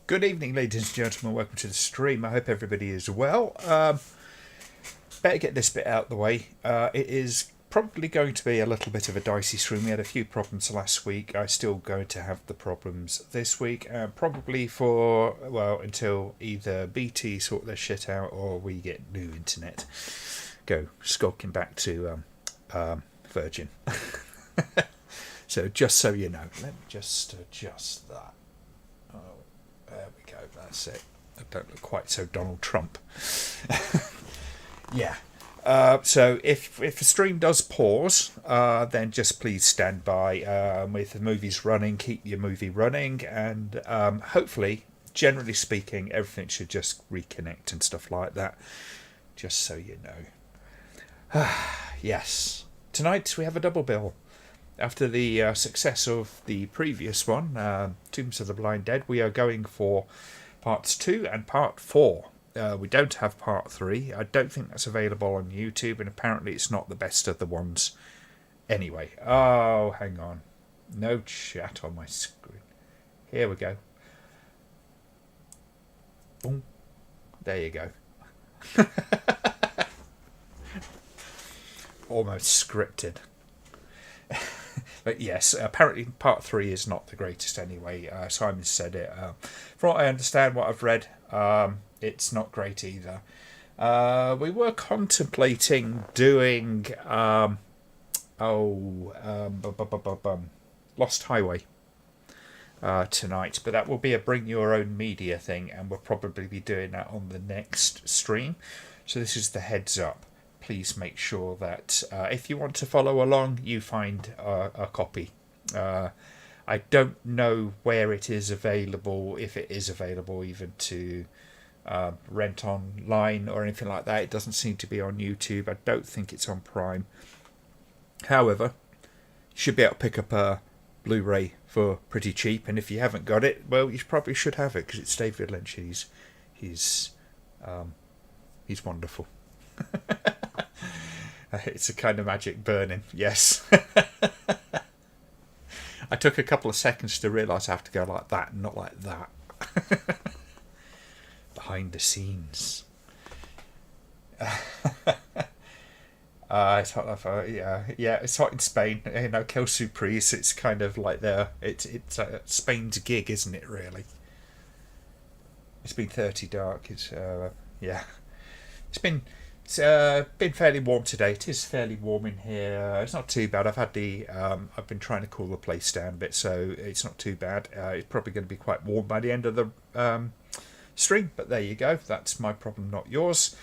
Good evening, ladies and gentlemen. Welcome to the stream. I hope everybody is well. Better get this bit out of the way. It is probably going to be a little bit of a dicey stream. We had a few problems last week. I'm still going to have the problems this week. Probably until either BT sort their shit out or we get new internet. Go skulking back to Virgin. So just so you know, let me just adjust that. There we go, that's it. I don't look quite so Donald Trump. Yeah. So if the stream does pause, then just please stand by. With the movies running, keep your movie running, and hopefully, generally speaking, everything should just reconnect and stuff like that. Just so you know. Yes. Tonight we have a double bill. After the success of the previous one, Tombs of the Blind Dead, we are going for parts 2 and part 4. We don't have part 3. I don't think that's available on YouTube, and apparently it's not the best of the ones. Anyway, hang on. No chat on my screen. Here we go. Boom. There you go. Almost scripted. But yes, apparently part 3 is not the greatest anyway. Simon said it. From what I understand, what I've read, it's not great either. We were contemplating doing Lost Highway tonight, but that will be a bring your own media thing, and we'll probably be doing that on the next stream. So this is the heads up. Please make sure that if you want to follow along, you find a copy. I don't know where it is available, if it is available even to rent online or anything like that. It doesn't seem to be on YouTube. I don't think it's on Prime. However, you should be able to pick up a Blu-ray for pretty cheap, and if you haven't got it, well, you probably should have it because it's David Lynch. He's wonderful. It's a kind of magic burning, yes. I took a couple of seconds to realise I have to go like that and not like that. Behind the scenes. It's hot. It's hot in Spain. You know, Kel Surprise. It's kind of like it's Spain's gig, isn't it? Really. It's been 30 dark. It's been fairly warm today. It is fairly warm in here. It's not too bad. I've been trying to cool the place down a bit, so it's not too bad. It's probably going to be quite warm by the end of the stream, but there you go. That's my problem, not yours.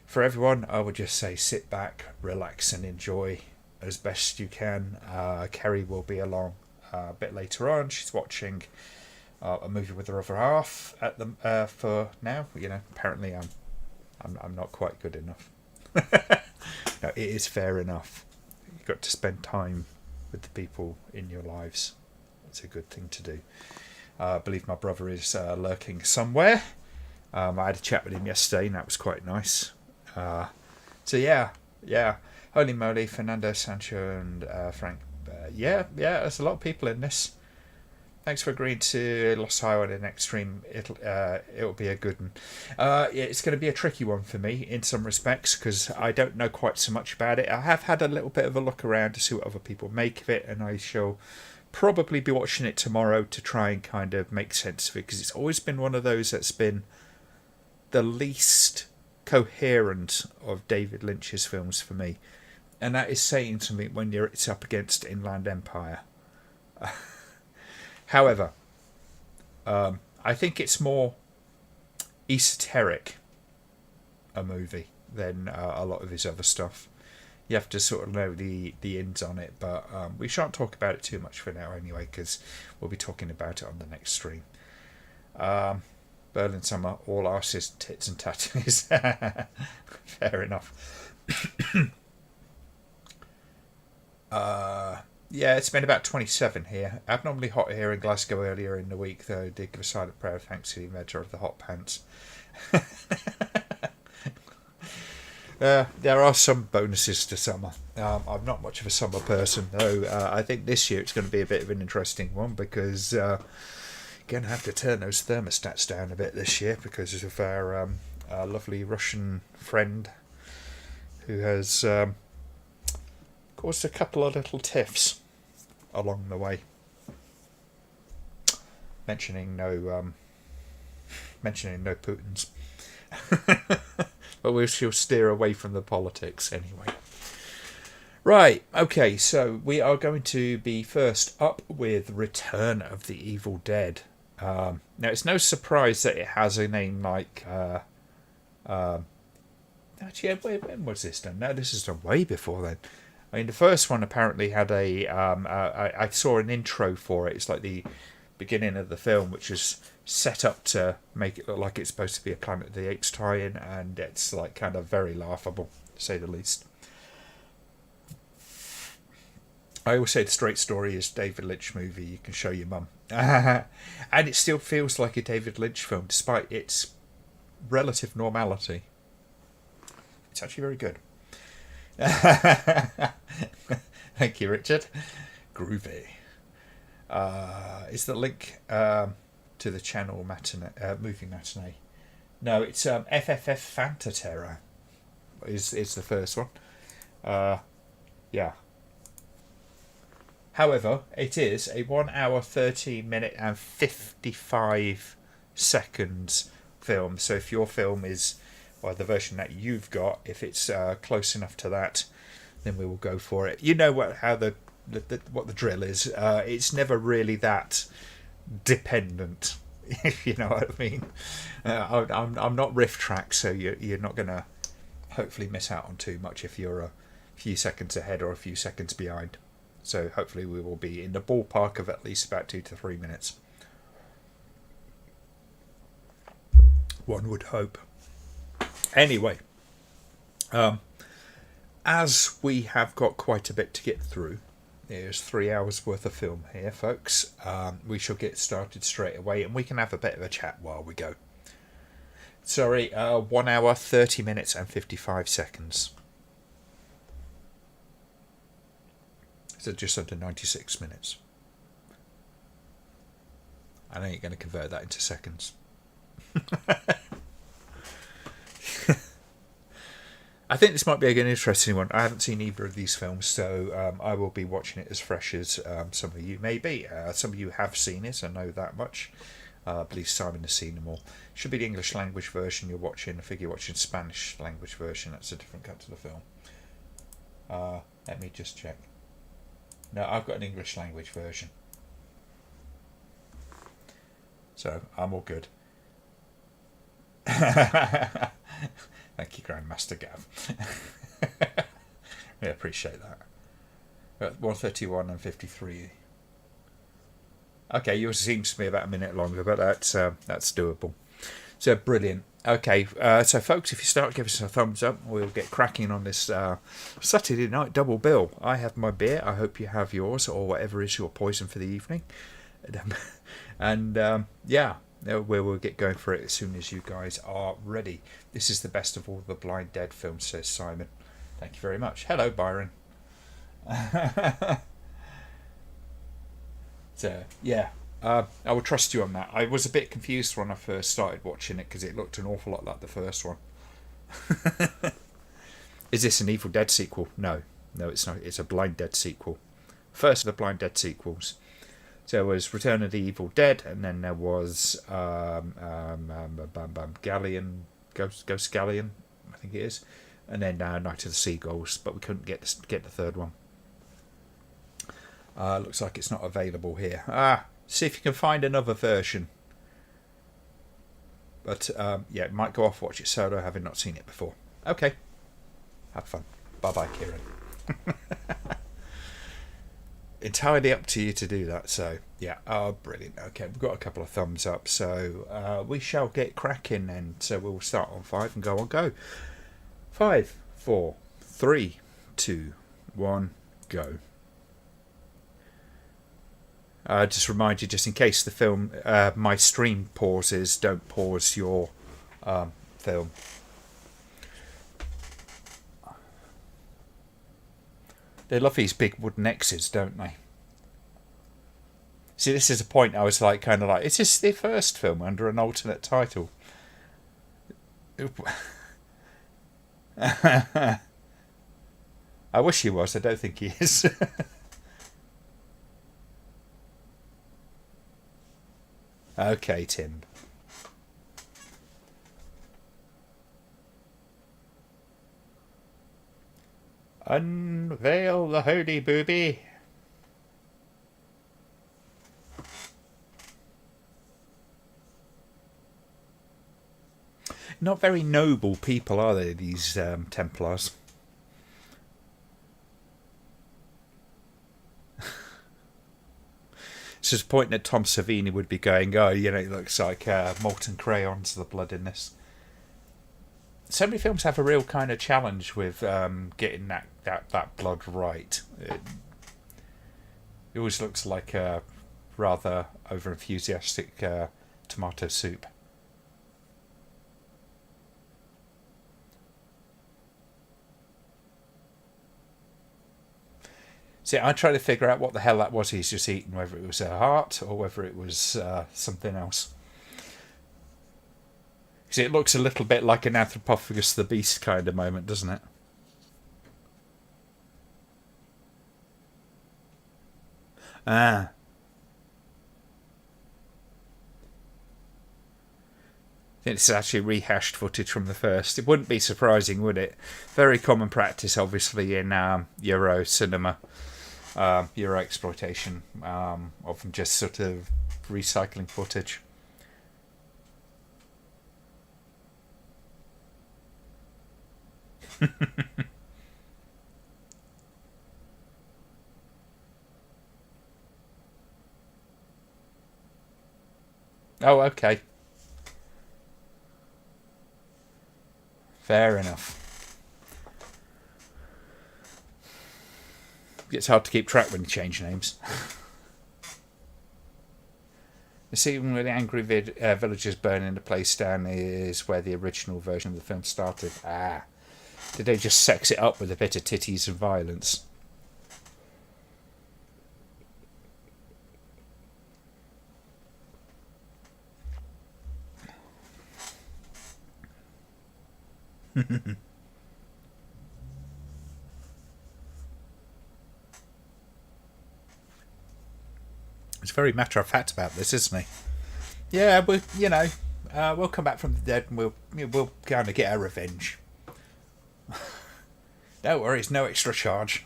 For everyone, I would just say sit back, relax, and enjoy as best you can. Kerry will be along a bit later on. She's watching a movie with her other half at the for now. You know, apparently I'm not quite good enough. No, it is fair enough. You've got to spend time with the people in your lives. It's a good thing to do. I believe my brother is lurking somewhere. I had a chat with him yesterday, and that was quite nice. So yeah. Holy moly, Fernando, Sancho, and Frank. There's a lot of people in this. Thanks for agreeing to Lost Highway in the next stream. It'll be a good one. It's going to be a tricky one for me in some respects because I don't know quite so much about it. I have had a little bit of a look around to see what other people make of it, and I shall probably be watching it tomorrow to try and kind of make sense of it, because it's always been one of those that's been the least coherent of David Lynch's films for me, and that is saying something when it's up against Inland Empire. However, I think it's more esoteric a movie than a lot of his other stuff. You have to sort of know the ins on it, but we shan't talk about it too much for now anyway, because we'll be talking about it on the next stream. Berlin Summer, all arses, tits and tattoos. Fair enough. It's been about 27 here. Abnormally hot here in Glasgow earlier in the week, though. I did give a silent prayer of thanks to the inventor of the hot pants. There are some bonuses to summer. I'm not much of a summer person, though. I think this year it's going to be a bit of an interesting one because going to have to turn those thermostats down a bit this year because of our lovely Russian friend who has caused a couple of little tiffs along the way. Mentioning no Putins. But she'll steer away from the politics anyway. Right, okay, so we are going to be first up with Return of the Evil Dead. Now, it's no surprise that it has a name like... actually, when was this done? No, this is done way before then. I mean, the first one apparently had a... I saw an intro for it. It's like the beginning of the film, which is set up to make it look like it's supposed to be a Planet of the Apes tie-in, and it's like kind of very laughable, to say the least. I always say the straight story is David Lynch movie you can show your mum. And it still feels like a David Lynch film, despite its relative normality. It's actually very good. Thank you, Richard. Groovy. Is the link to the channel movie matinee? No, it's FFF Fanta Terror is the first one. Yeah. However, it is a 1 hour, 13 minute and 55 seconds film. So if your film is, well, the version that you've got, if it's close enough to that, then we will go for it. You know what the drill is. It's never really that dependent, if you know what I mean. I'm not riff track, so you're not going to hopefully miss out on too much if you're a few seconds ahead or a few seconds behind. So hopefully we will be in the ballpark of at least about 2 to 3 minutes. One would hope. Anyway, as we have got quite a bit to get through, there's 3 hours worth of film here, folks. We shall get started straight away, and we can have a bit of a chat while we go. Sorry, 1 hour, 30 minutes and 55 seconds. So just under 96 minutes. I ain't going to convert that into seconds. I think this might be an interesting one. I haven't seen either of these films, so I will be watching it as fresh as some of you may be. Some of you have seen it, I know that much. I believe Simon has seen them all. Should be the English language version you're watching. I think you're watching Spanish language version. That's a different cut to the film. Let me just check. No, I've got an English language version. So, I'm all good. Thank you, Grandmaster Gav. I appreciate that. 131 and 53. Okay, yours seems to be about a minute longer, but that's doable. So, brilliant. Okay, so folks, if you start giving us a thumbs up, we'll get cracking on this Saturday night double bill. I have my beer. I hope you have yours, or whatever is your poison for the evening. And yeah, we will get going for it as soon as you guys are ready. This is the best of all the Blind Dead films, says Simon. Thank you very much. Hello, Byron. So, yeah. I will trust you on that. I was a bit confused when I first started watching it because it looked an awful lot like the first one. Is this an Evil Dead sequel? No, it's not. It's a Blind Dead sequel. First of the Blind Dead sequels. So there was Return of the Evil Dead, and then there was Galleon, Ghost Galleon, I think it is, and then Night of the Seagulls. But we couldn't get the third one. Looks like it's not available here. See if you can find another version. But yeah, it might go off watch it solo, having not seen it before. Okay. Have fun. Bye-bye, Kieran. Entirely up to you to do that. So, yeah. Oh, brilliant. Okay, we've got a couple of thumbs up. So, we shall get cracking then. So, we'll start on 5 and go on go. 5, 4, 3, 2, 1, go. Just remind you, just in case the film, my stream pauses, don't pause your film. They love these big wooden X's, don't they? See, this is a point I was like, kind of like, is this the first film under an alternate title? I wish he was. I don't think he is. Okay, Tim. Unveil the holy booby. Not very noble people, are they, these Templars? It's just a point that Tom Savini would be going, oh, you know, it looks like molten crayons, the blood in this. So many films have a real kind of challenge with getting that blood right. It always looks like a rather over-enthusiastic tomato soup. See, I try to figure out what the hell that was he's just eating, whether it was a heart or whether it was something else. Because it looks a little bit like an Anthropophagus the Beast kind of moment, doesn't it? Ah. I think this is actually rehashed footage from the first. It wouldn't be surprising, would it? Very common practice, obviously, in Euro cinema. Euro exploitation, often just sort of recycling footage. Oh, okay. Fair enough. It's hard to keep track when you change names. The scene where the angry villagers burning the place down is where the original version of the film started. Ah. Did they just sex it up with a bit of titties and violence? It's very matter of fact about this, isn't he? Yeah, we'll come back from the dead and we'll kind of get our revenge. Don't worry, it's no extra charge.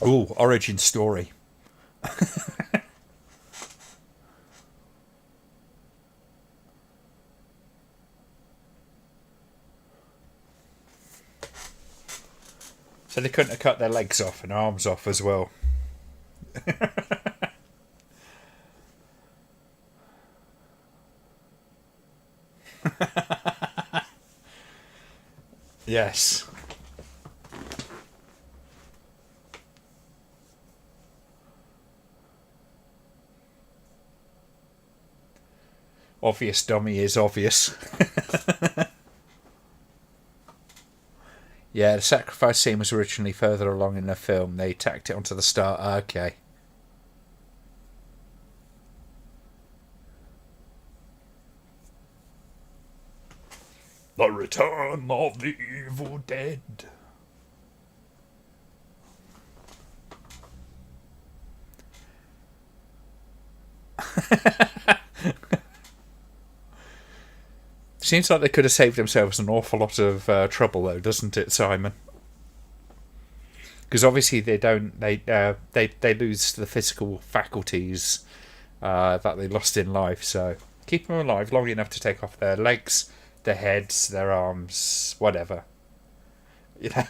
Ooh, origin story. So they couldn't have cut their legs off and arms off as well. Yes. Obvious dummy is obvious. Yeah, the sacrifice scene was originally further along in the film. They tacked it onto the start. Okay. The Return of the Evil Dead. Seems like they could have saved themselves an awful lot of trouble, though, doesn't it, Simon? Because obviously they don't. They lose the physical faculties that they lost in life. So keep them alive long enough to take off their legs, their heads, their arms, whatever. You know.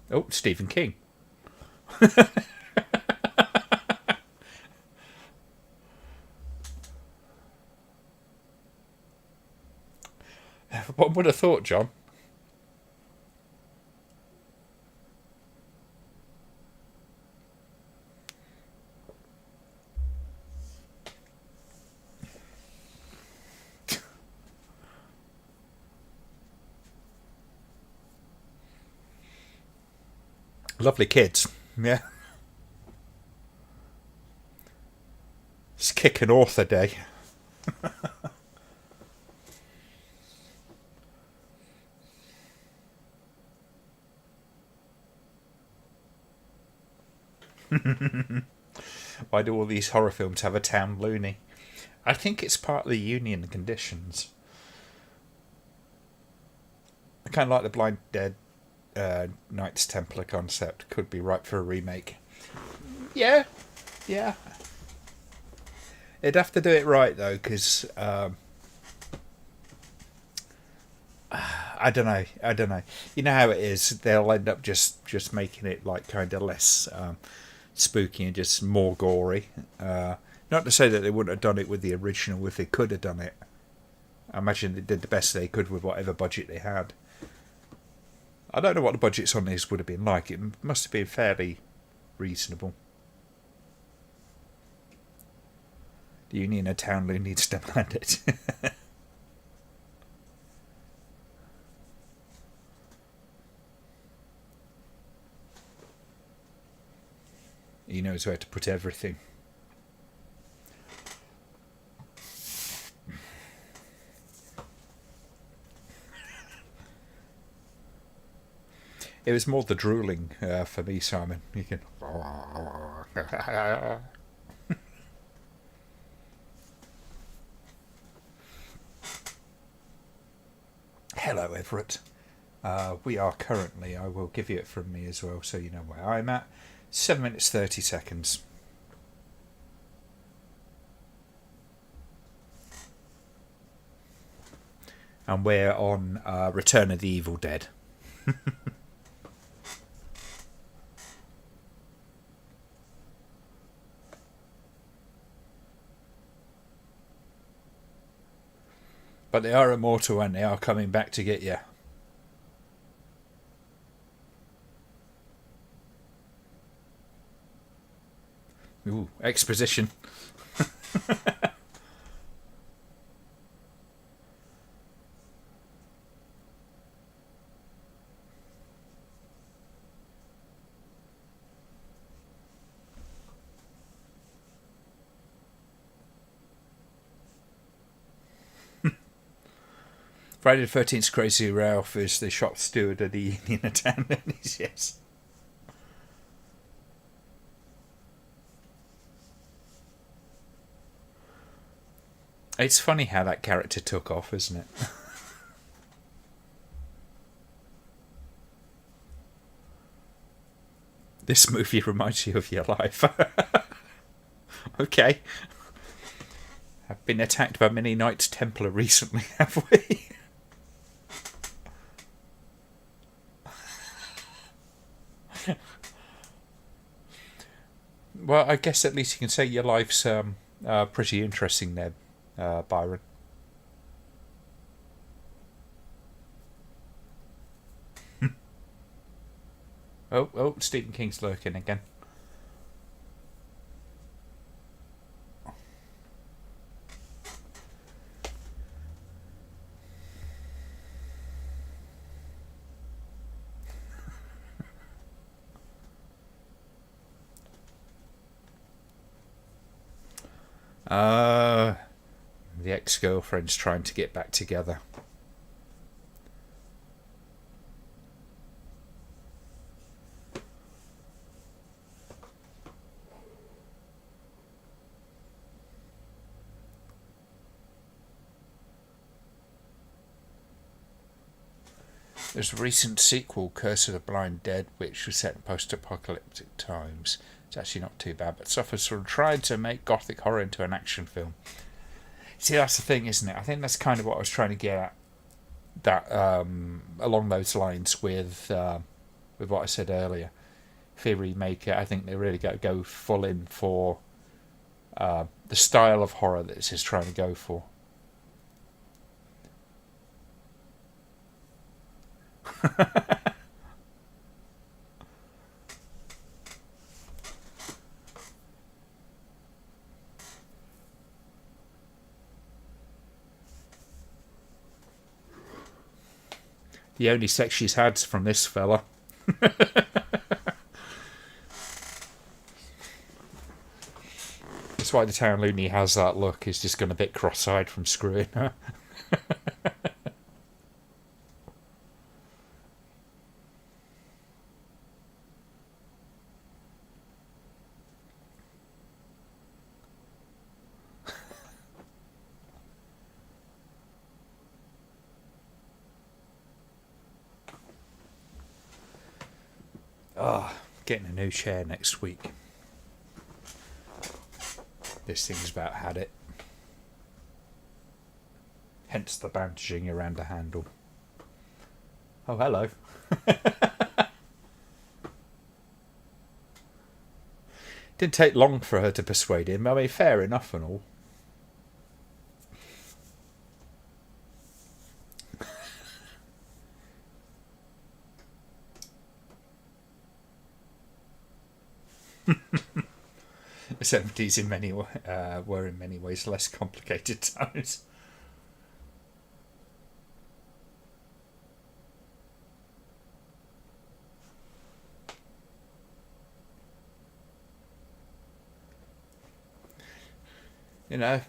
Oh, Stephen King. One would have thought, John. Lovely kids. Yeah. It's kicking author day. Why do all these horror films have a town loony? I think it's partly union conditions. I kind of like the Blind Dead Knights Templar concept. Could be ripe for a remake. Yeah. It'd have to do it right though, because I don't know. You know how it is. They'll end up just making it like kind of less spooky and just more gory. Not to say that they wouldn't have done it with the original if they could have done it. I imagine they did the best they could with whatever budget they had. I don't know what the budgets on this would have been like. It must have been fairly reasonable. The Union of Townley needs to land it. He knows where to put everything. It was more the drooling for me, Simon. You can. Hello, Everett. We are currently, I will give you it from me as well so you know where I'm at, 7 minutes 30 seconds. And we're on Return of the Evil Dead. But they are immortal and they are coming back to get you. Ooh, exposition. Friday the 13th Crazy Ralph is the shop steward of the Union of Town. Yes. It's funny how that character took off, isn't it? This movie reminds you of your life. Okay. I've been attacked by many Knights Templar recently, have we? Well, I guess at least you can say your life's pretty interesting there, Byron. Oh, Stephen King's lurking again. The ex-girlfriend's trying to get back together. There's a recent sequel, Curse of the Blind Dead, which was set in post-apocalyptic times. It's actually not too bad, but suffers from trying to make gothic horror into an action film. See, that's the thing, isn't it? I think that's kind of what I was trying to get at. That along those lines with what I said earlier. If they remake it, I think they really got to go full in for the style of horror that this is trying to go for. The only sex she's had's from this fella. That's why the town loony has that look. He's just gone a bit cross-eyed from screwing her. Getting a new chair next week. This thing's about had it. Hence the bandaging around the handle. Oh, hello. Didn't take long for her to persuade him. I mean, fair enough and all. The 70s were in many ways less complicated times. You know,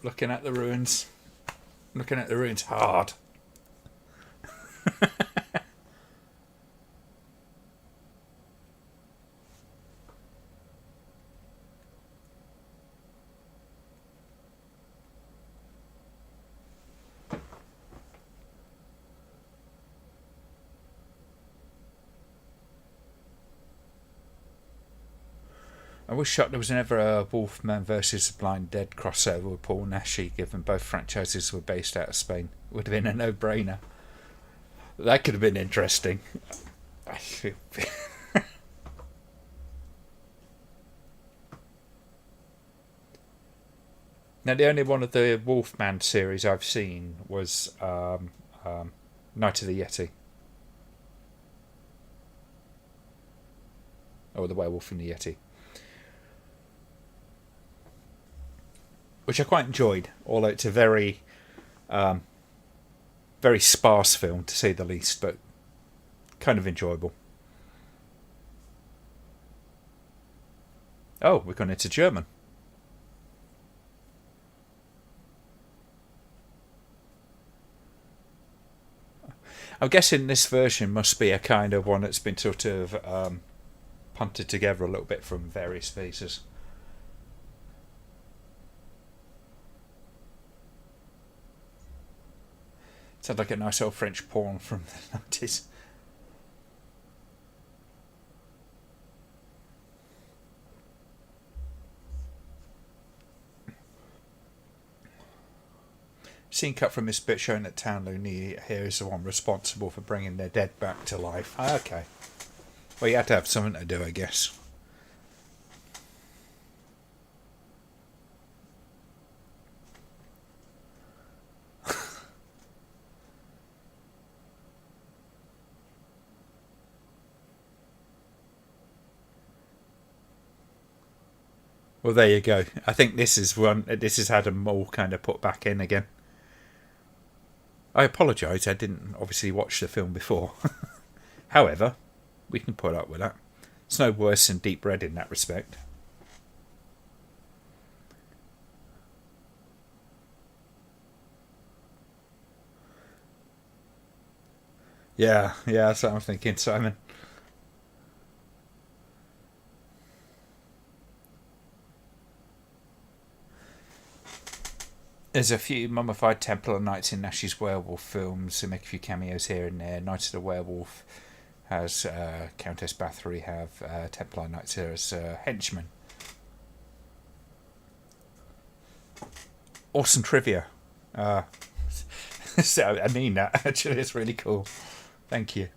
looking at the ruins hard. I was shocked there was never a Wolfman versus Blind Dead crossover with Paul Naschy, given both franchises were based out of Spain. It would have been a no-brainer. That could have been interesting. Now, the only one of the Wolfman series I've seen was Night of the Yeti. Or The Werewolf in the Yeti. Which I quite enjoyed, although it's a very sparse film, to say the least, but kind of enjoyable. Oh, we're going into German. I'm guessing this version must be a kind of one that's been sort of punted together a little bit from various pieces. Sounds like a nice old French porn from the 90s. Scene cut from this bit showing that Town Looney here is the one responsible for bringing their dead back to life. Okay. Well, you had to have something to do, I guess. Well, there you go. I think this is one. This has had them all kind of put back in again. I apologise. I didn't obviously watch the film before. However, we can put up with that. It's no worse than Deep Red in that respect. Yeah, that's what I'm thinking, Simon. There's a few mummified Templar Knights in Nash's werewolf films. They make a few cameos here and there. Night of the Werewolf has Countess Bathory have Templar Knights here as henchmen. Awesome trivia. So I mean that. Actually, it's really cool. Thank you.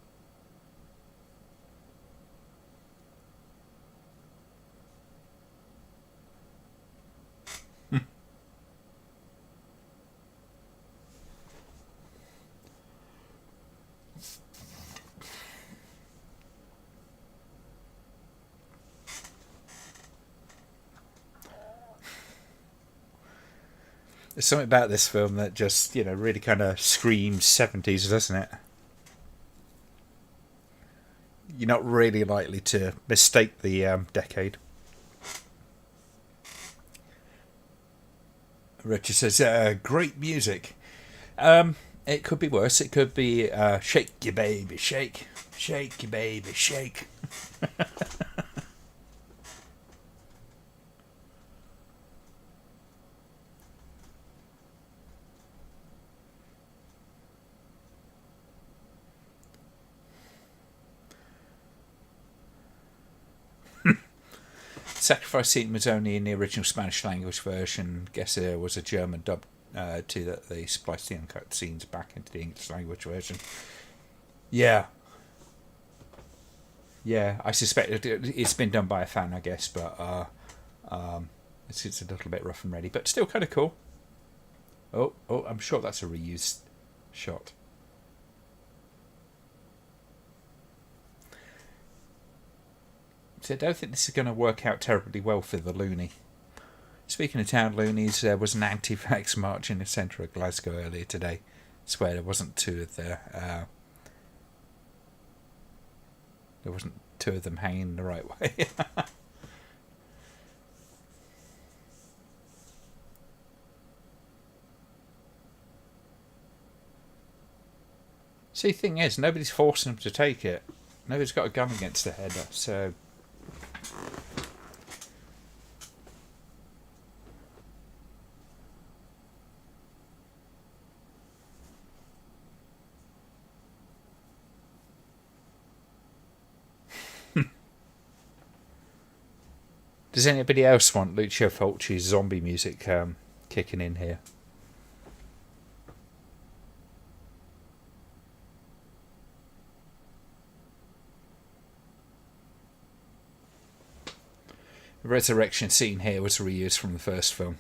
There's something about this film that just, really kind of screams 70s, doesn't it? You're not really likely to mistake the decade. Richard says, great music. It could be worse. It could be shake your baby, shake. Shake your baby, shake. Sacrifice scene was only in the original Spanish language version. Guess there was a German dub to that. They spliced the uncut scenes back into the English language version. Yeah. Yeah, I suspect it's been done by a fan, I guess, but it's a little bit rough and ready, but still kind of cool. Oh, I'm sure that's a reused shot. So I don't think this is going to work out terribly well for the Looney. Speaking of town loonies, there was an anti-vax march in the centre of Glasgow earlier today. I swear there wasn't two of them hanging the right way. See, the thing is, nobody's forcing them to take it. Nobody's got a gun against the header, so... Does anybody else want Lucio Fulci's zombie music kicking in here? The resurrection scene here was reused from the first film.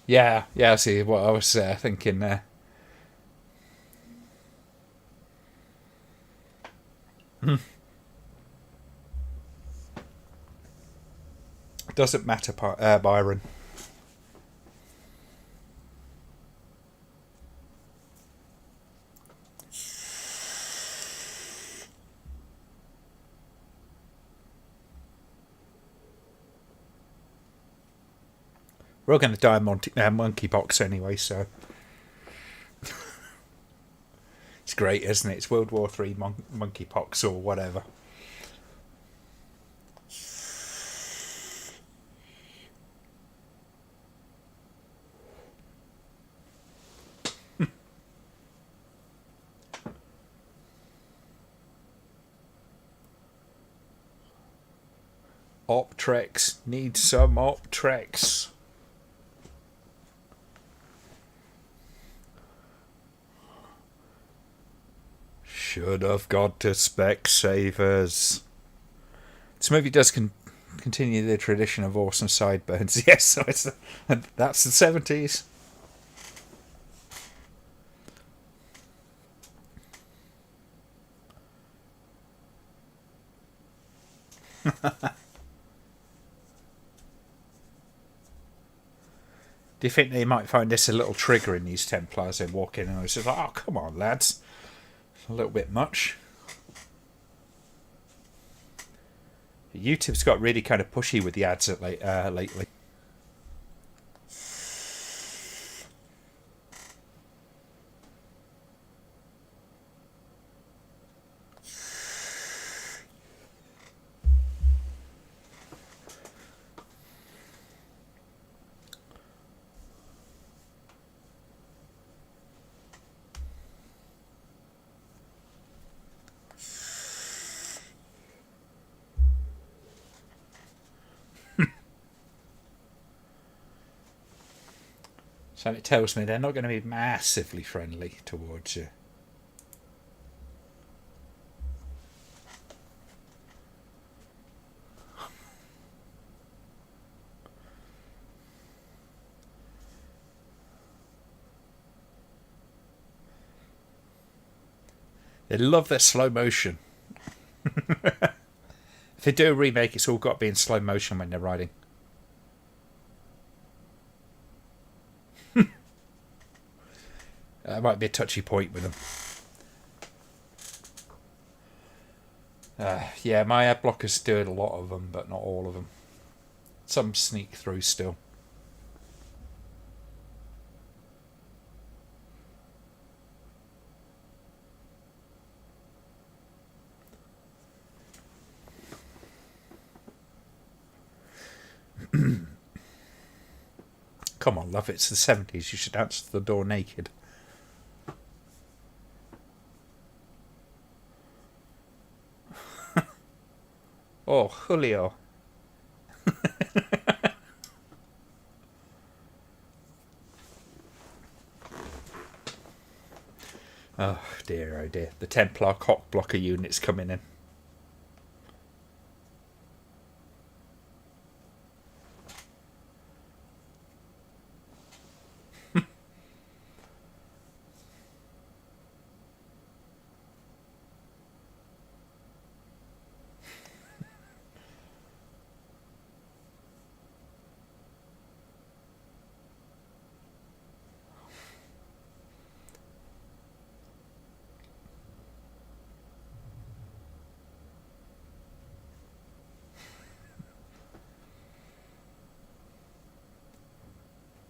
Yeah, I see what I was thinking there. Doesn't matter, Byron. We're all going to die of monkeypox anyway, so... It's great, isn't it? It's World War III monkeypox or whatever. Optrex. Need some Optrex. Should have got to Specsavers. This movie does continue the tradition of awesome sideburns. Yes, so that's the 70s. Do you think they might find this a little triggering, these Templars? They walk in and it's just like, oh, come on, lads. A little bit much. YouTube's got really kind of pushy with the ads lately. So it tells me they're not going to be massively friendly towards you. They love their slow motion. If they do a remake, it's all got to be in slow motion when they're riding. That might be a touchy point with them. Yeah, my ad blockers do it a lot of them, but not all of them. Some sneak through still. Come on, love, it's the 70s. You should answer the door naked. Oh, Julio. Oh dear, oh dear. The Templar cock blocker unit's coming in.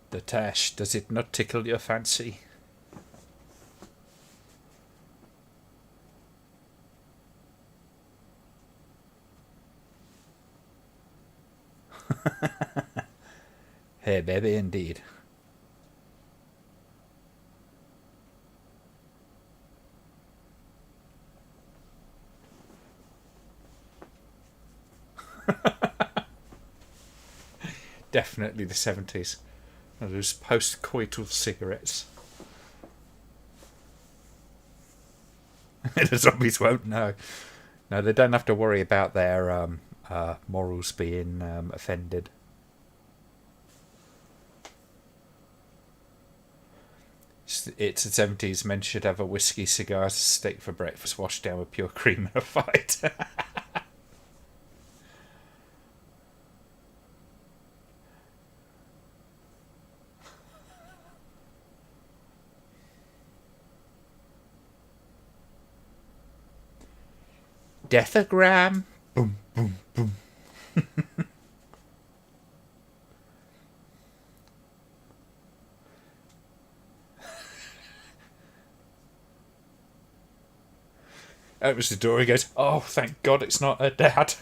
The Tash, does it not tickle your fancy? Hey, baby, indeed. Definitely the 70s. Those post-coital cigarettes. The zombies won't know. No, they don't have to worry about their morals being offended. It's the 70s. Men should have a whiskey, cigars, steak for breakfast, washed down with pure cream in a fight. Deathagram. Boom, boom, boom. Opens the door. He goes, "Oh, thank God, it's not her dad."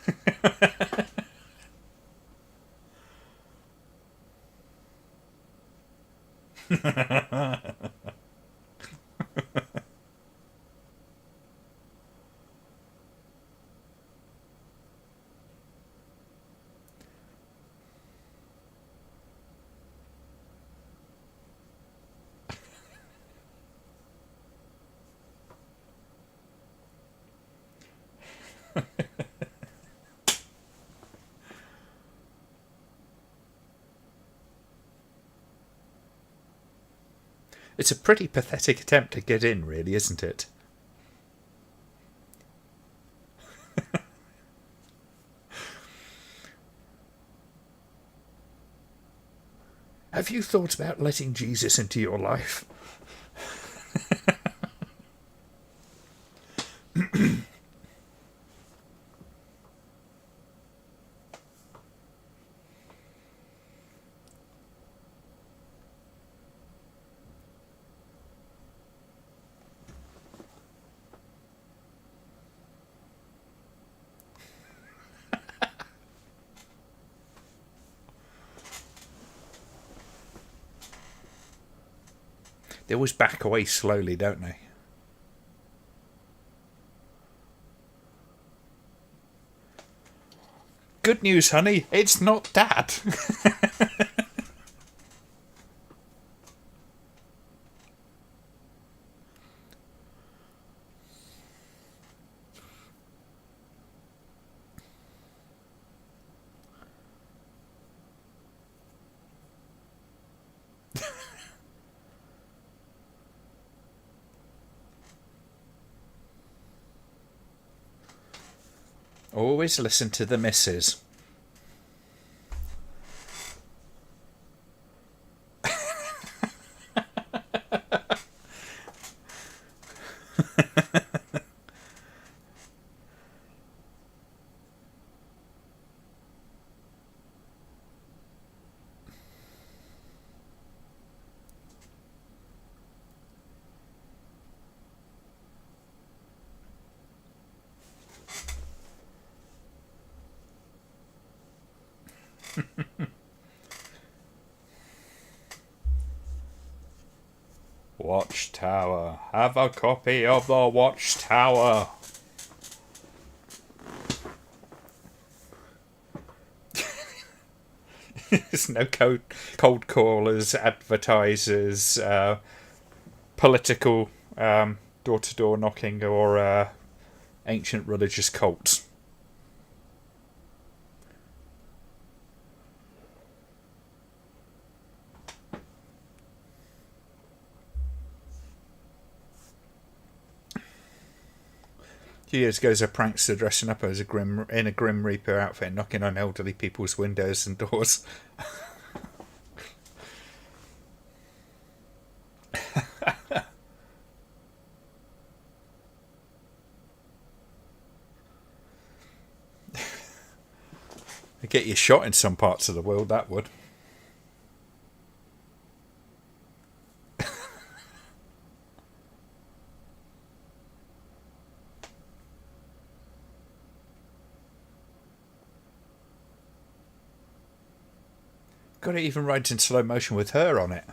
It's a pretty pathetic attempt to get in, really, isn't it? Have you thought about letting Jesus into your life? They always back away slowly, don't they? Good news, honey. It's not Dad. Always listen to the missus. Watchtower. Have a copy of the Watchtower. There's no cold callers, advertisers, political door-to-door knocking, or ancient religious cults. A few years ago, a prankster dressing up as a Grim Reaper outfit, knocking on elderly people's windows and doors. It'd get you shot in some parts of the world, that would. Got it even right in slow motion with her on it.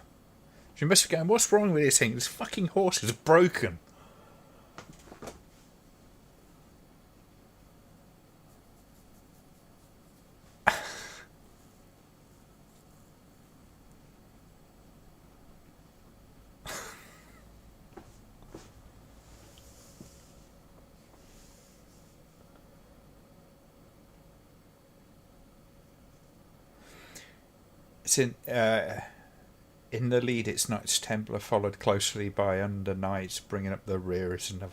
She must be going, what's wrong with this thing? This fucking horse is broken. It's in the lead, it's Knights Templar, followed closely by Under Knights, bringing up the rear as another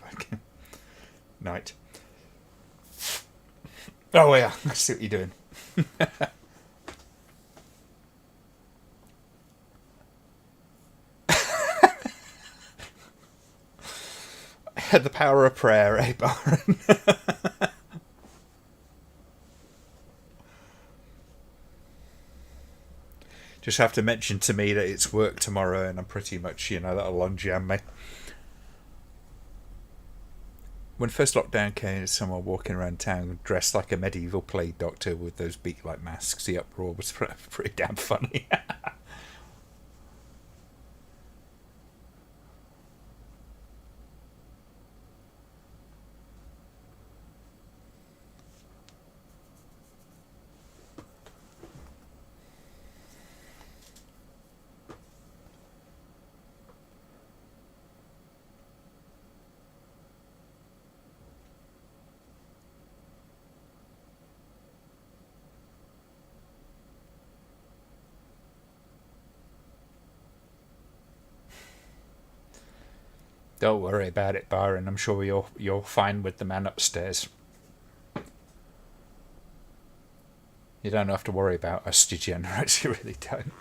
knight. Oh yeah, I see what you're doing. The power of prayer, eh, Baron? Just have to mention to me that it's work tomorrow, and I'm pretty much, that'll unjam me. When first lockdown came, someone walking around town dressed like a medieval plague doctor with those beak-like masks. The uproar was pretty damn funny. Don't worry about it, Byron. I'm sure you're fine with the man upstairs. You don't have to worry about us degenerates. You really don't.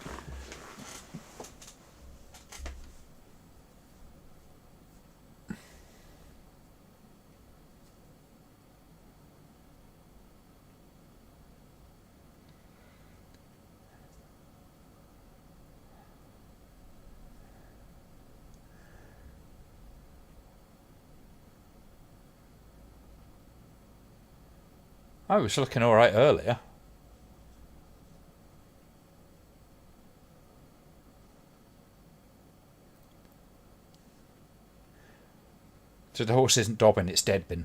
I was looking all right earlier. So the horse isn't Dobbin, it's Deadbin.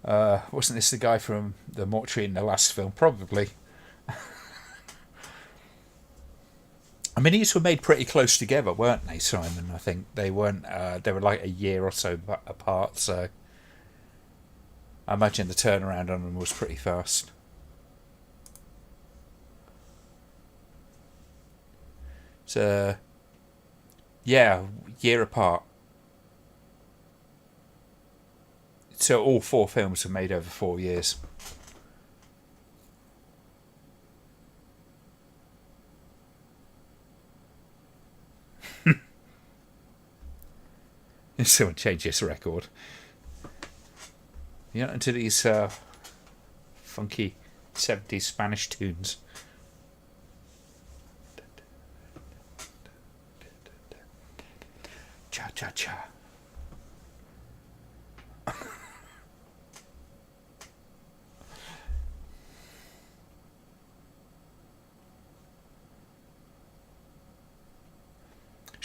Wasn't this the guy from the mortuary in the last film? Probably. I mean, these were made pretty close together, weren't they, Simon? I think they weren't. They were like a year or so apart, so I imagine the turnaround on them was pretty fast. So, yeah, year apart. So all 4 films were made over 4 years. Someone change this record. You know, into these funky 70s Spanish tunes. Cha cha cha.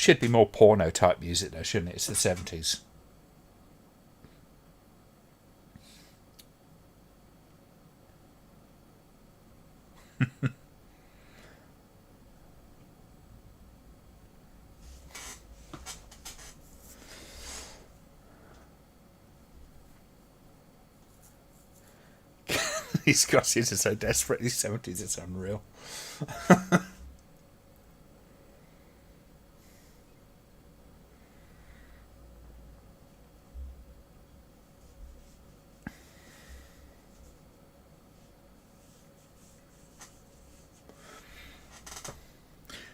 Should be more porno type music though, shouldn't it? It's the 70s. These costumes are so desperate. These 70s, it's unreal.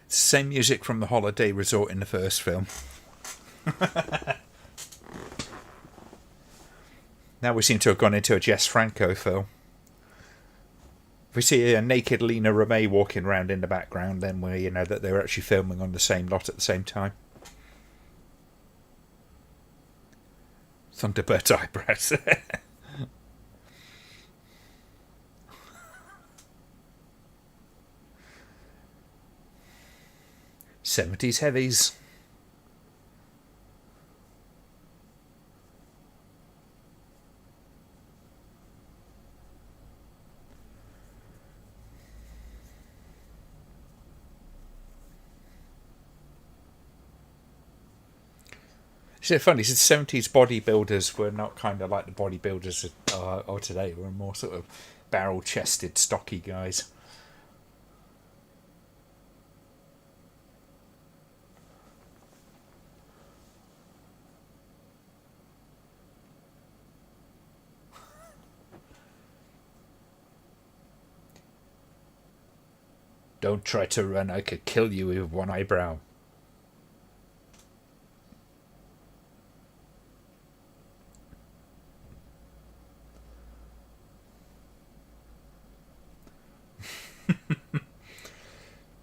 Same music from the Holiday Resort in the first film. Now we seem to have gone into a Jess Franco film. If we see a naked Lena Remay walking around in the background, then we know that they're actually filming on the same lot at the same time. Thunderbird eyebrows. 70s heavies. It's funny, the 70s bodybuilders were not kind of like the bodybuilders of today. Were more sort of barrel-chested, stocky guys. Don't try to run, I could kill you with one eyebrow.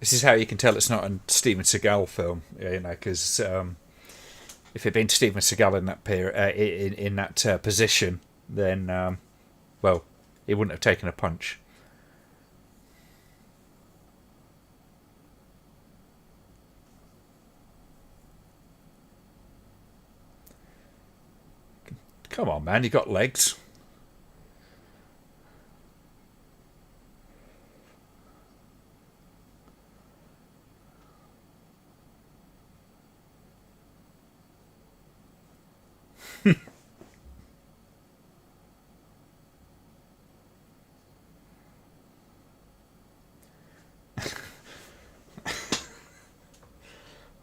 This is how you can tell it's not a Steven Seagal film, because if it'd been Steven Seagal in that in that position, then well, he wouldn't have taken a punch. Come on, man, you got legs.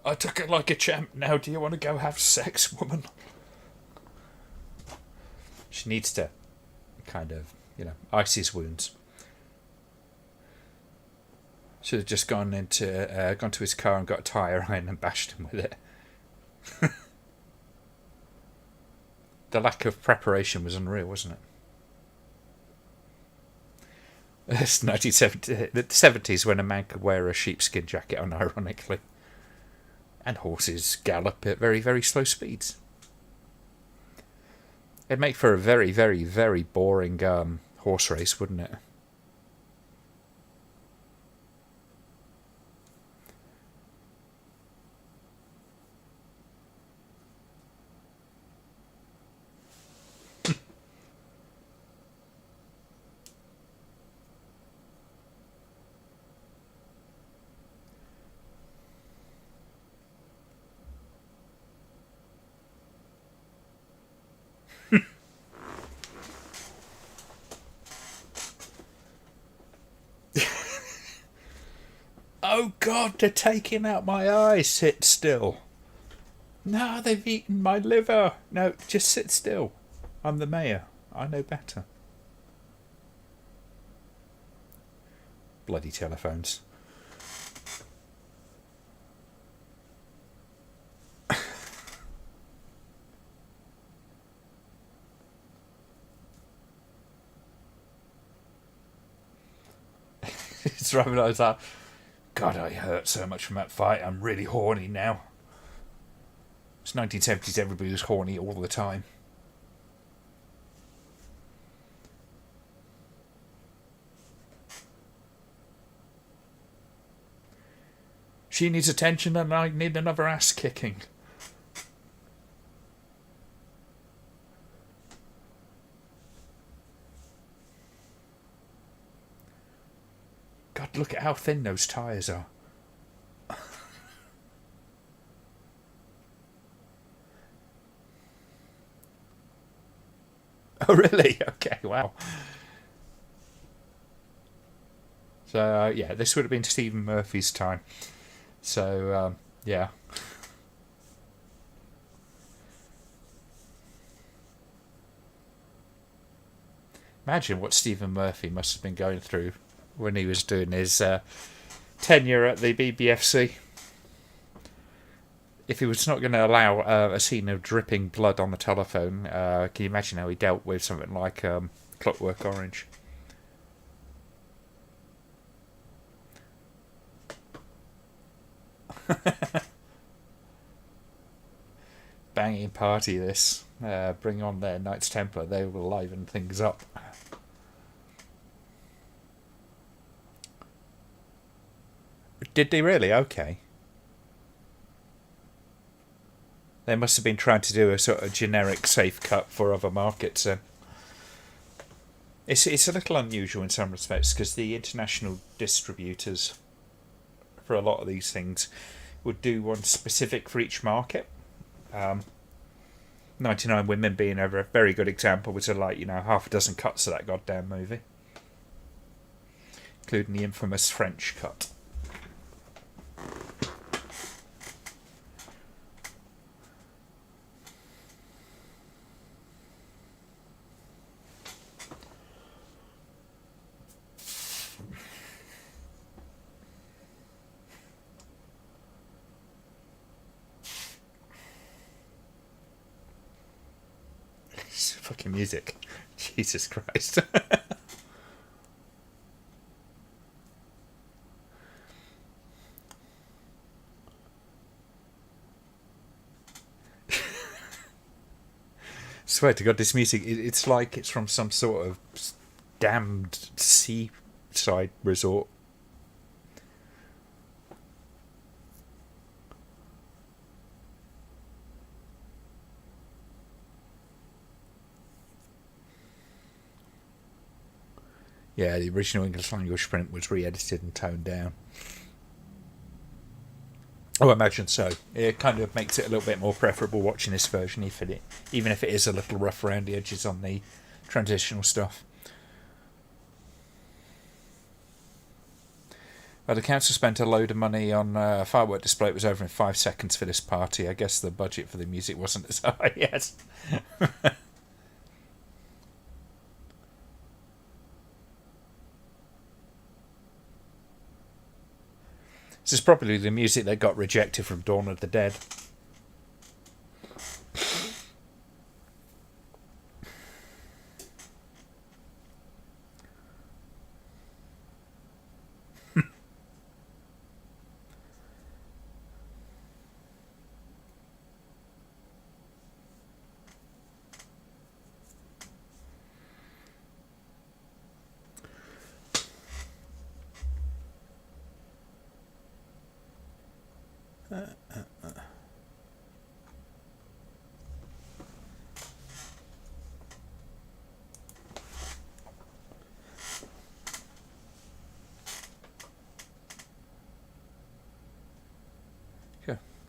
I took it like a champ. Now do you want to go have sex, woman? She needs to kind of, ice his wounds. Should have just gone to his car and got a tyre iron and bashed him with it. The lack of preparation was unreal, wasn't it? It's 1970, the 70s, when a man could wear a sheepskin jacket, unironically. And horses gallop at very, very slow speeds. It'd make for a very, very, very boring horse race, wouldn't it? Oh God, they're taking out my eye. Sit still. No, they've eaten my liver. No, just sit still. I'm the mayor. I know better. Bloody telephones. It's right when I was like, God, I hurt so much from that fight. I'm really horny now. It's 1970s, everybody was horny all the time. She needs attention and I need another ass kicking. God, look at how thin those tyres are. Oh, really? Okay, wow. So, yeah, this would have been Stephen Murphy's time. So, yeah. Imagine what Stephen Murphy must have been going through when he was doing his tenure at the BBFC. If he was not going to allow a scene of dripping blood on the telephone, can you imagine how he dealt with something like Clockwork Orange? Banging party this. Bring on their Knights Templar. They will liven things up. Did they really? Okay. They must have been trying to do a sort of generic safe cut for other markets. It's a little unusual in some respects because the international distributors for a lot of these things would do one specific for each market. 99 Women being a very good example, which are like, half a dozen cuts of that goddamn movie, including the infamous French cut. Fucking music. Jesus Christ. Swear to God, this music, it's like it's from some sort of damned seaside resort. Yeah, the original English language print was re-edited and toned down. Oh, I imagine so. It kind of makes it a little bit more preferable watching this version, even if it is a little rough around the edges on the transitional stuff. Well, the council spent a load of money on a firework display. It was over in 5 seconds for this party. I guess the budget for the music wasn't as high yet. This is probably the music that got rejected from Dawn of the Dead.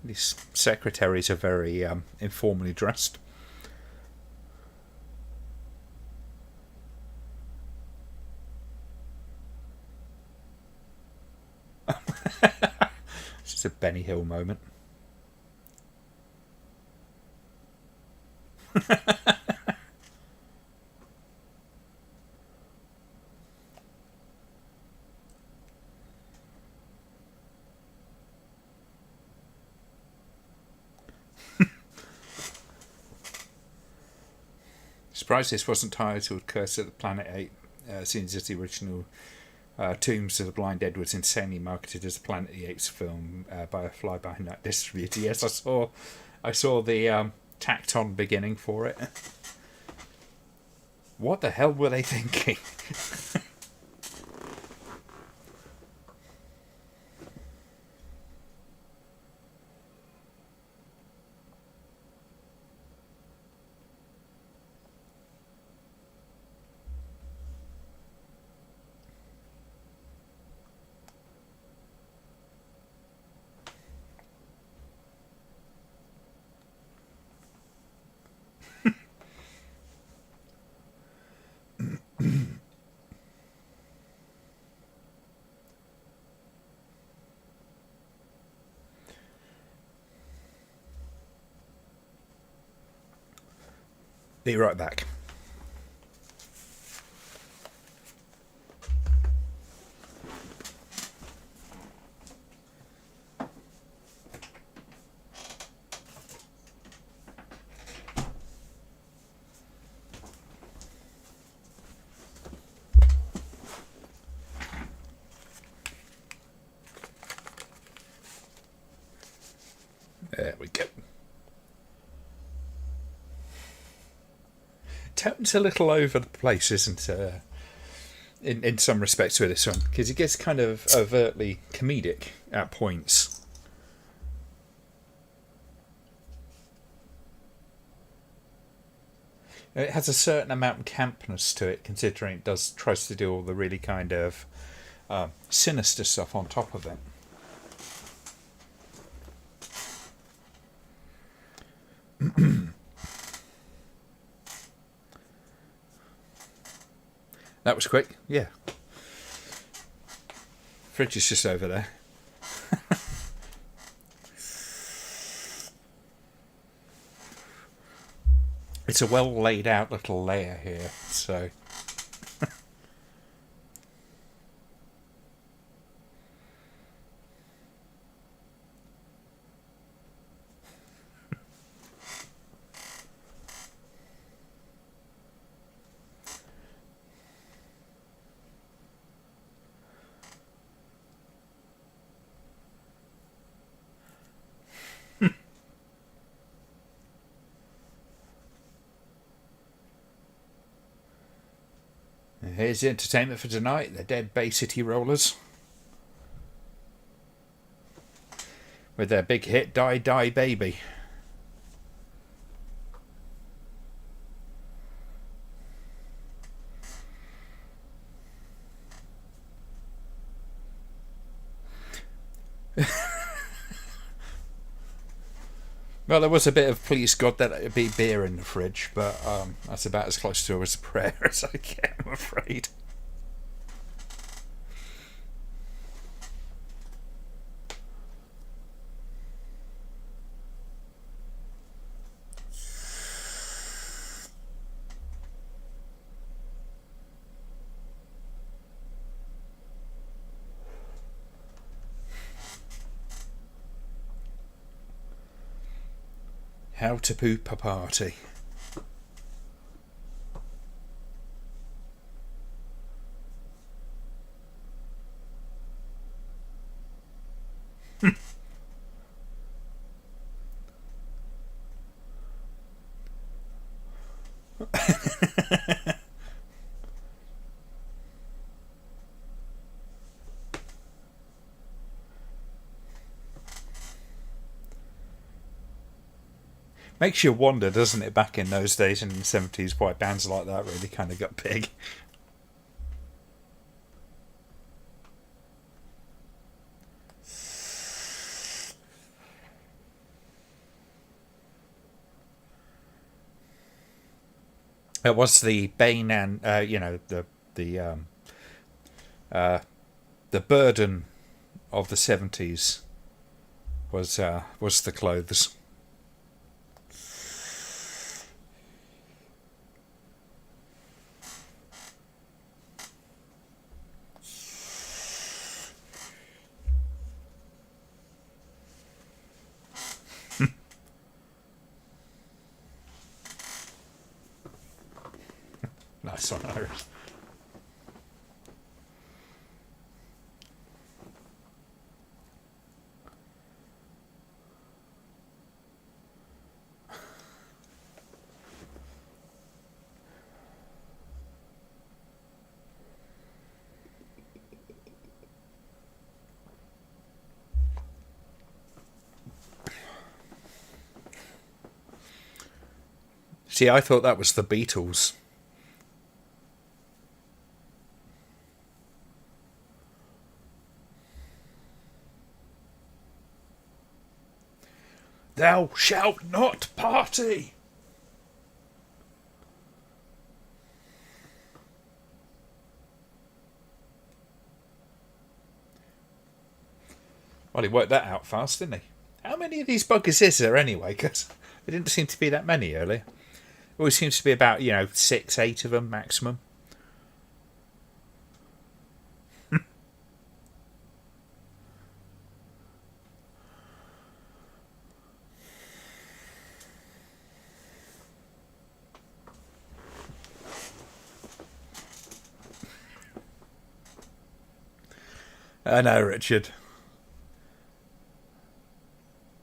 These secretaries are very informally dressed. It's just a Benny Hill moment. Surprised this wasn't titled Curse of the Planet 8, seeing as the original Tombs of the Blind Dead was insanely marketed as a Planet of the Apes film by a fly-by-night distributor. Yes, I saw the tacked on beginning for it. What the hell were they thinking? Be right back. There we go. Tone's a little over the place, isn't it? In some respects with this one, because it gets kind of overtly comedic at points. It has a certain amount of campness to it, considering it tries to do all the really kind of sinister stuff on top of it. That was quick, yeah. Fridge is just over there. It's a well laid out little layer here, so. Here's the entertainment for tonight, the Dead Bay City Rollers. With their big hit, Die Die Baby. Well, there was a bit of please God that it be beer in the fridge, but that's about as close to a prayer as I get, I'm afraid. How to poop a party. Makes you wonder, doesn't it, back in those days in the 70s, why bands like that really kind of got big. It was the bane and, the burden of the 70s was the clothes. Nice one, Iris. See, I thought that was the Beatles. Thou shalt not party. Well, he worked that out fast, didn't he? How many of these buggers is there anyway? Because there didn't seem to be that many earlier. Always seems to be about 6, 8 of them maximum. I know, Richard.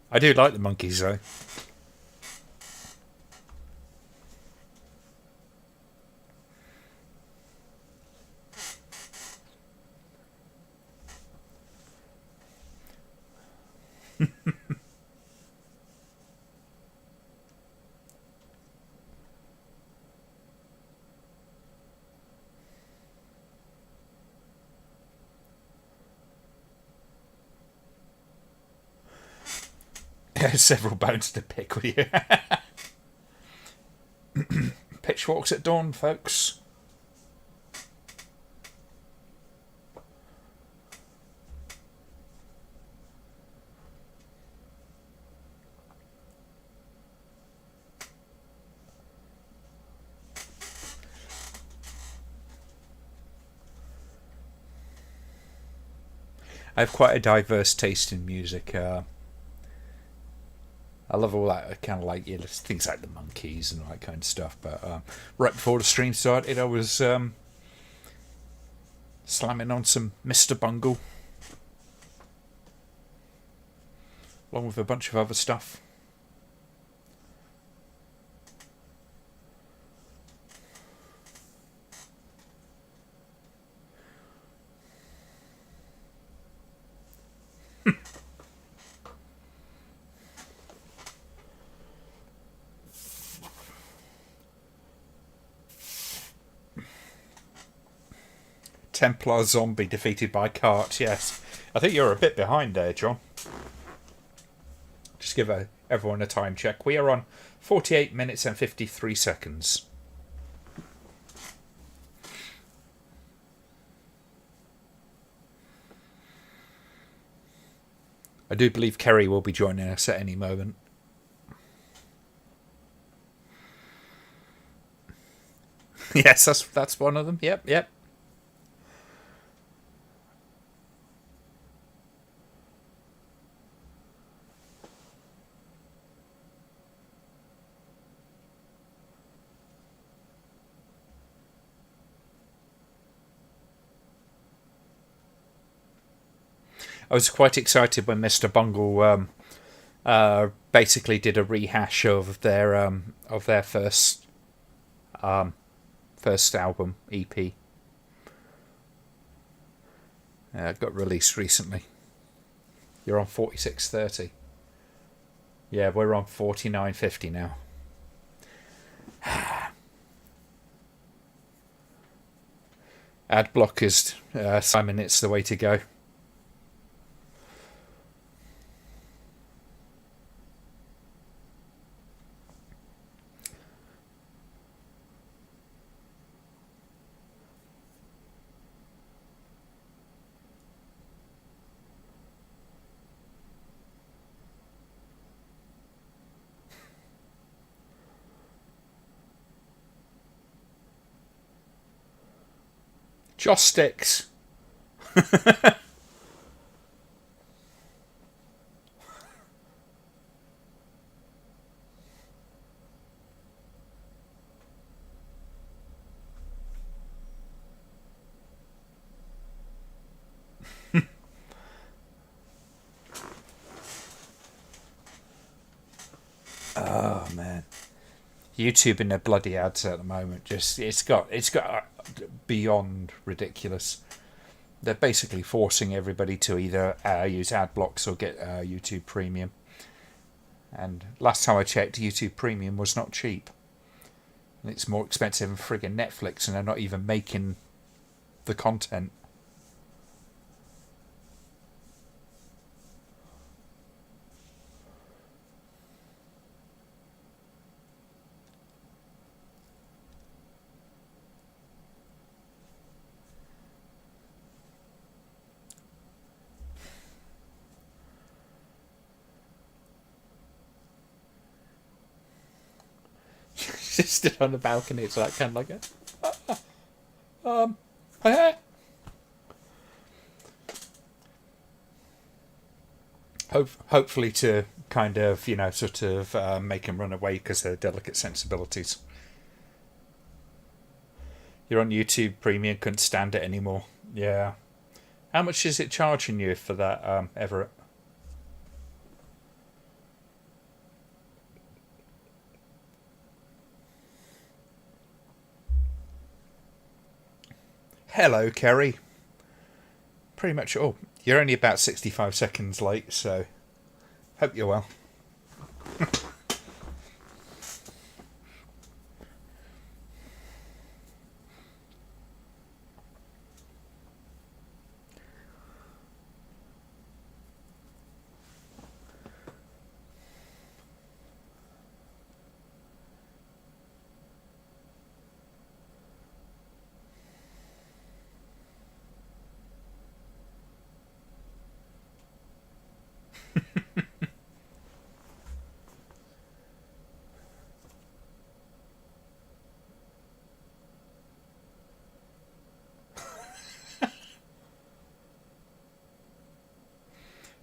I do like the monkeys though. Several bones to pick with you. Pitchforks at dawn, folks. I have quite a diverse taste in music. I love all that kind of like things like the Monkeys and all that kind of stuff. But right before the stream started, I was slamming on some Mr. Bungle, along with a bunch of other stuff. Templar zombie defeated by cart. Yes, I think you're a bit behind there, John. Just give everyone a time check. We are on 48 minutes and 53 seconds. I do believe Kerry will be joining us at any moment. Yes, that's one of them. Yep. I was quite excited when Mr. Bungle basically did a rehash of their first album EP. Got released recently. You're on 46:30. Yeah, we're on 49:50 now. Ad blockers, Simon. It's the way to go. Joss sticks. Oh man, YouTube in their bloody ads at the moment. Just it's got beyond ridiculous. They're basically forcing everybody to either use ad blocks or get YouTube Premium. And last time I checked, YouTube Premium was not cheap. And it's more expensive than friggin' Netflix, and they're not even making the content. stood on the balcony. It's like kind of like a hopefully to kind of sort of make him run away because of their delicate sensibilities. You're on YouTube Premium, couldn't stand it anymore. Yeah. How much is it charging you for that, Everett? Hello, Kerry. Pretty much. Oh, you're only about 65 seconds late, so hope you're well.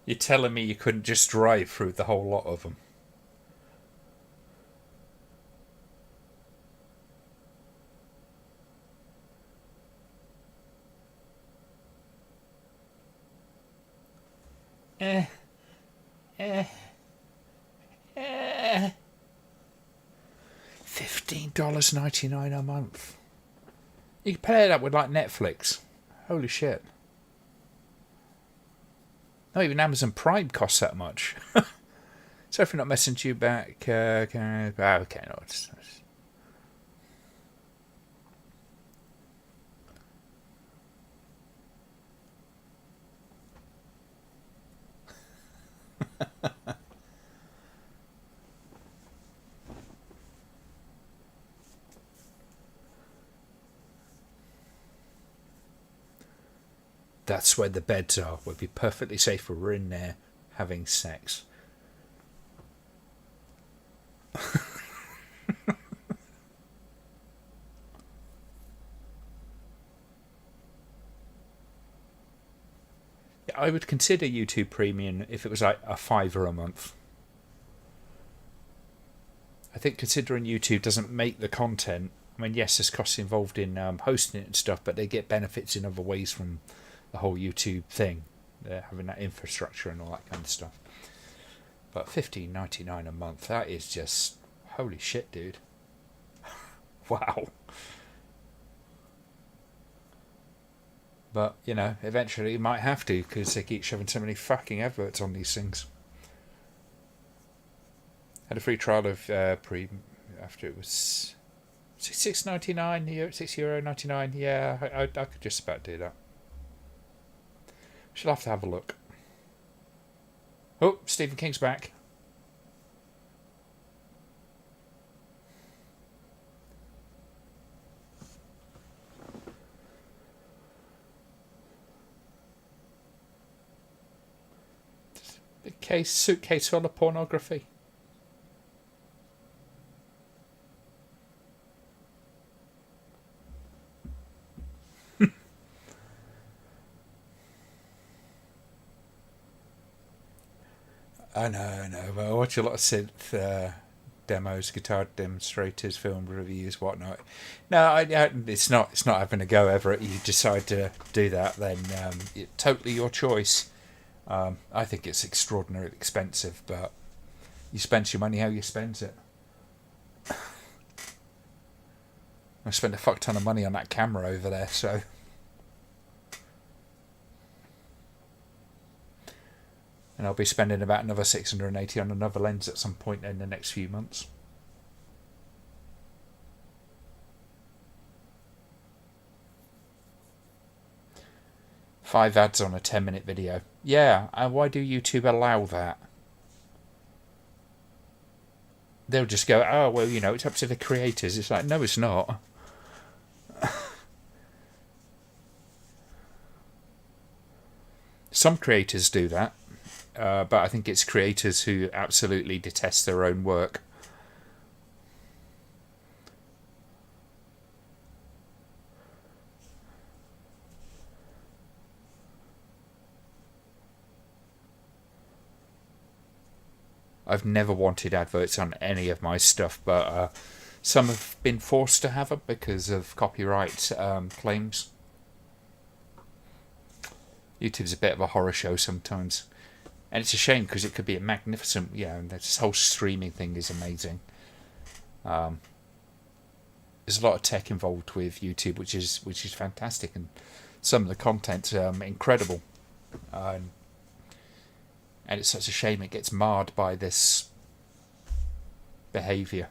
You're telling me you couldn't just drive through the whole lot of them? $15.99 a month. You can pair that with like Netflix. Holy shit. Not even Amazon Prime costs that much. So if we're not messaging you back, okay, no, it's that's where the beds are. We'd be perfectly safe if we're in there having sex. Yeah, I would consider YouTube Premium if it was like a $5 a month. I think considering YouTube doesn't make the content, I mean, yes, there's costs involved in hosting it and stuff, but they get benefits in other ways from the whole YouTube thing. They're having that infrastructure and all that kind of stuff. But $15.99 a month, that is just holy shit, dude. Wow. But, eventually you might have to because they keep shoving so many fucking adverts on these things. Had a free trial of after it was €6.99, €6.99. Yeah, I could just about do that. She'll have to have a look. Oh, Stephen King's back. The suitcase full of pornography. I know. Well, I watch a lot of synth demos, guitar demonstrators, film reviews, whatnot. No, it's not having a go ever. You decide to do that, then totally your choice. I think it's extraordinarily expensive, but you spend your money how you spend it. I spent a fuck ton of money on that camera over there, so. And I'll be spending about another $680 on another lens at some point in the next few months. Five ads on a 10-minute video. Yeah, and why do YouTube allow that? They'll just go, oh, well, it's up to the creators. It's like, no, it's not. Some creators do that. But I think it's creators who absolutely detest their own work. I've never wanted adverts on any of my stuff, but some have been forced to have them because of copyright claims. YouTube's a bit of a horror show sometimes. And it's a shame because it could be a magnificent, and this whole streaming thing is amazing. There's a lot of tech involved with YouTube, which is fantastic, and some of the content's incredible. And it's such a shame it gets marred by this behaviour.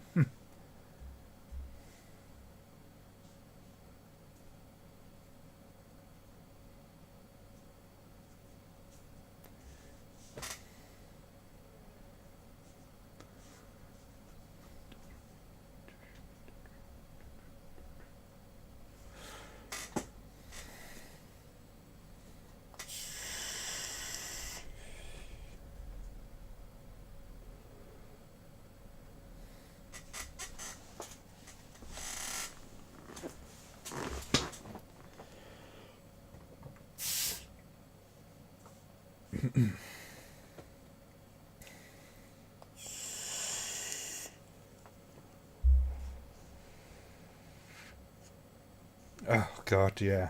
Oh God, yeah.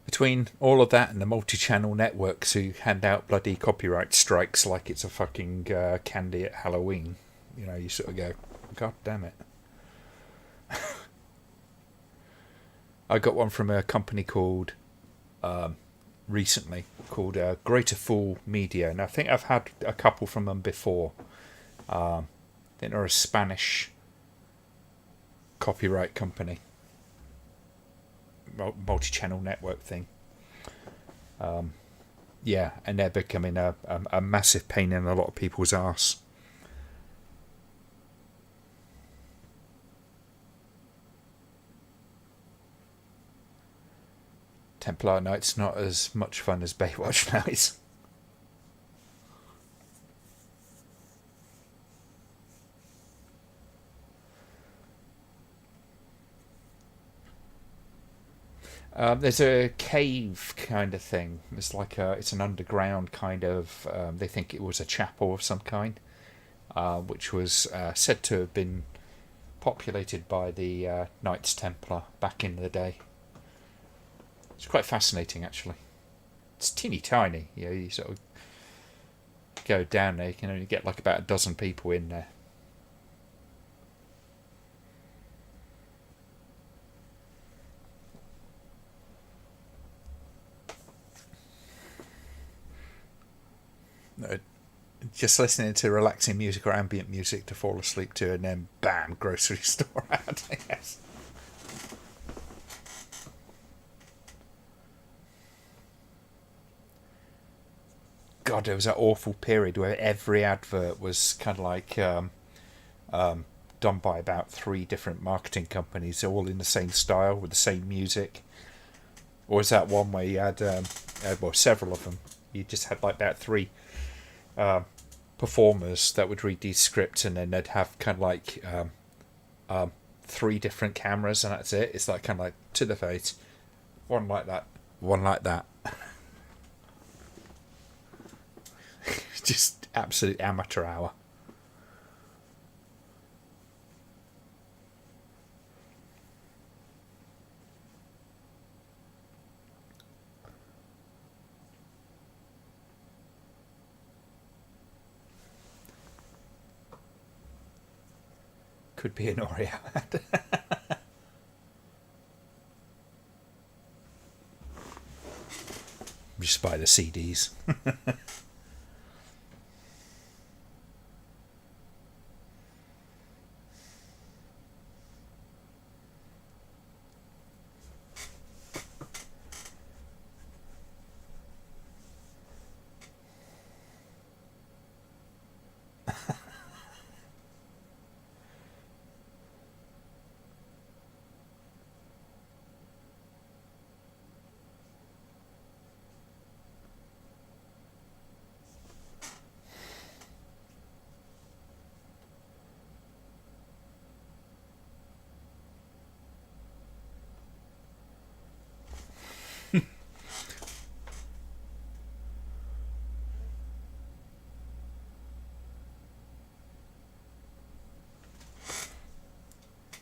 Between all of that and the multi-channel networks who hand out bloody copyright strikes like it's a fucking candy at Halloween, you sort of go, God damn it. I got one from a company called recently called Greater Fool Media, and I think I've had a couple from them before. I think they're a Spanish copyright company, multi-channel network thing. And they're becoming a massive pain in a lot of people's arse. Templar Night's not as much fun as Baywatch Nights. There's a cave kind of thing. It's an underground kind of. They think it was a chapel of some kind, which was said to have been populated by the Knights Templar back in the day. It's quite fascinating, actually. It's teeny tiny. You sort of go down there, you can only get like about a dozen people in there. Just listening to relaxing music or ambient music to fall asleep to, and then bam, grocery store ad. Yes. God, there was that awful period where every advert was kind of like done by about 3 different marketing companies, all in the same style with the same music. Or was that one where you had, several of them? You just had like about 3 performers that would read these scripts, and then they'd have kind of like 3 different cameras, and that's it. It's like kind of like to the face, one like that, one like that. Just absolute amateur hour. Could be an Oreo ad. Just buy the CDs.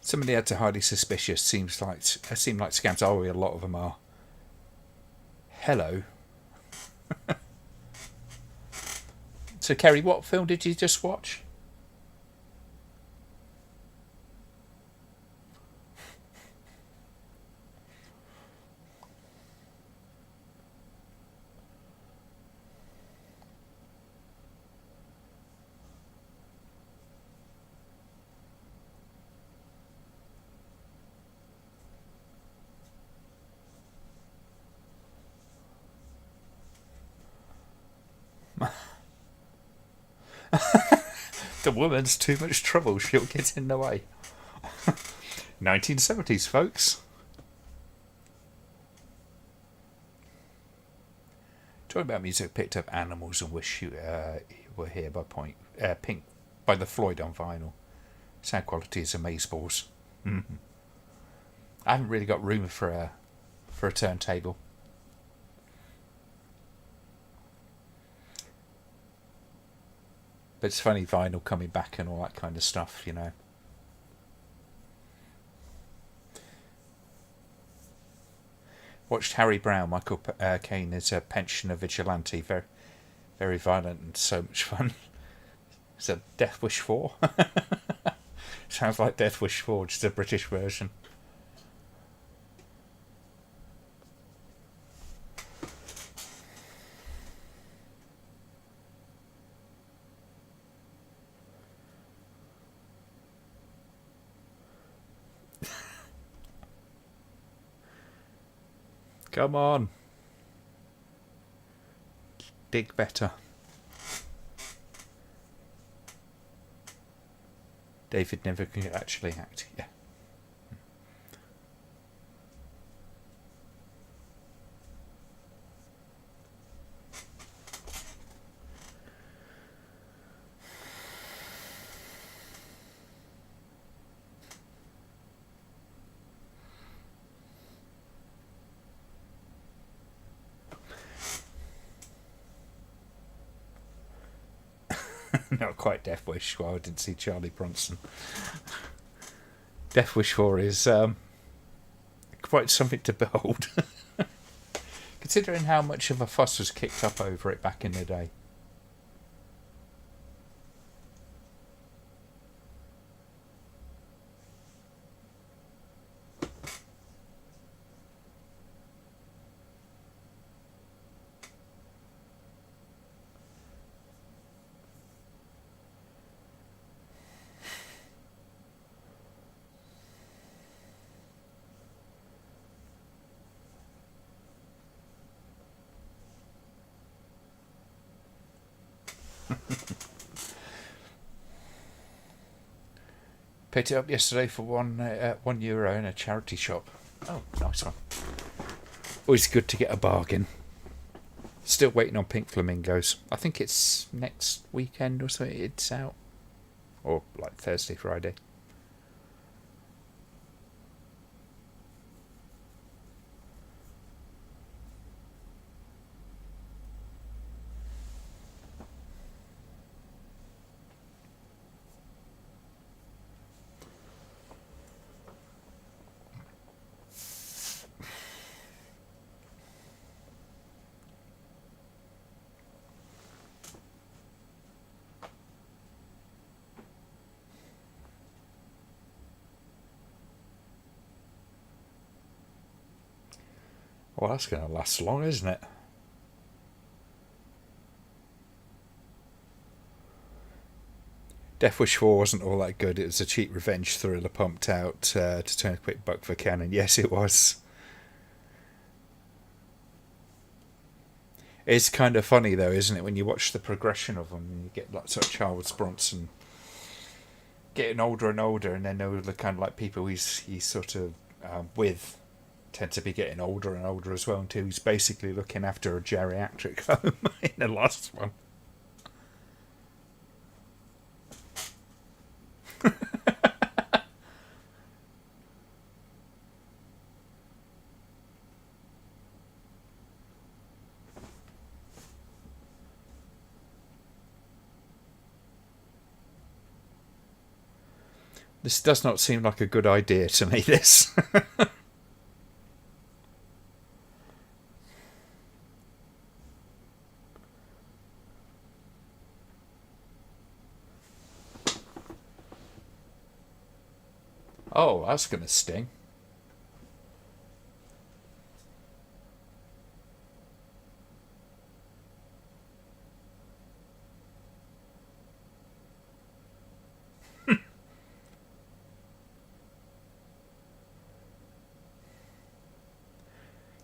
Somebody had to highly suspicious. Seem like scams. Oh, a lot of them are. Hello. So, Kerry, what film did you just watch? The woman's too much trouble. She'll get in the way. 1970s, folks. Talking about music, picked up Animals and Wish You Were Here by Pink by the Floyd on vinyl. Sound quality is amazeballs. Mm-hmm. I haven't really got room for a turntable. But it's funny, vinyl coming back and all that kind of stuff, you know. Watched Harry Brown, Michael Caine as a pensioner vigilante. Very, very violent and so much fun. Is that Death Wish 4? Sounds like Death Wish 4, just a British version. Come on. Dig better. David never could actually act. Yeah. Not quite Death Wish. Well, I didn't see Charlie Bronson. Death Wish 4 is quite something to behold. Considering how much of a fuss was kicked up over it back in the day. Picked it up yesterday for €1 in a charity shop. Oh, nice one. Always good to get a bargain. Still waiting on Pink Flamingos. I think it's next weekend or so it's out. Or like Thursday, Friday. Well, that's going to last long, isn't it? Death Wish 4 wasn't all that good. It was a cheap revenge thriller pumped out to turn a quick buck for Ken, and yes, it was. It's kind of funny, though, isn't it, when you watch the progression of them, and you get like sort of Charles Bronson getting older and older, and then all the kind of like people he's sort of with tend to be getting older and older as well, until he's basically looking after a geriatric home in the last one. This does not seem like a good idea to me, this. Oh, that's going to sting.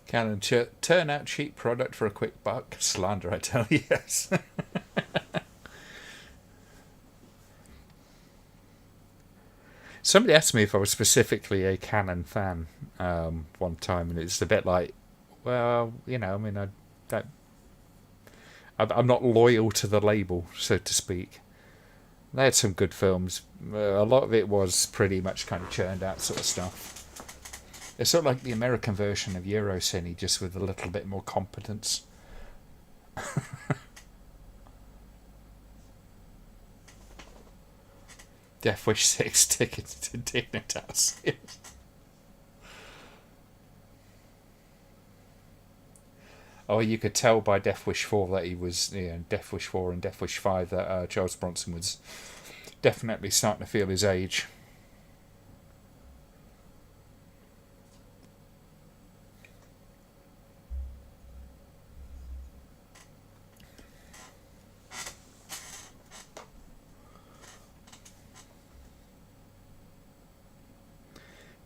Canon turn out cheap product for a quick buck. Slander, I tell you, yes. Somebody asked me if I was specifically a Canon fan one time, and it's a bit like, well, you know, I mean, I'm not loyal to the label, so to speak. They had some good films. A lot of it was pretty much kind of churned out sort of stuff. It's sort of like the American version of Eurocine, just with a little bit more competence. Death Wish 6 tickets to Dignitas. Oh, you could tell by Death Wish 4 that he was, Death Wish 4 and Death Wish 5 that Charles Bronson was definitely starting to feel his age.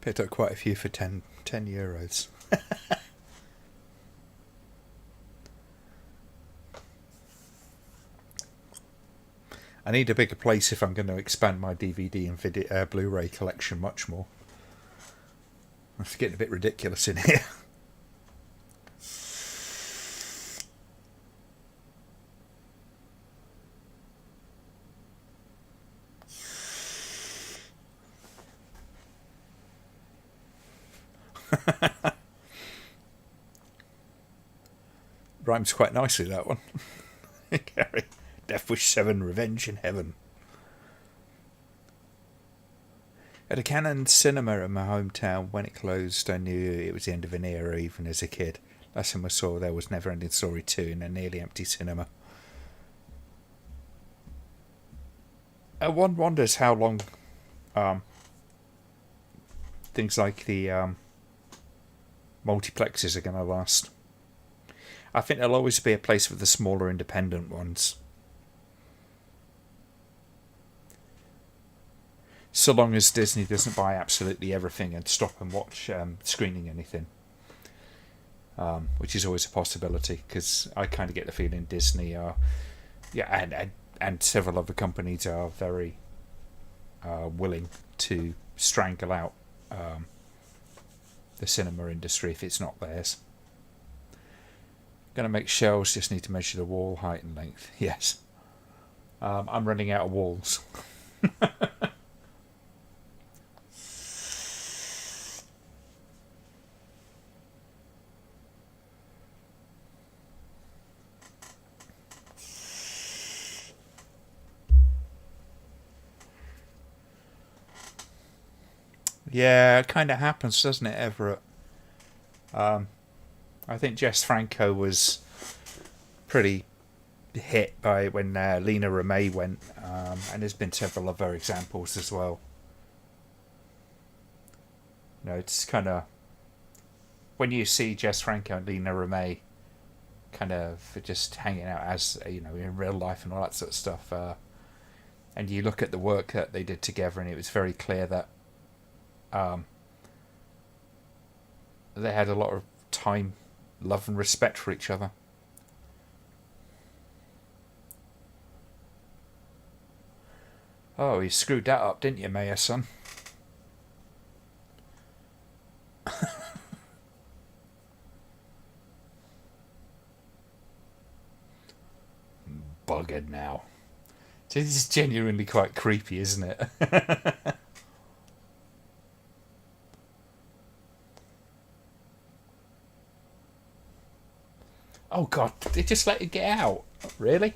Picked up quite a few for 10 euros. I need a bigger place if I'm going to expand my DVD and Blu-ray collection much more. It's getting a bit ridiculous in here. Rhymes quite nicely, that one. Death Wish 7 Revenge in Heaven. At a Canon cinema in my hometown, when it closed, I knew it was the end of an era, even as a kid. Last time I saw there was Never Ending Story 2 in a nearly empty cinema. One wonders how long things like the multiplexes are going to last. I think there'll always be a place for the smaller independent ones. So long as Disney doesn't buy absolutely everything and stop and watch screening anything. Which is always a possibility, because I kind of get the feeling Disney are, and several other companies are very willing to strangle out the cinema industry if it's not theirs. Going to make shelves, just need to measure the wall height and length. Yes. I'm running out of walls. Yeah, it kind of happens, doesn't it, Everett? I think Jess Franco was pretty hit by when Lena Remay went, and there's been several other examples as well. You know, it's kind of when you see Jess Franco and Lena Remay kind of just hanging out as in real life and all that sort of stuff, and you look at the work that they did together, and it was very clear that they had a lot of time, love and respect for each other. Oh, you screwed that up, didn't you, Mayor son? Buggered now. This is genuinely quite creepy, isn't it? Oh god, they just let it get out. Really?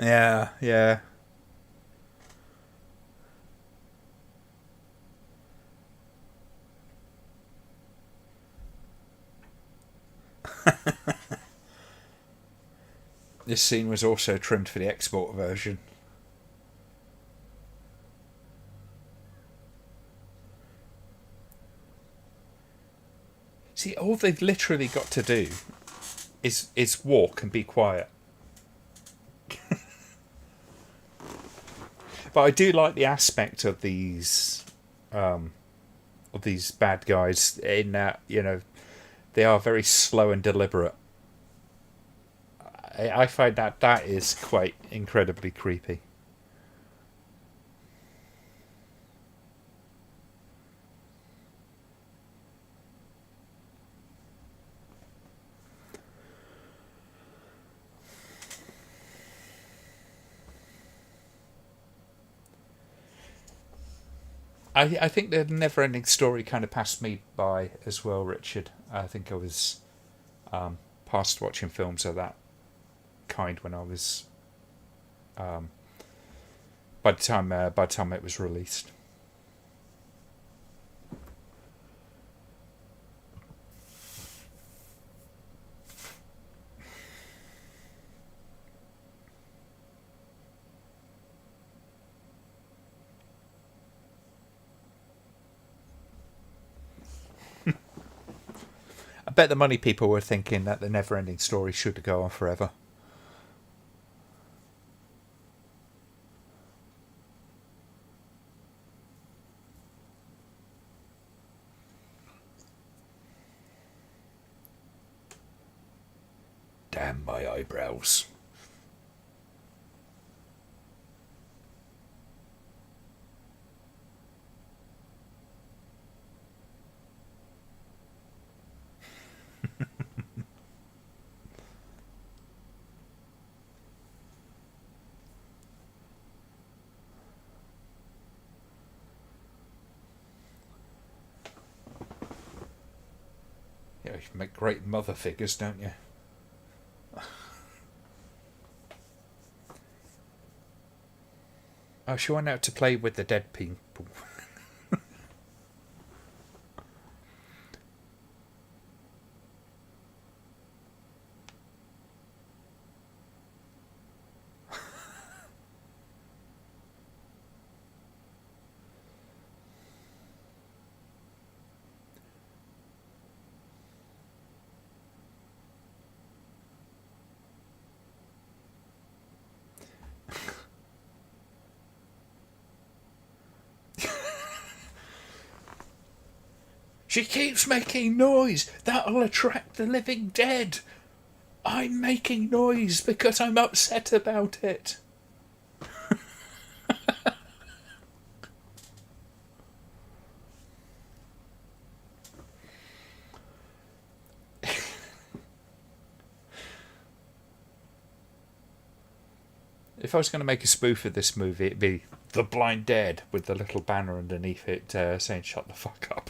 Yeah, yeah. This scene was also trimmed for the export version. See, all they've literally got to do is walk and be quiet. But I do like the aspect of these bad guys in that, you know, they are very slow and deliberate. I find that is quite incredibly creepy. I think the never ending story kind of passed me by as well, Richard. I think I was past watching films of that kind when I was by the time it was released. I bet the money people were thinking that the never ending story should go on forever. Damn my eyebrows. Yeah, you make great mother figures, don't you? Oh, she went out to play with the dead people. She keeps making noise. That'll attract the living dead. I'm making noise because I'm upset about it. If I was going to make a spoof of this movie, it'd be The Blind Dead with the little banner underneath it saying "Shut the fuck up."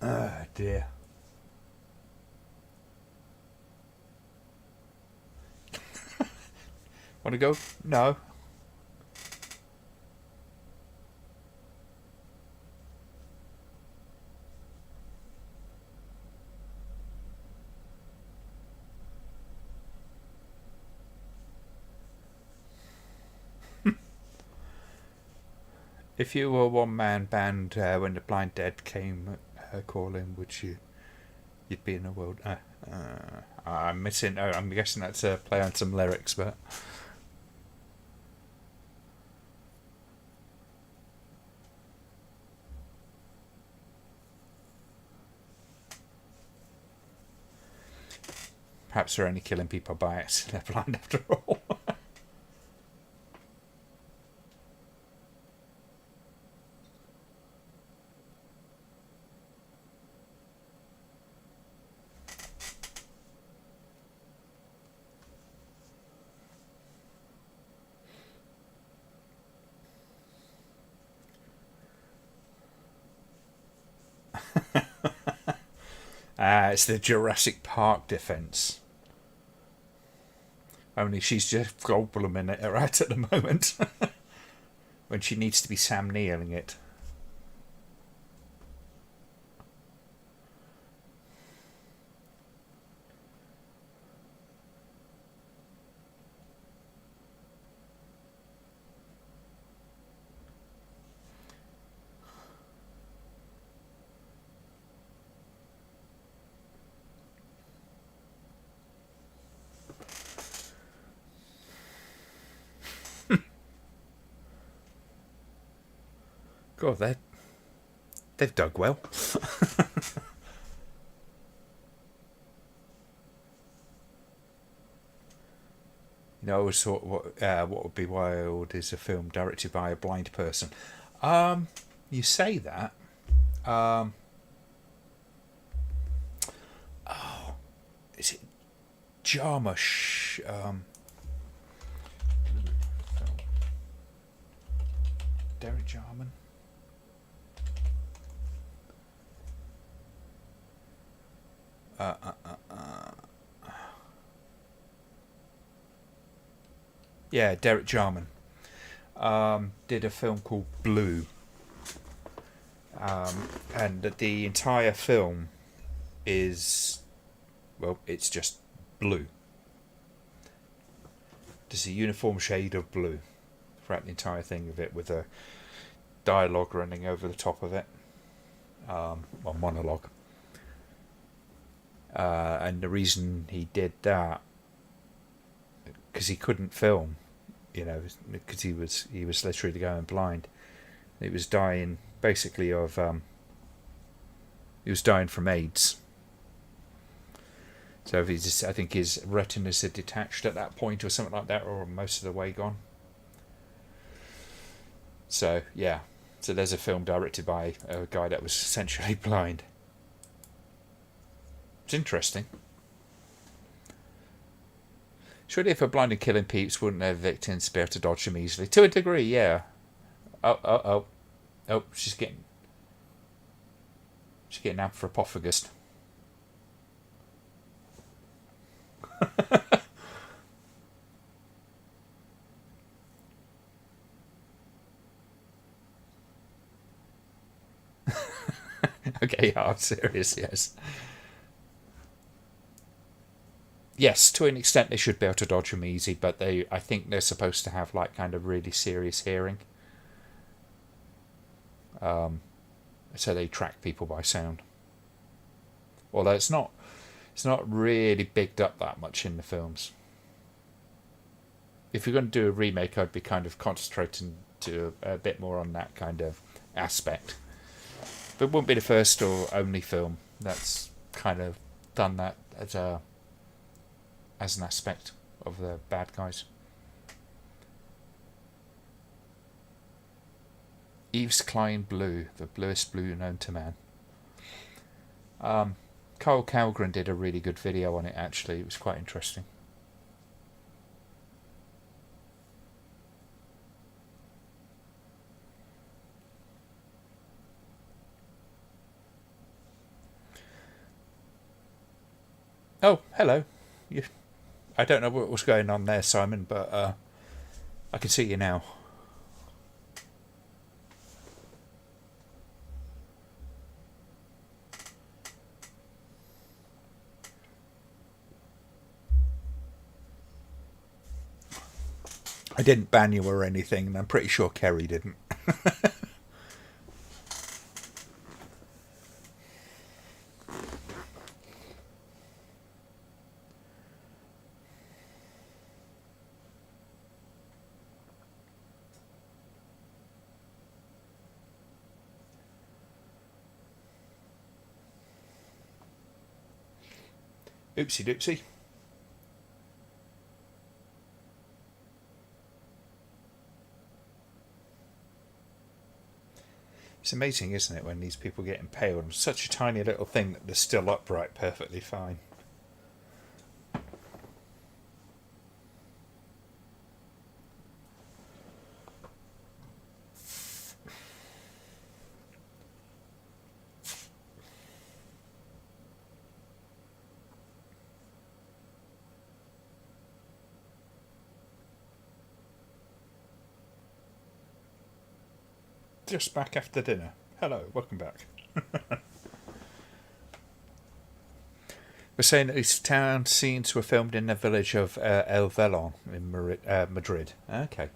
Oh dear. Want to go? No. If you were a one-man band when the Blind Dead came calling, would you? You'd be in a world. I'm missing. Oh, I'm guessing that's a play on some lyrics, but perhaps they're only killing people by accident. They're blind after all. It's the Jurassic Park defence. Only she's just Goldblum in it right at the moment. When she needs to be Sam Neilling it. God, they've dug well. You know, I always thought what would be wild is a film directed by a blind person. You say that. Um, is it Jarmusch? Derek Jarman. Yeah, Derek Jarman did a film called Blue, and the entire film is, well, it's just blue. Just a uniform shade of blue throughout the entire thing of it, with a dialogue running over the top of it, or monologue. And the reason he did that, because he couldn't film, you know, because he was literally going blind. He was dying basically of he was dying from AIDS. So I think his retinas had detached at that point or something like that, or most of the way gone. So yeah, so there's a film directed by a guy that was essentially blind. It's interesting. Surely if a blind and killing peeps, wouldn't their victims be able to dodge them easily? To a degree, yeah. Oh, she's getting anthropophagus. Okay, I'm serious, yes. Yes, to an extent they should be able to dodge them easy, but I think they're supposed to have like kind of really serious hearing. So they track people by sound. Although it's not really bigged up that much in the films. If you're going to do a remake, I'd be kind of concentrating to a bit more on that kind of aspect. But it wouldn't be the first or only film that's kind of done that as an aspect of the bad guys. Yves Klein Blue, the bluest blue known to man. Carl Calgren did a really good video on it, actually. It was quite interesting. Oh, hello. I don't know what was going on there, Simon, but I can see you now. I didn't ban you or anything, and I'm pretty sure Kerry didn't. Oopsie doopsie. It's amazing, isn't it, when these people get impaled on such a tiny little thing that they're still upright perfectly fine. Just back after dinner. Hello, welcome back. We're saying that these town scenes were filmed in the village of El Velon in Madrid. Okay.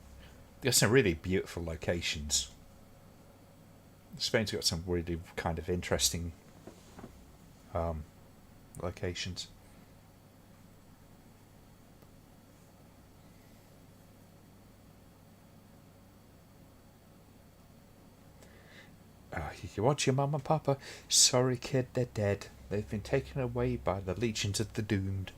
There's some really beautiful locations. Spain's got some really kind of interesting locations. You watch your mum and papa. Sorry, kid, they're dead. They've been taken away by the legions of the doomed.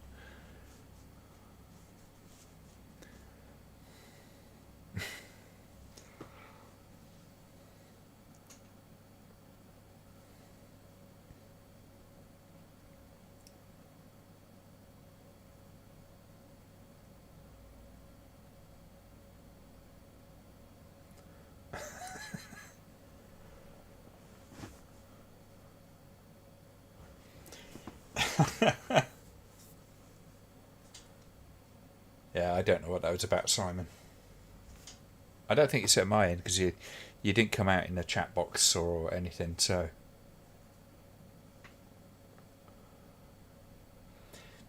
Yeah, I don't know what that was about, Simon. I don't think it's at my end because you didn't come out in the chat box or anything, so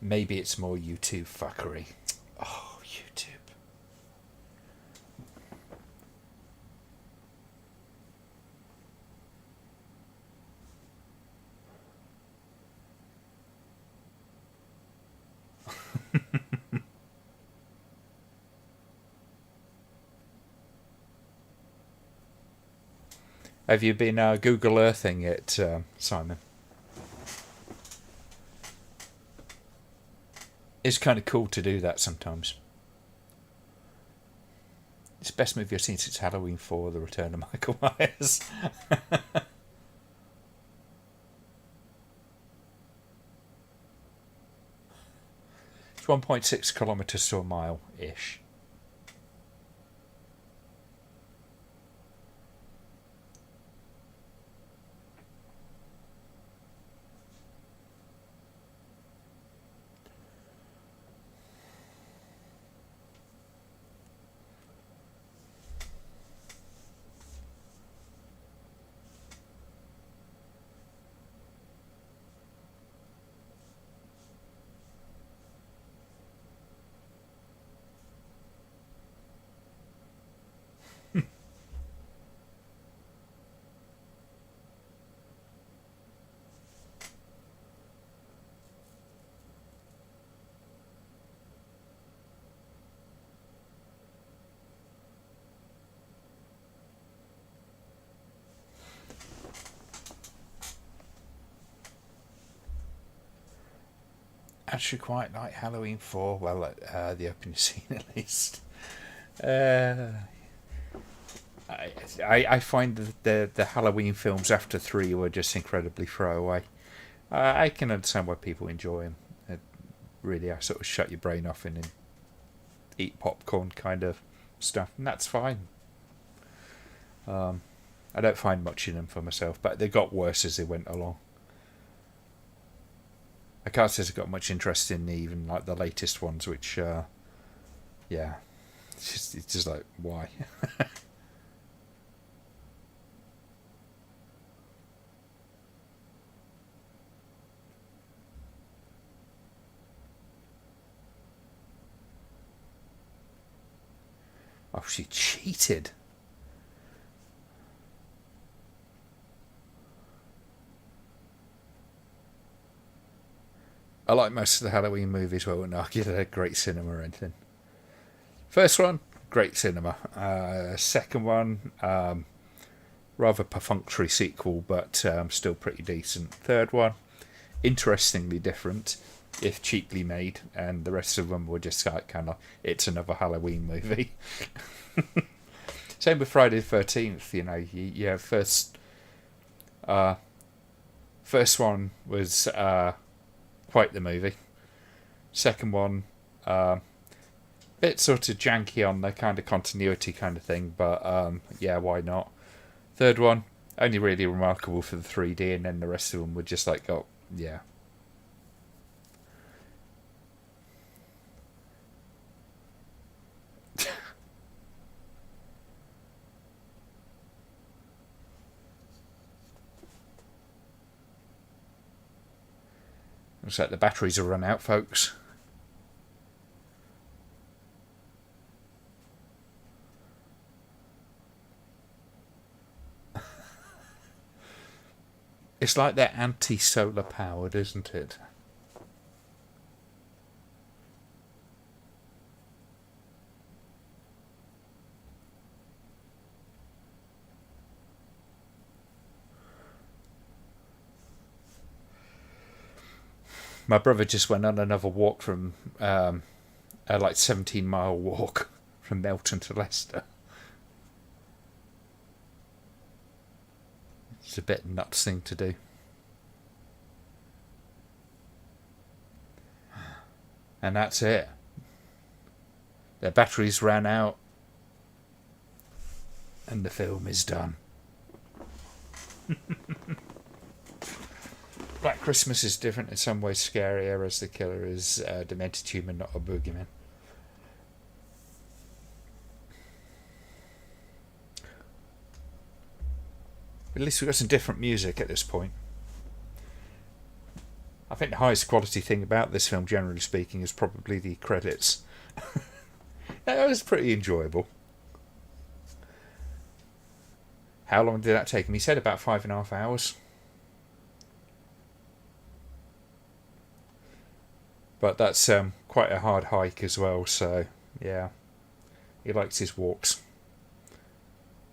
maybe it's more YouTube fuckery. Oh, YouTube. Have you been Google Earthing it, Simon? It's kind of cool to do that sometimes. It's the best movie I've seen since Halloween 4, The Return of Michael Myers. It's 1.6 kilometres to a mile-ish. Actually quite like Halloween 4, well, the opening scene at least. I find that the Halloween films after 3 were just incredibly throwaway. I can understand why people enjoy them. Really, I sort of shut your brain off and eat popcorn kind of stuff, and that's fine. I don't find much in them for myself, but they got worse as they went along. I can't say I've got much interest in even like the latest ones, which, yeah, it's just like, why? Oh, she cheated. I like most of the Halloween movies, but I wouldn't argue they're great cinema or anything. First one, great cinema. Second one, rather perfunctory sequel, but still pretty decent. Third one, interestingly different. if cheaply made, and the rest of them were just like kind of, it's another Halloween movie. Same with Friday the 13th. You know, you have first one was quite the movie. Second one, bit sort of janky on the kind of continuity kind of thing, but yeah, why not? Third one, only really remarkable for the 3D, and then the rest of them were just like, oh, yeah. Looks like the batteries will run out, folks. It's like they're anti-solar powered, isn't it? My brother just went on another walk from, a like 17-mile walk from Melton to Leicester. It's a bit nuts thing to do. And that's it. Their batteries ran out. And the film is done. Black Christmas is different in some ways, scarier, as the killer is a demented human, not a boogeyman. At least we've got some different music at this point. I think the highest quality thing about this film, generally speaking, is probably the credits. That was pretty enjoyable. How long did that take him? He said about 5.5 hours. But that's quite a hard hike as well, so yeah. He likes his walks.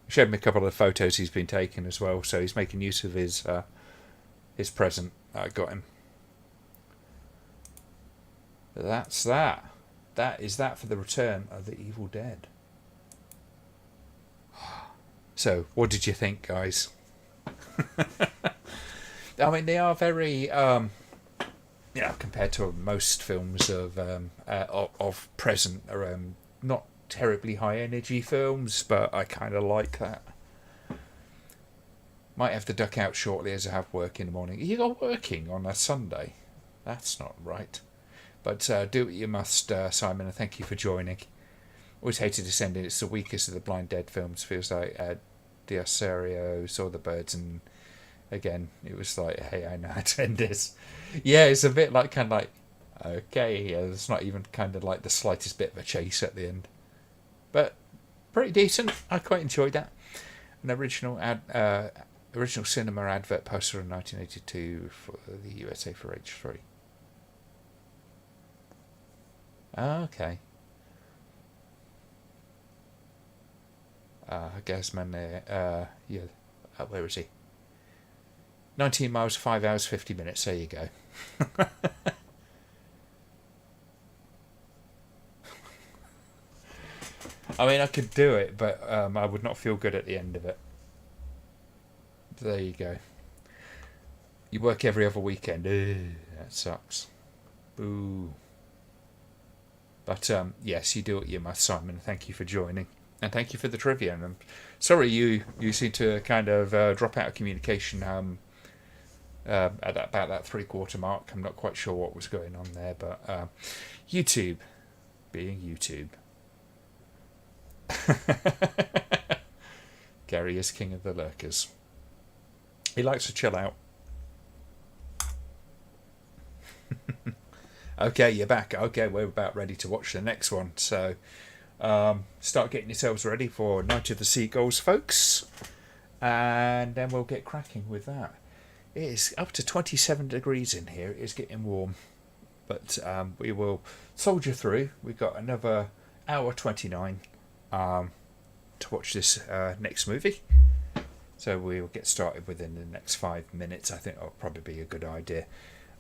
I showed him a couple of photos he's been taking as well, so he's making use of his present that I got him. But that's that. That is that for the return of the Evil Dead. So, what did you think, guys? I mean, they are very, compared to most films of present, are not terribly high energy films, but I kind of like that. Might have to duck out shortly as I have work in the morning. You're working on a Sunday? That's not right. But do what you must, Simon, and thank you for joining. Always hated to send it. It's the weakest of the Blind Dead films. Feels like Diacerio, Saw the Birds, and again, it was like, hey, I know how to end this. Yeah, it's a bit like, kind of like, okay, there's not even kind of like the slightest bit of a chase at the end. But pretty decent. I quite enjoyed that. An original cinema advert poster in 1982 for the USA for Age 3. Okay. I guess, man, yeah. Where is he? 19 miles, 5 hours, 50 minutes. There you go. I mean, I could do it, but I would not feel good at the end of it. There you go. You work every other weekend. That sucks. Boo. But yes, you do what you must, Simon. Thank you for joining. And thank you for the trivia. And I'm sorry you seem to kind of drop out of communication at about that 3/4 mark. I'm not quite sure what was going on there, but YouTube being YouTube. Gary is king of the lurkers. He likes to chill out. Okay, you're back. Okay, we're about ready to watch the next one. So start getting yourselves ready for Night of the Seagulls, folks. And then we'll get cracking with that. It is up to 27 degrees in here. It is getting warm. But we will soldier through. We've got another hour 29 to watch this next movie. So we'll get started within the next 5 minutes. I think that'll probably be a good idea.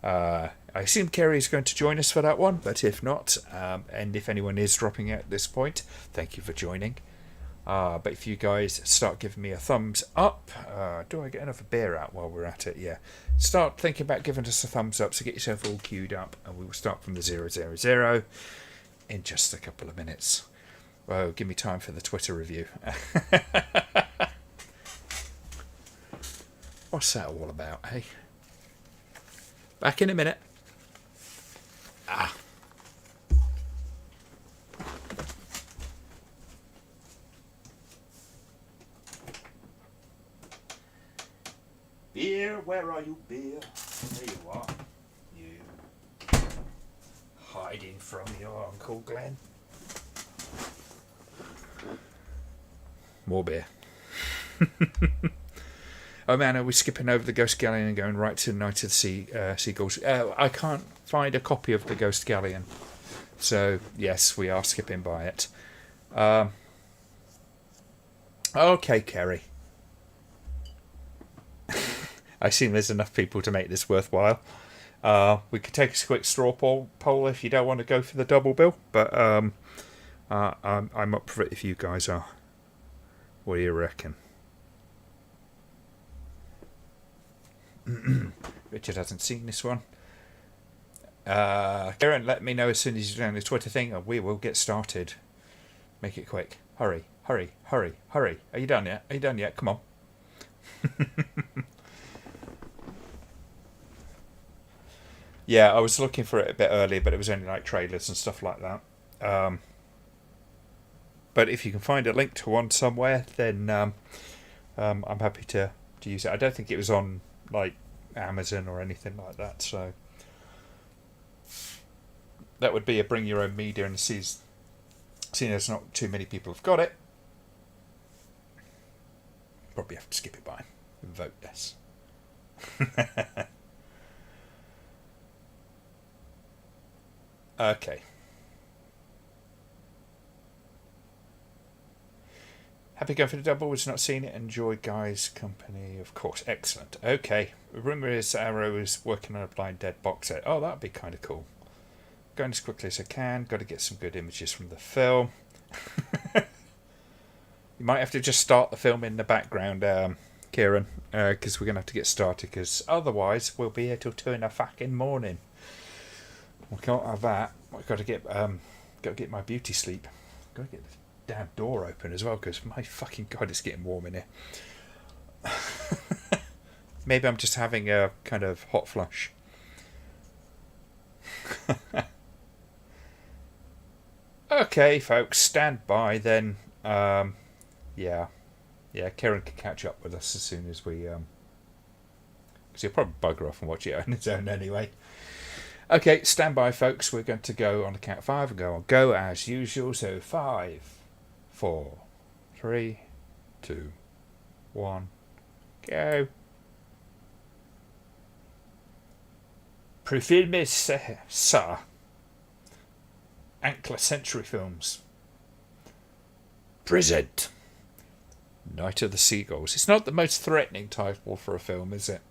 I assume Kerry is going to join us for that one, but if not, and if anyone is dropping out at this point, thank you for joining. But if you guys start giving me a thumbs up, do I get another beer out while we're at it? Yeah. Start thinking about giving us a thumbs up, so get yourself all queued up, and we will start from the 000 in just a couple of minutes. Whoa, give me time for the Twitter review. What's that all about, hey? Back in a minute. Beer, where are you, beer? There you are. You hiding from your Uncle Glenn. More beer. Oh man, are we skipping over the Ghost Galleon and going right to Night of the Seagulls? I can't find a copy of the Ghost Galleon. So, yes, we are skipping by it. Okay, Kerry. I assume there's enough people to make this worthwhile. We could take a quick straw poll if you don't want to go for the double bill, but I'm up for it if you guys are. What do you reckon? Richard hasn't seen this one. Karen, let me know as soon as you're doing the Twitter thing, and we will get started. Make it quick. Hurry, hurry, hurry, hurry. Are you done yet? Are you done yet? Come on. Yeah, I was looking for it a bit earlier, but it was only like trailers and stuff like that. But if you can find a link to one somewhere, then I'm happy to use it. I don't think it was on like Amazon or anything like that, so that would be a bring your own media, and seeing as not too many people have got it, probably have to skip it by and vote yes. Okay. Happy going for the double. Was not seen it. Enjoy Guy's company, of course. Excellent. Okay. Rumour is Arrow is working on a Blind Dead box set. Oh, that'd be kind of cool. Going as quickly as I can. Got to get some good images from the film. You might have to just start the film in the background, Kieran, because we're going to have to get started, because otherwise we'll be here till 2 in the fucking morning. We can't have that. I've got to get my beauty sleep. Got to get the damn door open as well, because my fucking god, it's getting warm in here. Maybe I'm just having a kind of hot flush. Okay, folks, stand by then. Yeah, Kieran can catch up with us as soon as we because he'll probably bugger off and watch it on his own anyway. Okay, stand by, folks. We're going to go on the count of 5 and go on go as usual. So 5, 4, 3, 2, 1, go. Profilme sa Ankler Century Films present Night of the Seagulls. It's not the most threatening title for a film, is it?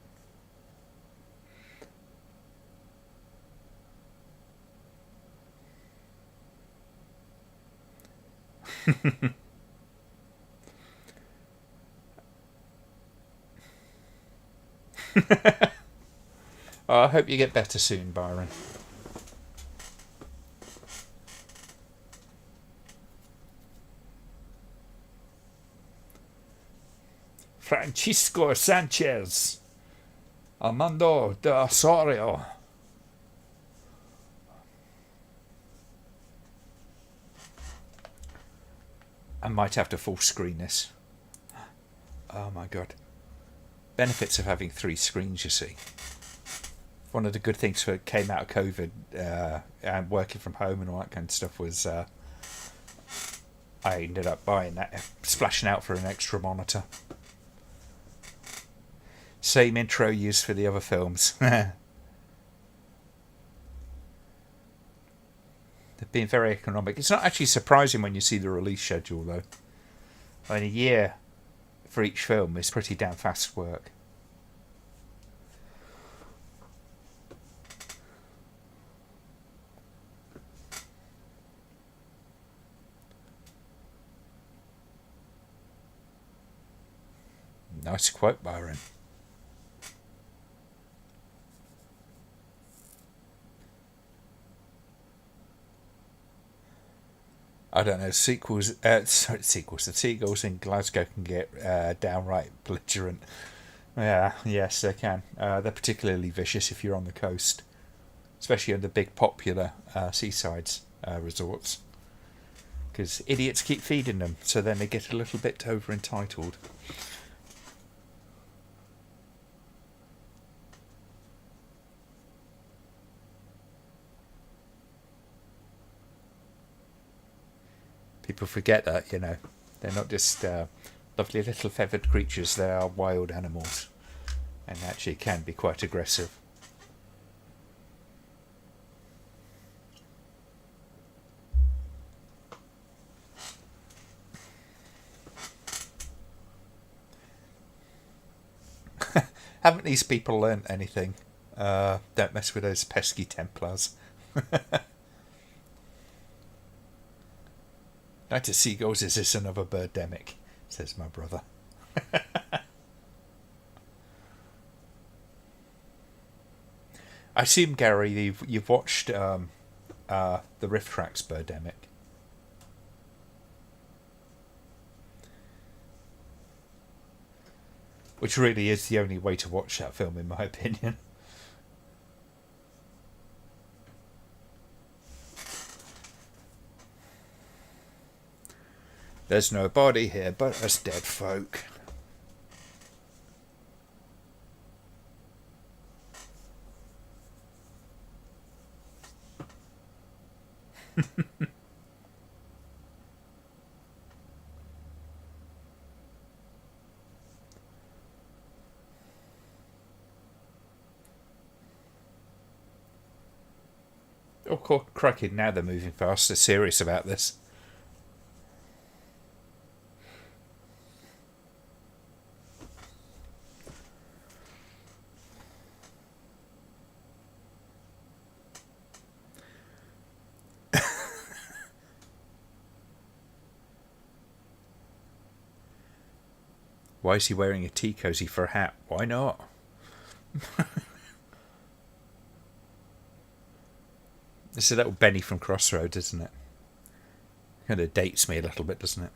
I hope you get better soon, Byron. Francisco Sanchez, Armando de Osorio. I might have to full screen this. Oh my god. Benefits of having 3 screens, you see. One of the good things that came out of COVID and working from home and all that kind of stuff was I ended up buying that, splashing out for an extra monitor. Same intro used for the other films. They've been very economic. It's not actually surprising when you see the release schedule, though. I mean, a year for each film is pretty damn fast work. Nice quote, Byron. I don't know. Sequels. Sequels. The Seagulls in Glasgow can get downright belligerent. Yeah, yes, they can. They're particularly vicious if you're on the coast, especially on the big popular seasides resorts, because idiots keep feeding them, so then they get a little bit over entitled. People forget that, they're not just lovely little feathered creatures, they are wild animals, and actually can be quite aggressive. Haven't these people learnt anything? Don't mess with those pesky Templars. Night to Seagulls, is this another birdemic? Says my brother. I assume, Gary, you've watched the Riff Tracks Birdemic. Which really is the only way to watch that film, in my opinion. There's no body here but us dead folk. Oh, crikey, now they're moving fast. They're serious about this. Why is he wearing a tea cosy for a hat? Why not? It's a little Benny from Crossroads, isn't it? Kind of dates me a little bit, doesn't it?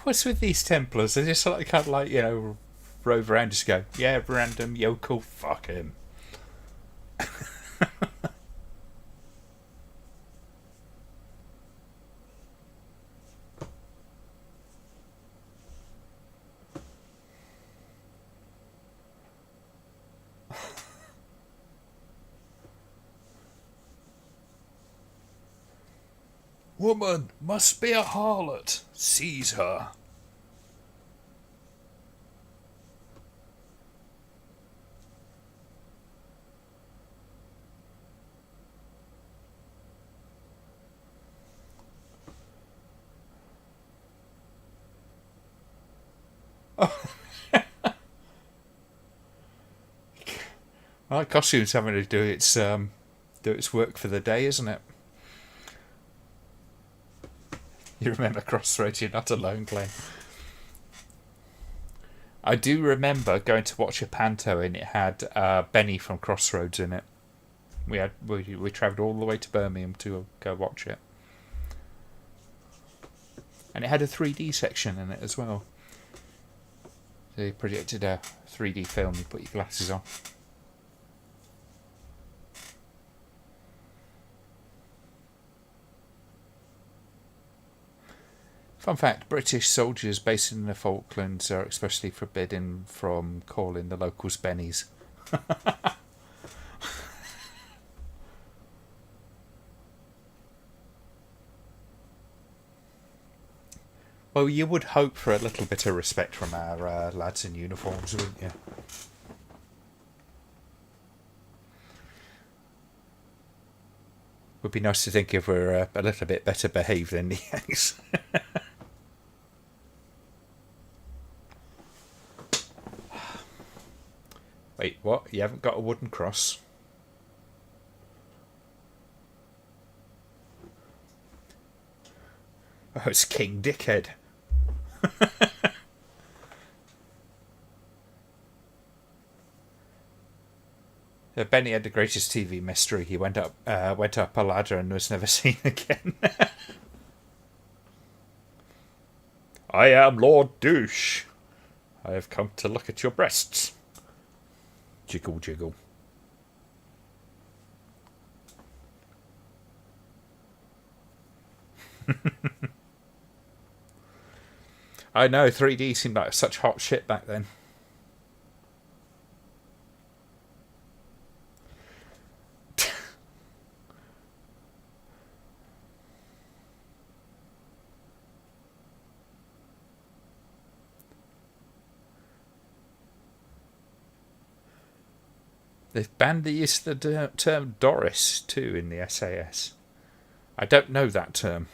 What's with these Templars? They just kind of rove around, just go, yeah, random yokel, fuck him. Woman must be a harlot. Seize her. Well, costume's having to do its work for the day, isn't it? You remember Crossroads, you're not alone, Glenn. I do remember going to watch a panto and it had Benny from Crossroads in it. We travelled all the way to Birmingham to go watch it. And it had a 3D section in it as well. So you projected a 3D film, you put your glasses on. Fun fact, British soldiers based in the Falklands are expressly forbidden from calling the locals bennies. Well, you would hope for a little bit of respect from our lads in uniforms, wouldn't you? Would be nice to think if we're a little bit better behaved than the Yanks. Wait, what? You haven't got a wooden cross? Oh, it's King Dickhead. Benny had the greatest TV mystery. He went up a ladder and was never seen again. I am Lord Douche. I have come to look at your breasts. Jiggle, jiggle. I know, 3D seemed like such hot shit back then. They've banned the use of the term Doris, too, in the SAS. I don't know that term.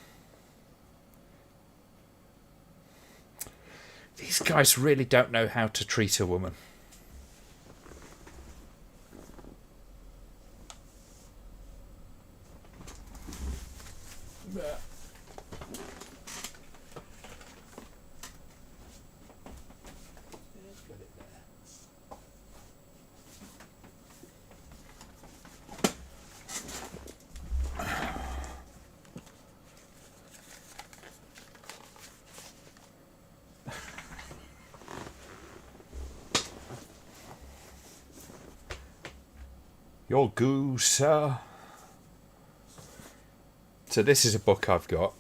These guys really don't know how to treat a woman. Your goose, sir. So this is a book I've got.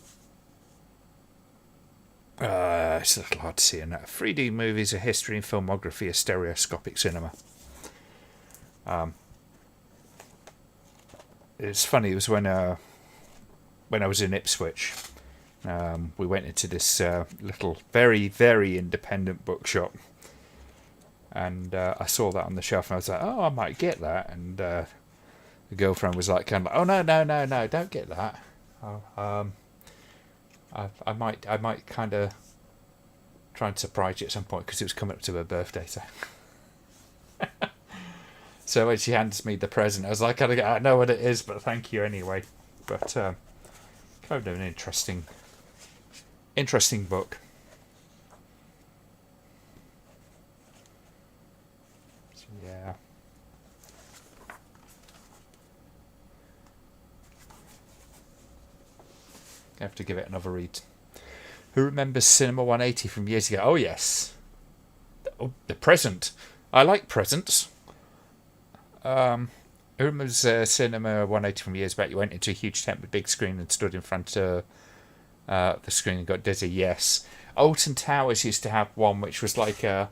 It's a little hard to see in that. 3D movies, a history and filmography of stereoscopic cinema. It's funny. It was when I was in Ipswich. We went into this little, very, very independent bookshop. And I saw that on the shelf and I was like, oh, I might get that. And the girlfriend was like, kind of like, oh, no, don't get that. I might kind of try and surprise you at some point because it was coming up to her birthday. So when she hands me the present, I was like, I know what it is, but thank you anyway. But kind of an interesting book. Yeah. I have to give it another read. Who remembers Cinema 180 from years ago? Oh, yes. Oh, the present. I like presents. Who remembers Cinema 180 from years back? You went into a huge tent with a big screen and stood in front of the screen and got dizzy. Yes. Alton Towers used to have one which was like a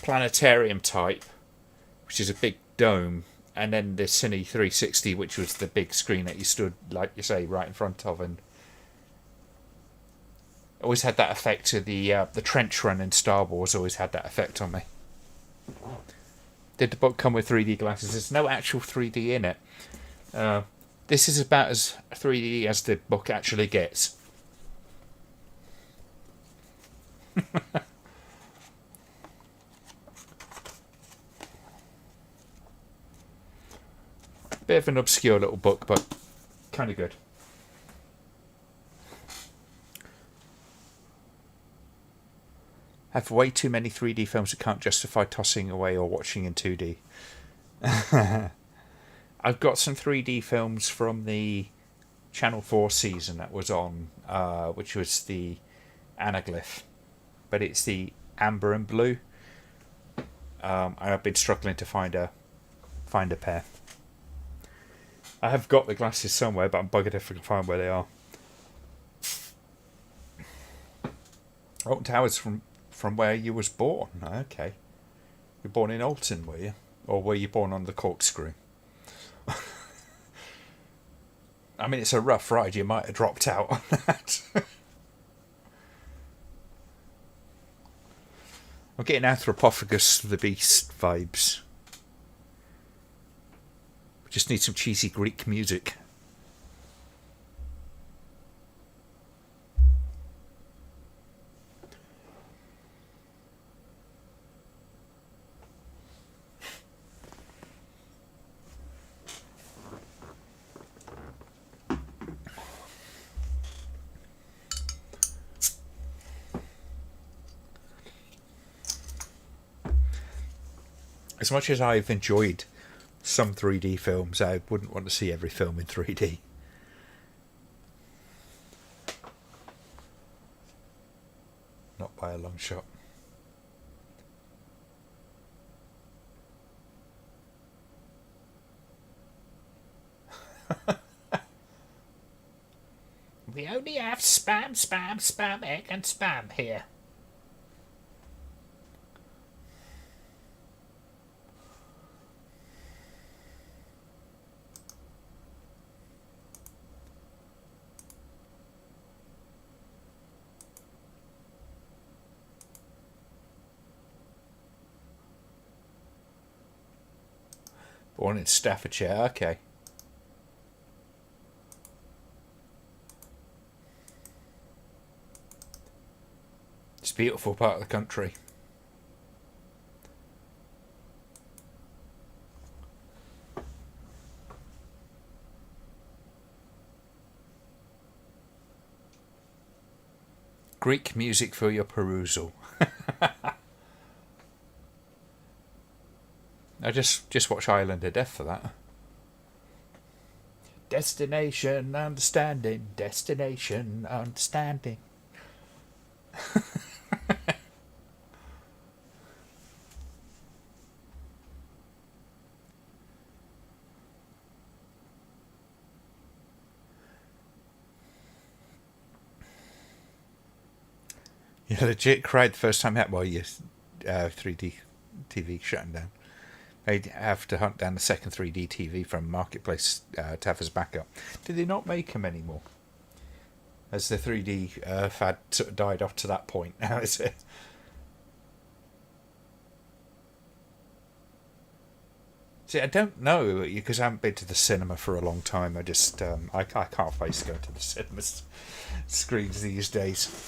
planetarium type, which is a big dome, and then the Cine 360, which was the big screen that you stood, like you say, right in front of, and always had that effect to the trench run in Star Wars. Always had that effect on me. Did the book come with 3D glasses? There's no actual 3D in it. This is about as 3D as the book actually gets. Bit of an obscure little book, but kind of good. Have way too many 3D films that can't justify tossing away or watching in 2D. I've got some 3D films from the Channel 4 season that was on, which was the Anaglyph, but it's the amber and blue. I've been struggling to find a pair. I have got the glasses somewhere, but I'm buggered if I can find where they are. Alton Towers from where you was born. Okay. You were born in Alton, were you? Or were you born on the corkscrew? I mean, it's a rough ride. You might have dropped out on that. I'm getting Anthropophagus the Beast vibes. We just need some cheesy Greek music. As much as I've enjoyed some 3D films, I wouldn't want to see every film in 3D. Not by a long shot. We only have spam, spam, spam, egg and spam here. Born in Staffordshire, okay. It's a beautiful part of the country. Greek music for your perusal. I just watch Island of Death for that. Destination understanding, destination understanding. You legit cried the first time out while your 3D TV shutting down. They'd have to hunt down the second 3D TV from Marketplace to have as backup. Did they not make them anymore? As the 3D fad sort of died off to that point. Now is it? See, I don't know because I haven't been to the cinema for a long time. I just I can't face going to the cinema screens these days.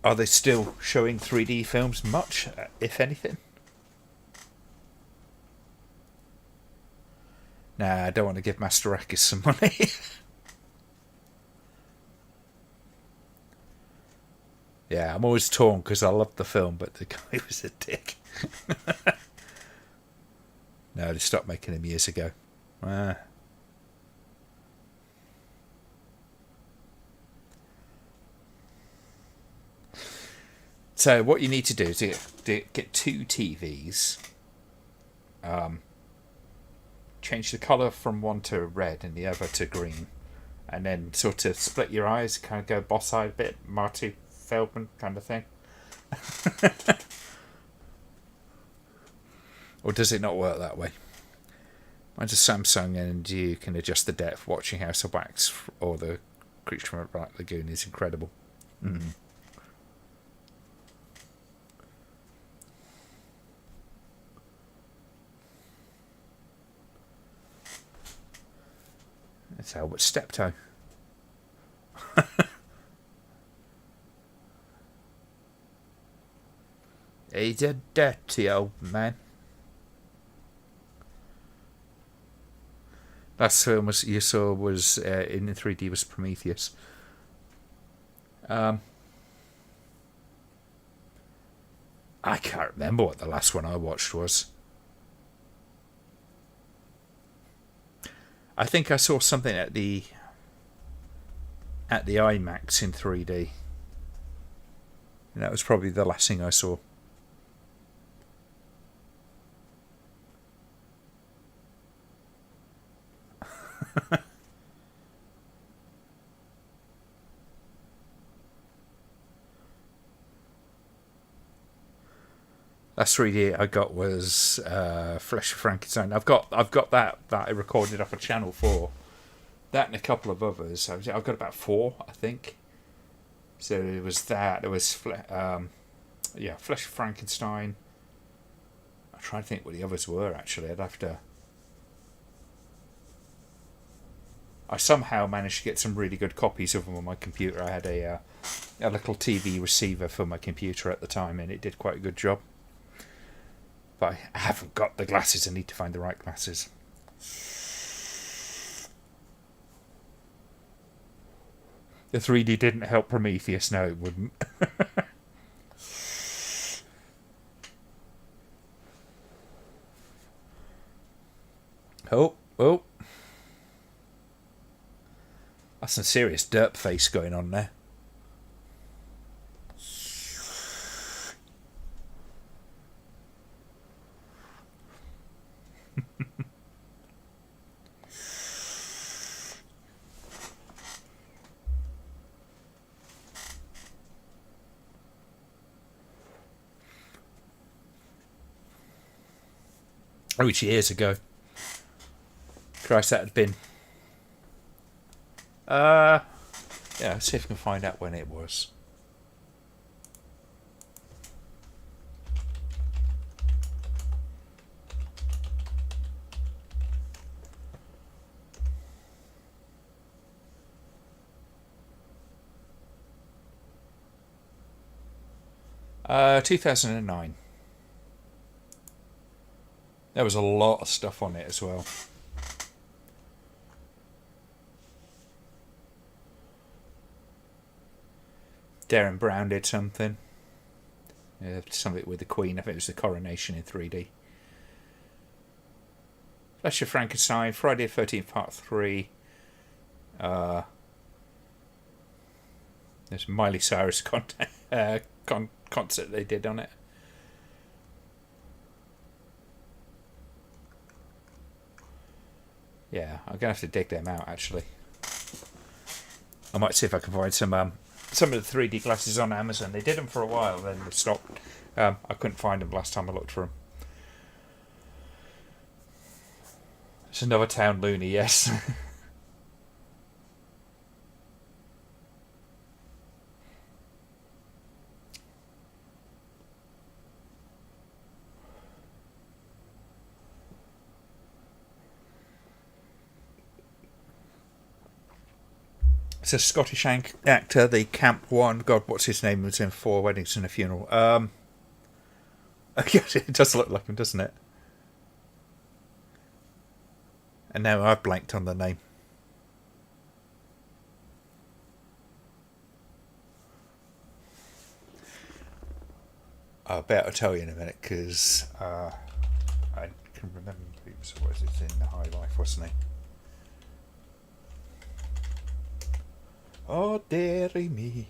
Are they still showing 3D films much, if anything? Nah, I don't want to give Masterakis some money. Yeah, I'm always torn because I loved the film, but the guy was a dick. No, they stopped making him years ago. So what you need to do is get two TVs, change the colour from one to red and the other to green, and then sort of split your eyes, kind of go boss-eyed a bit, Marty Feldman kind of thing. Or does it not work that way? Mine's a Samsung and you can adjust the depth. Watching House of Wax or the Creature from the Black Lagoon is incredible. That's Albert Steptoe. He's a dirty old man. Last film you saw was in 3D was Prometheus. I can't remember what the last one I watched was. I think I saw something at the IMAX in 3D. And that was probably the last thing I saw. Last 3D I got was Flesh of Frankenstein. I've got that I recorded off of Channel 4. That and a couple of others. I've got about 4, I think. So it was that. There was Flesh of Frankenstein. I'm trying to think what the others were actually. I'd have to. I somehow managed to get some really good copies of them on my computer. I had a little TV receiver for my computer at the time, and it did quite a good job. But I haven't got the glasses. I need to find the right glasses. The 3D didn't help Prometheus. No, it wouldn't. Oh, that's some serious derp face going on there. Which years ago? Christ, that had been. Yeah, let's see if we can find out when it was. Uh, 2009. There was a lot of stuff on it as well. Darren Brown did something. Something with the Queen. I think it was the coronation in 3D. Flesh of Frankenstein, Friday the 13th, Part 3. There's Miley Cyrus concert they did on it. Yeah, I'm gonna have to dig them out actually. I might see if I can find some of the 3D glasses on Amazon. They did them for a while, then they stopped. I couldn't find them last time I looked for them. It's another town loony, yes. It's a Scottish actor, the camp one. God, what's his name? Was in 4 Weddings and a Funeral. It does look like him, doesn't it? And now I've blanked on the name. I bet I'll tell you in a minute because I can remember. What was it in the High Life, wasn't he? Oh, dearie me.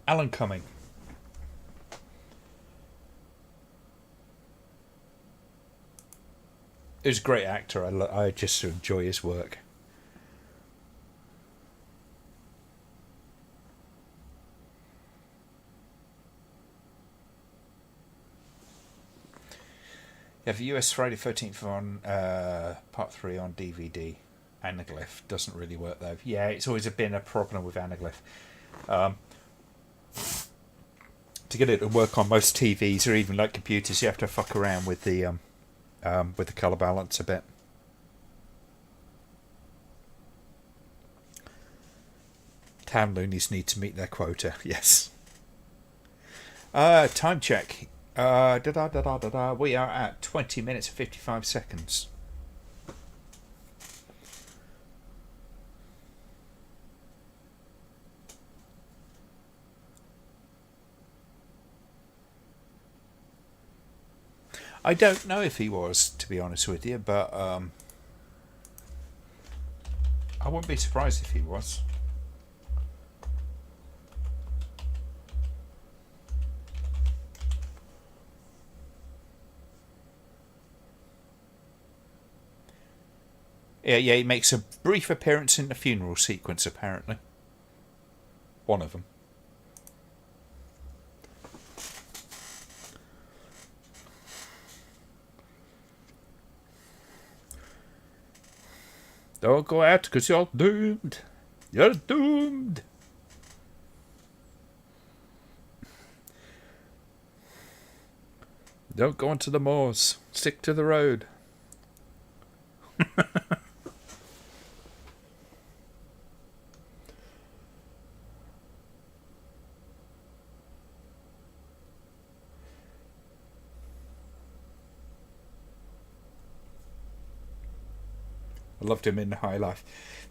Alan Cumming. He's a great actor. I just enjoy his work. Yeah, the US Friday 13th on Part 3 on DVD. Anaglyph doesn't really work though. Yeah, it's always been a problem with Anaglyph. To get it to work on most TVs or even like computers, you have to fuck around with the colour balance a bit. Town loonies need to meet their quota, yes. Time check. We are at 20 minutes and 55 seconds. I don't know if he was, to be honest with you, but I wouldn't be surprised if he was. Yeah, he makes a brief appearance in the funeral sequence, apparently. One of them. Don't go out because you're doomed. You're doomed. Don't go onto the moors. Stick to the road. I loved him in High Life.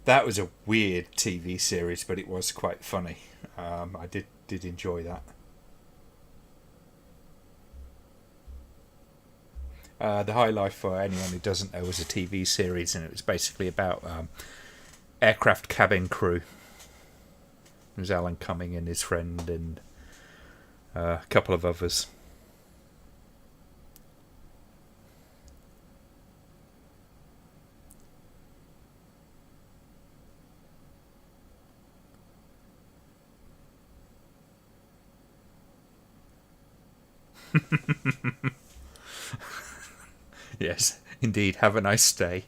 That was a weird TV series, but it was quite funny. I did enjoy that. The High Life, for anyone who doesn't know, was a TV series, and it was basically about aircraft cabin crew. It was Alan Cumming and his friend and a couple of others. Yes, indeed. Have a nice day.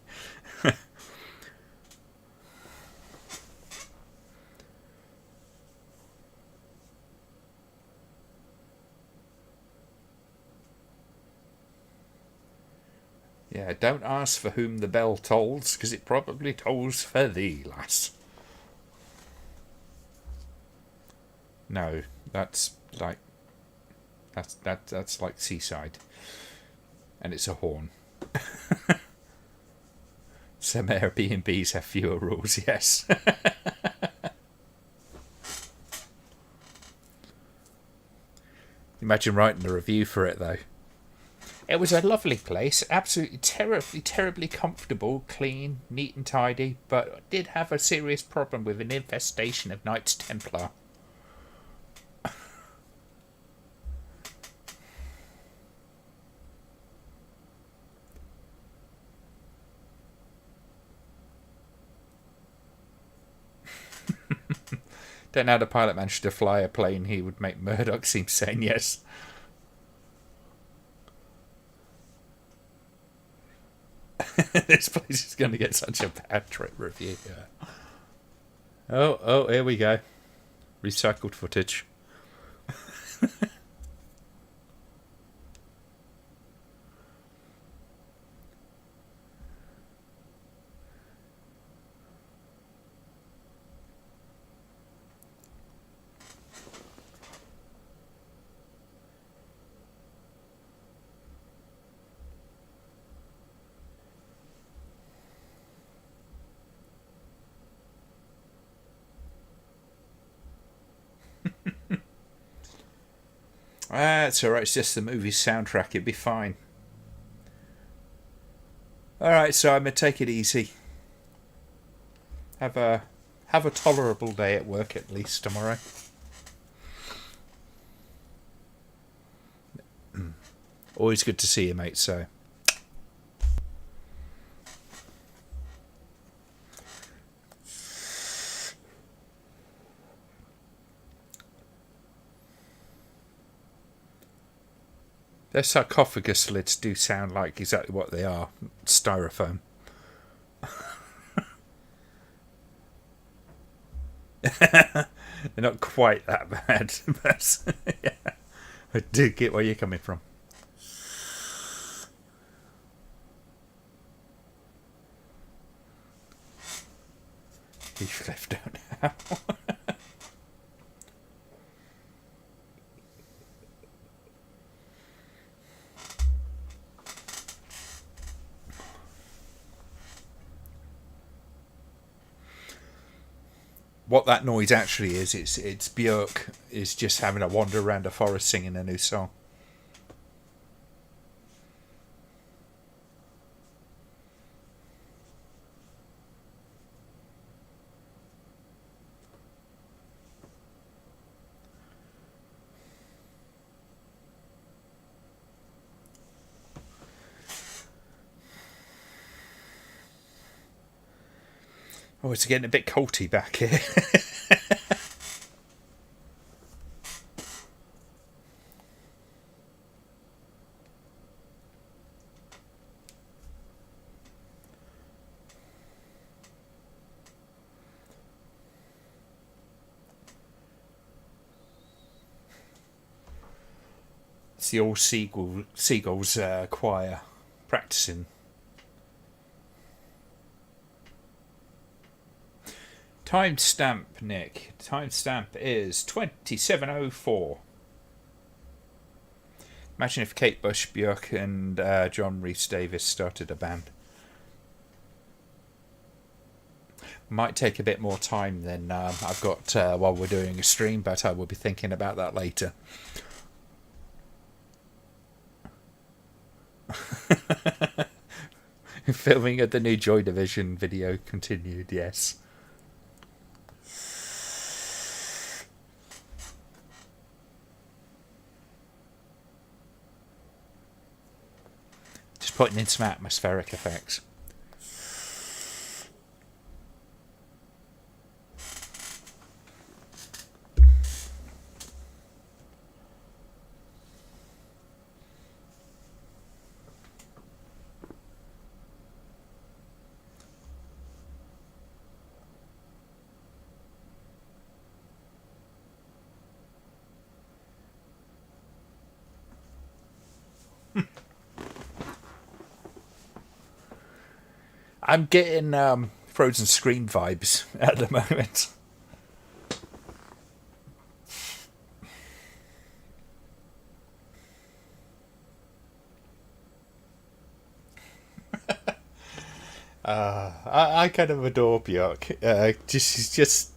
Yeah, don't ask for whom the bell tolls, because it probably tolls for thee, lass. No, that's like that's like Seaside, and it's a horn. Some Airbnbs have fewer rules, yes. Imagine writing a review for it, though. It was a lovely place, absolutely terribly comfortable, clean, neat and tidy, but did have a serious problem with an infestation of Knights Templar. Don't know how the pilot managed to fly a plane. He would make Murdoch seem sane, yes. This place is going to get such a bad trip review. Yeah. Oh, here we go. Recycled footage. It's alright, it's just the movie's soundtrack, it'd be fine. Alright, so I'm going to take it easy. Have a tolerable day at work at least tomorrow. Always good to see you, mate, so... Their sarcophagus lids do sound like exactly what they are. Styrofoam. They're not quite that bad, but yeah, I do get where you're coming from. You've left out now. What that noise actually is, it's Björk is just having a wander around a forest singing a new song. Oh, it's getting a bit colty back here. It's the old Seagulls choir practicing. Timestamp, Nick. Timestamp is 27:04. Imagine if Kate Bush, Björk, and John Rhys Davis started a band. Might take a bit more time than I've got while we're doing a stream, but I will be thinking about that later. Filming of the new Joy Division video continued, yes. Just putting in some atmospheric effects. I'm getting Frozen Screen vibes at the moment. I kind of adore Björk. She's just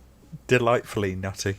delightfully nutty.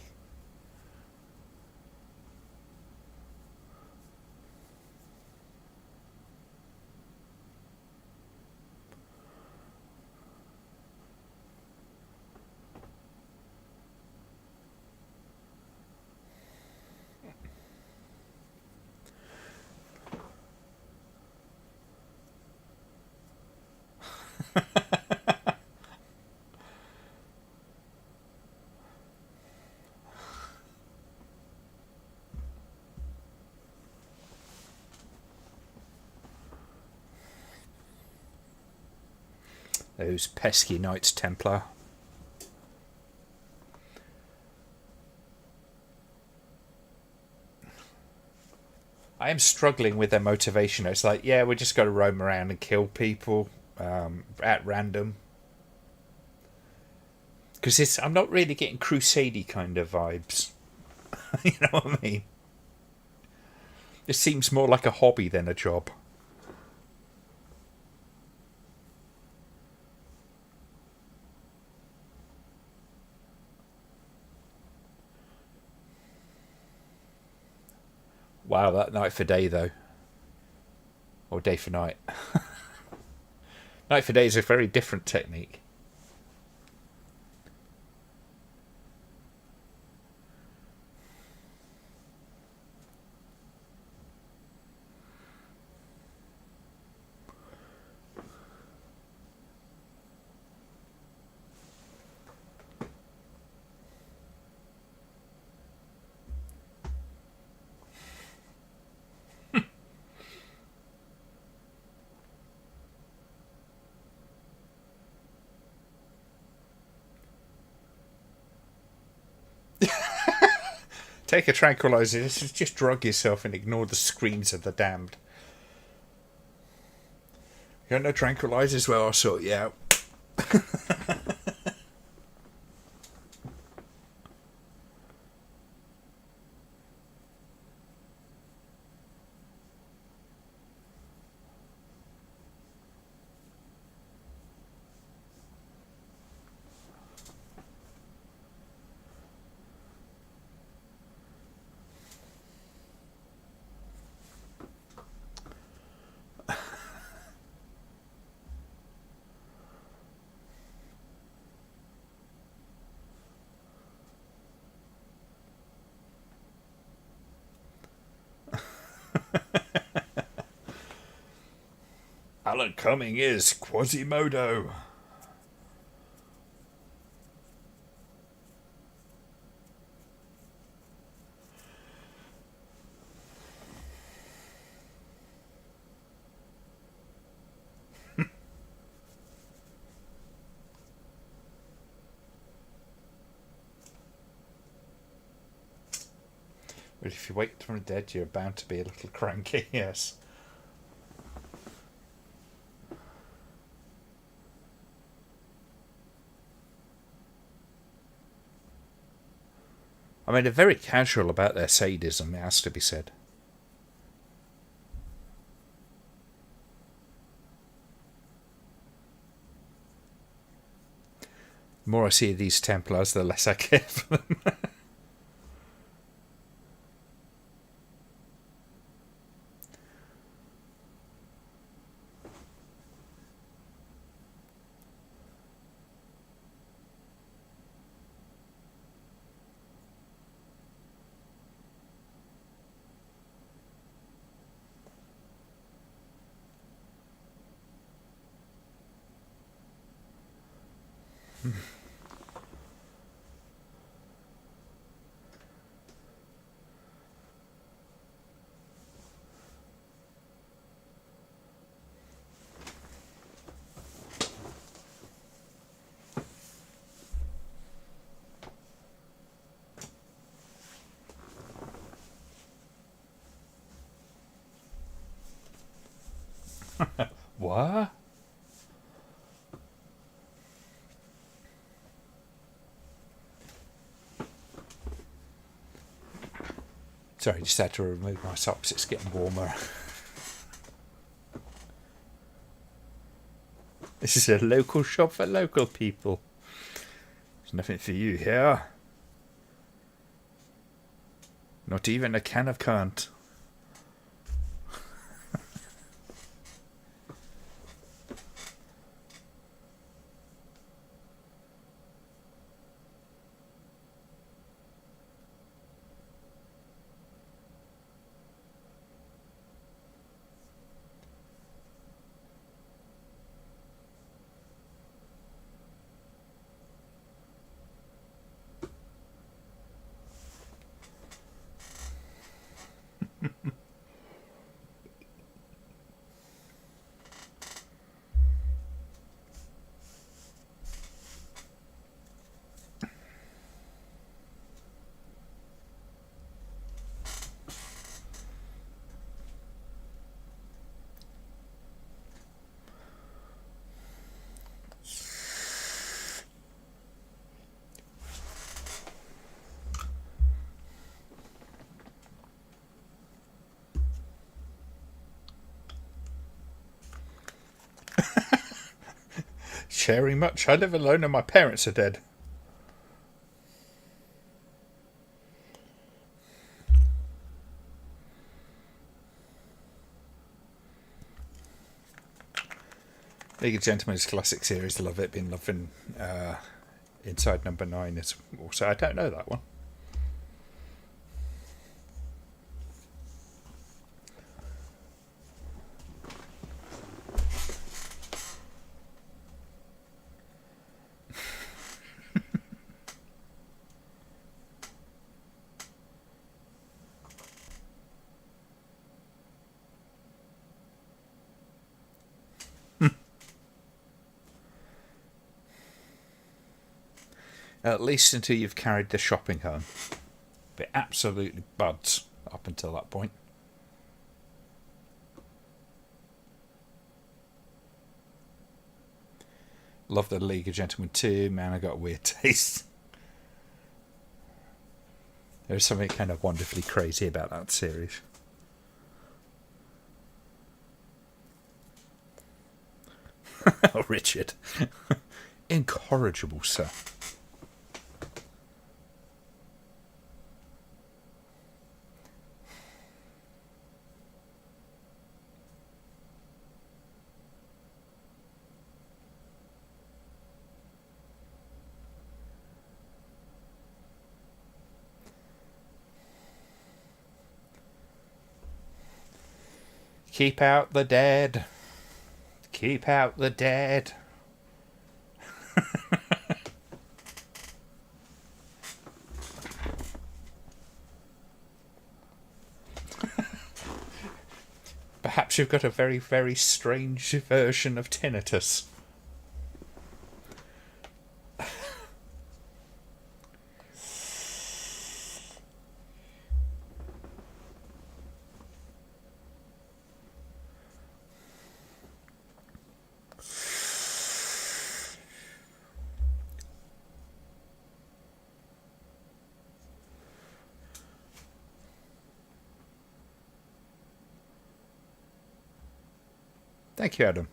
Those pesky Knights Templar. I am struggling with their motivation. It's like, yeah, we just got to roam around and kill people at random. Because I'm not really getting Crusade-y kind of vibes. You know what I mean? It seems more like a hobby than a job. Wow, that night for day, though. Or day for night. Night for day is a very different technique. Take a tranquilizer. Just drug yourself and ignore the screams of the damned. You got no tranquilizers? Well, I'll sort you out. Alan Cumming is Quasimodo. But if you wait from the dead, you're bound to be a little cranky, yes. I mean, they're very casual about their sadism, it has to be said. The more I see of these Templars, the less I care for them. What? Sorry, just had to remove my socks. It's getting warmer. This is a local shop for local people. There's nothing for you here. Not even a can of cont. Sharing much? I live alone and my parents are dead. League of Gentlemen's classic series, love it. Been loving Inside Number 9. It's also, I don't know that one. At least until you've carried the shopping home. But absolutely buds up until that point. Love the League of Gentlemen 2. Man, I got a weird taste. There's something kind of wonderfully crazy about that series. Oh, Richard. Incorrigible, sir. Keep out the dead. Keep out the dead. Perhaps you've got a very, very strange version of tinnitus. Thank you, Adam.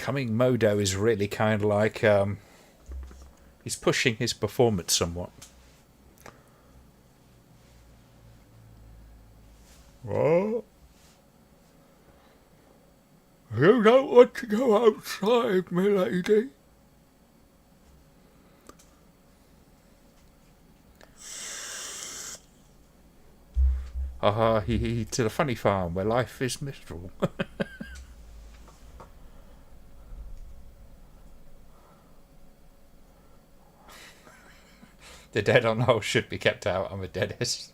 Coming Modo is really kind of like he's pushing his performance somewhat. What? You don't want to go outside, milady? He to the funny farm where life is miserable. The dead on hold should be kept out. I'm a deadist.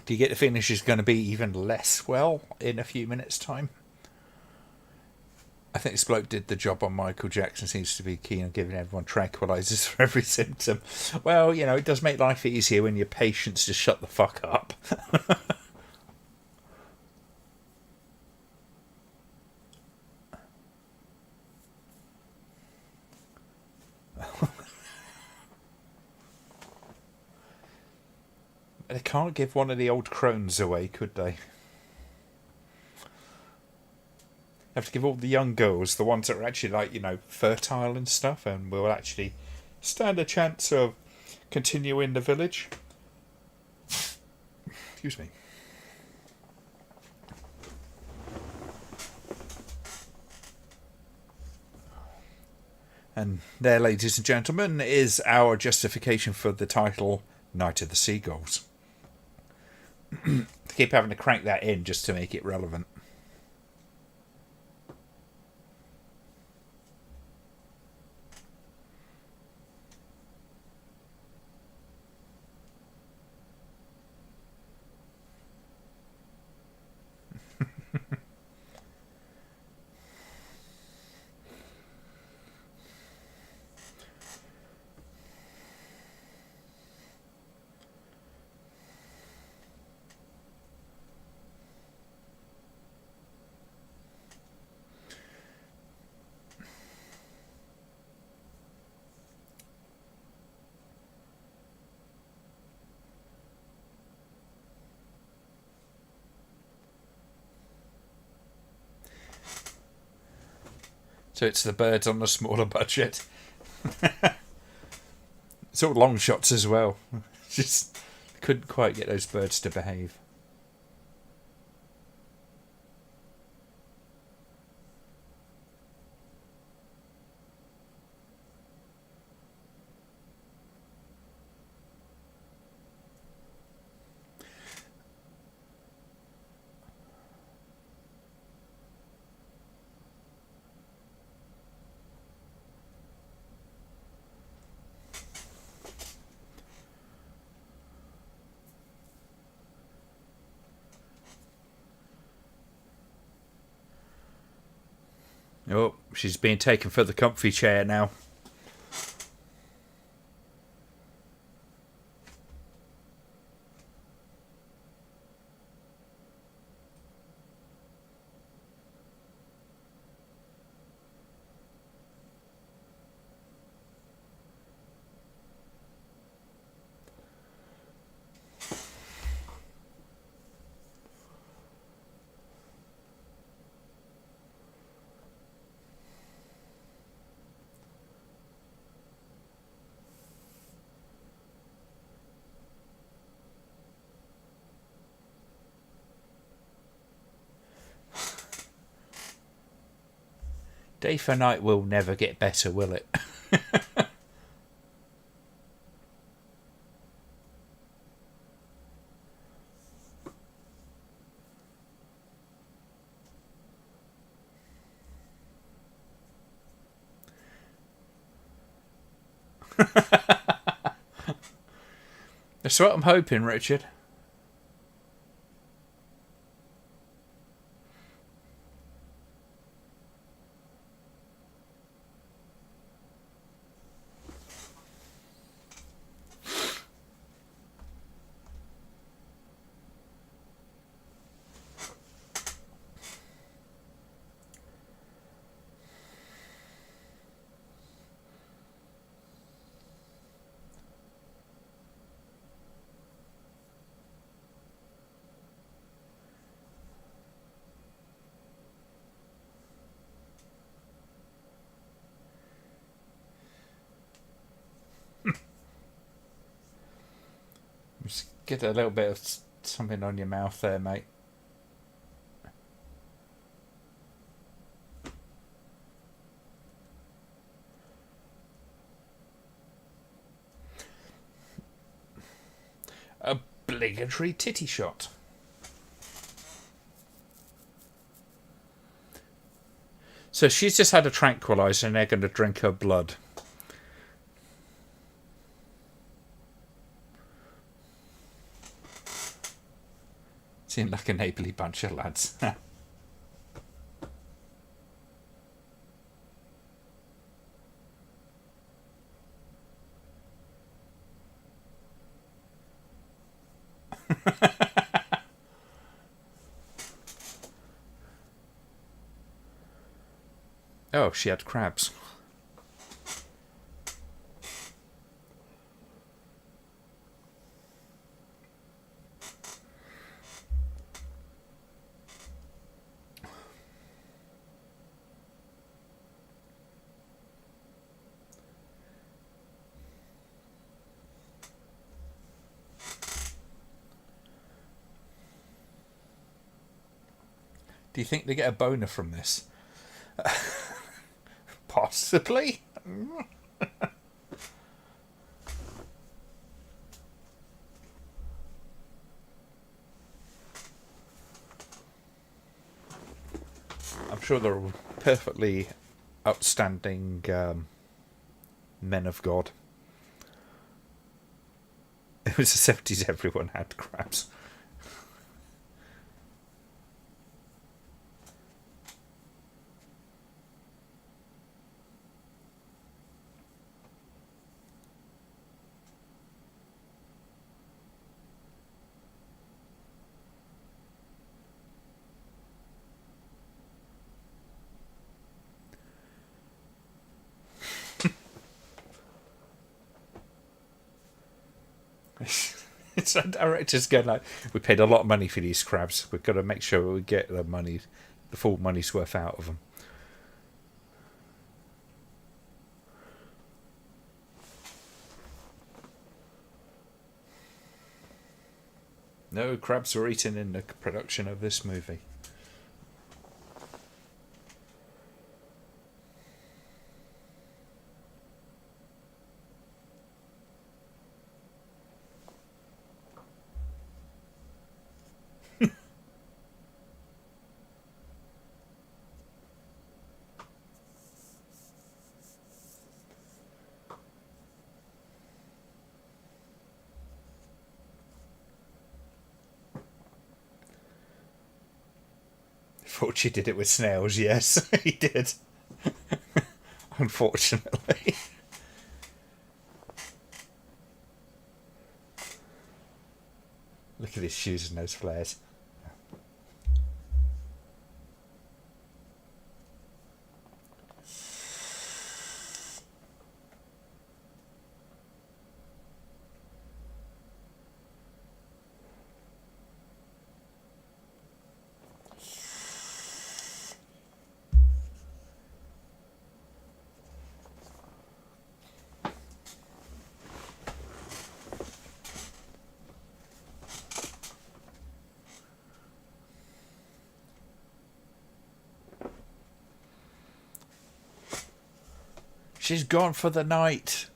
Do you get the feeling she's going to be even less well in a few minutes' time? I think this bloke did the job on Michael Jackson. Seems to be keen on giving everyone tranquilizers for every symptom. Well, you know, it does make life easier when your patients just shut the fuck up. They can't give one of the old crones away, could they? Have to give all the young girls, the ones that are actually like, you know, fertile and stuff, and will actually stand a chance of continuing the village. Excuse me. And there, ladies and gentlemen, is our justification for the title Night of the Seagulls. Keep having to crank that in just to make it relevant. So it's the birds on the smaller budget. It's all long shots as well. Just couldn't quite get those birds to behave. Oh, she's being taken for the comfy chair now. Day for night will never get better, will it? That's what I'm hoping, Richard. Just get a little bit of something on your mouth there, mate. Obligatory titty shot. So she's just had a tranquilizer and they're going to drink her blood. Seem like a neighbourly bunch of lads. Oh, she had crabs. Do you think they get a boner from this? Possibly. I'm sure they're perfectly outstanding men of God. It was the 70s, everyone had crabs. It's our directors going like, we paid a lot of money for these crabs. We've got to make sure we get the money, the full money's worth out of them. No crabs were eaten in the production of this movie. Thought she did it with snails, yes, he did. Unfortunately. Look at his shoes and those flares. She's gone for the night.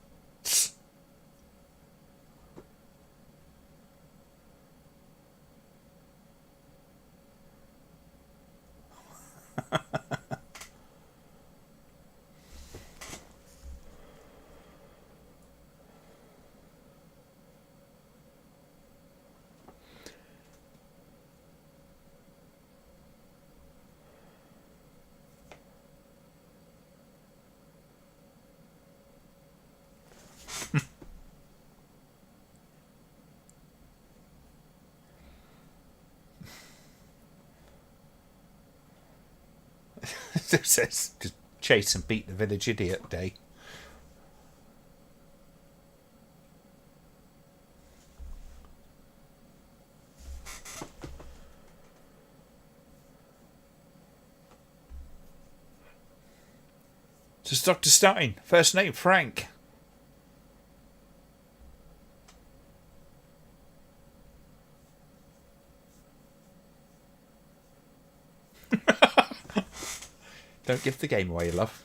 Just chase and beat the village idiot day. Just Dr. Stein. First name, Frank. Don't give the game away, love.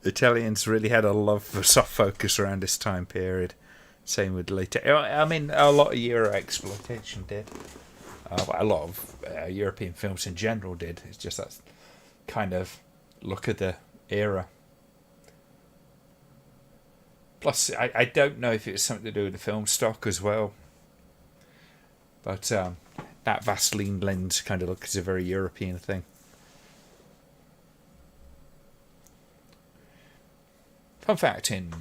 Italians really had a love for soft focus around this time period. Same with later. I mean, a lot of Euro exploitation did. A lot of European films in general did. It's just that kind of look of the era. Plus, I don't know if it was something to do with the film stock as well. But that Vaseline lens kind of look is a very European thing. Fun fact, in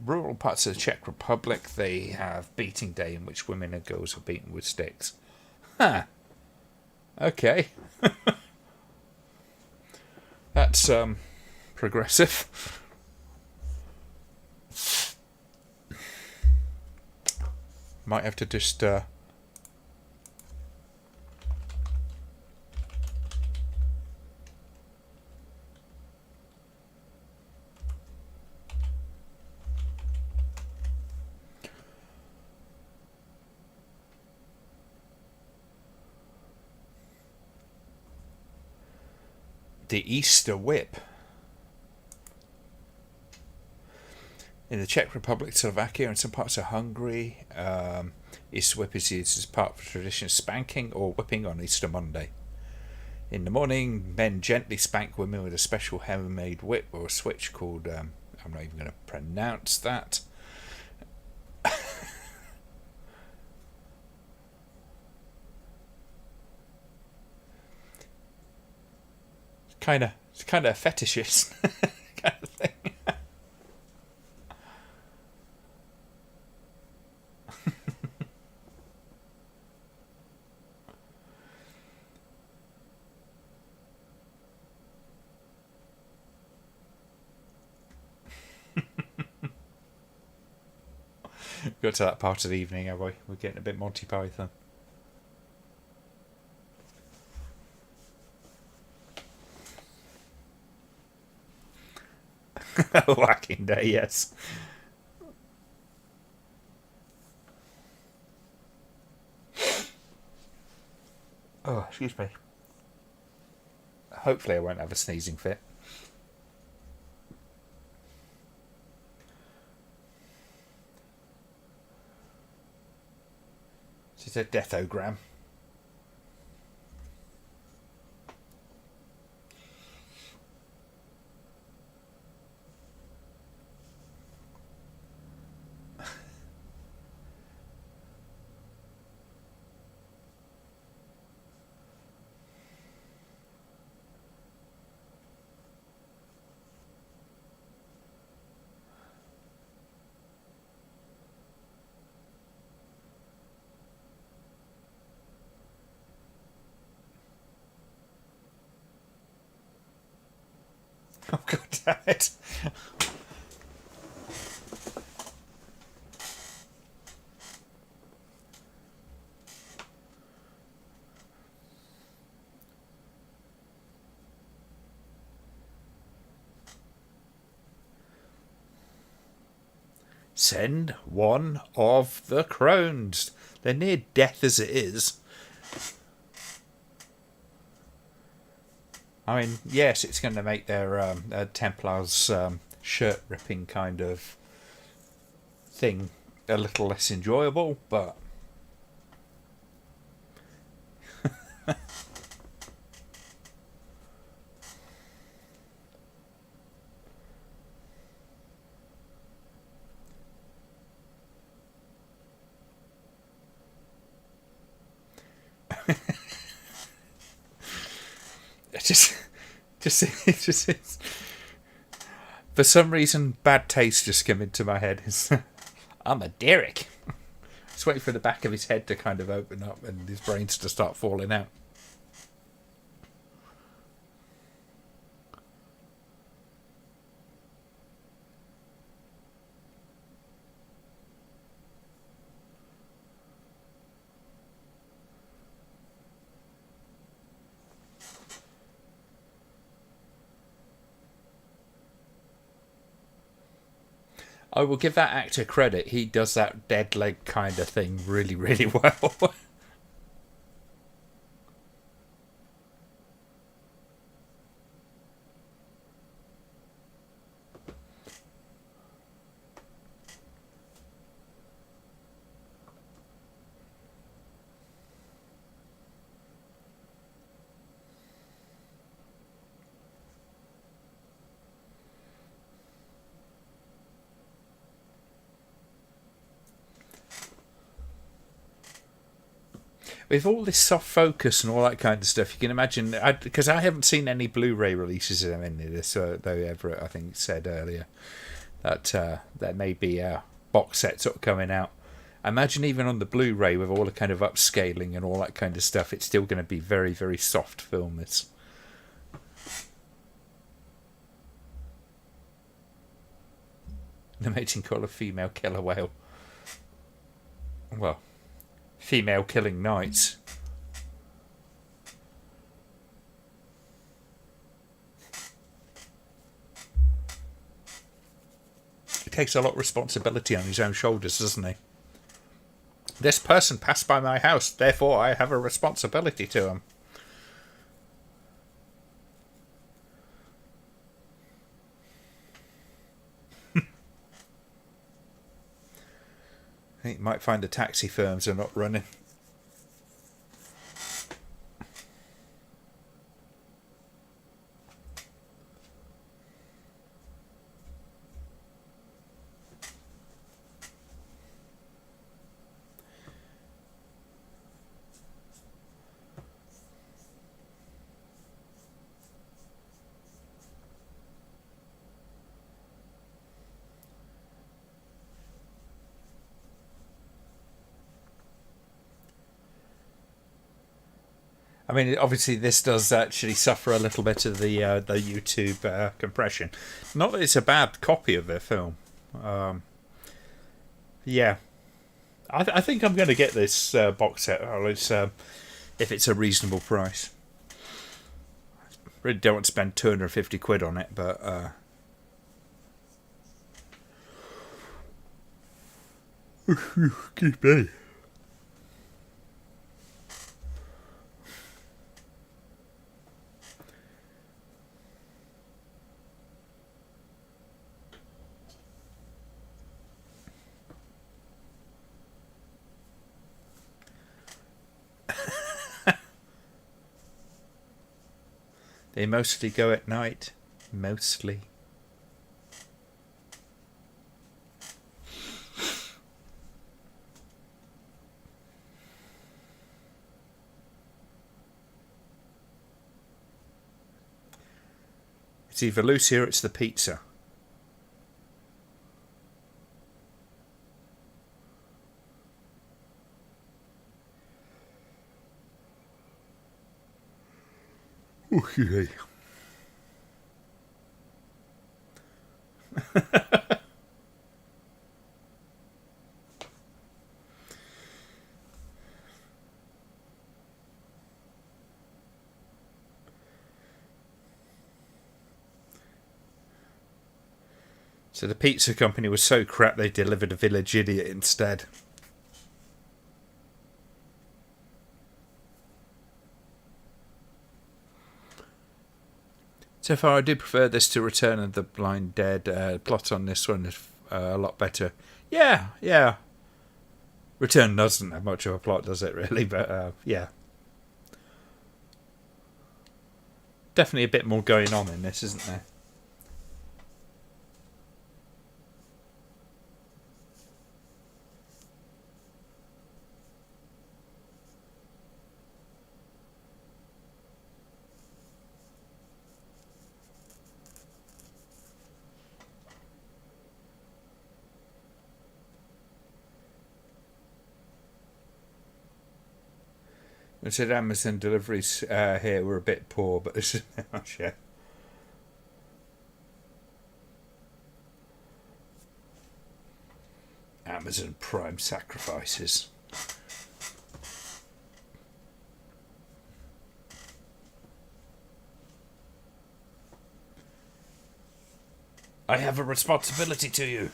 rural parts of the Czech Republic, they have beating day in which women and girls are beaten with sticks. Huh. Okay. That's progressive. Might have to just the Easter whip. In the Czech Republic, Slovakia, and some parts of Hungary, Easter whip is used as part of a tradition of spanking or whipping on Easter Monday. In the morning, men gently spank women with a special handmade whip or a switch called, I'm not even going to pronounce that. It's kind of fetishist kind of thing. Got to that part of the evening, have we? We're getting a bit Monty Python. Whacking day, yes. Oh, excuse me. Hopefully I won't have a sneezing fit. It's a deathogram. Oh, God damn it. Send one of the crones. They're near death as it is. I mean, yes, it's going to make their Templars shirt ripping kind of thing a little less enjoyable, but it just for some reason bad taste just came into my head. I'm a Derek. Just waiting for the back of his head to kind of open up and his brains to start falling out. I will give that actor credit. He does that dead leg kind of thing really, really well. With all this soft focus and all that kind of stuff, you can imagine. Because I haven't seen any Blu-ray releases of any of this, though Everett, I think, said earlier that there may be a box set sort of coming out. I imagine even on the Blu-ray with all the kind of upscaling and all that kind of stuff, it's still going to be very, very soft film. This. The mating call of female killer whale. Well, female killing knights. He takes a lot of responsibility on his own shoulders, doesn't he? This person passed by my house, therefore I have a responsibility to him. I think you might find the taxi firms are not running. I mean, obviously, this does actually suffer a little bit of the YouTube compression. Not that it's a bad copy of the film. Yeah, I think I'm going to get this box set. If it's a reasonable price. Really don't want to spend 250 quid on it, but keep me. They mostly go at night. Mostly. It's either Lucy or it's the pizza. Okay. So the pizza company was so crap they delivered a village idiot instead. So far, I do prefer this to Return of the Blind Dead. Plot on this one is a lot better. Yeah, yeah. Return doesn't have much of a plot, does it, really? But, yeah. Definitely a bit more going on in this, isn't there? I said Amazon deliveries here were a bit poor, but this is much, yeah. Amazon Prime sacrifices. I have a responsibility to you.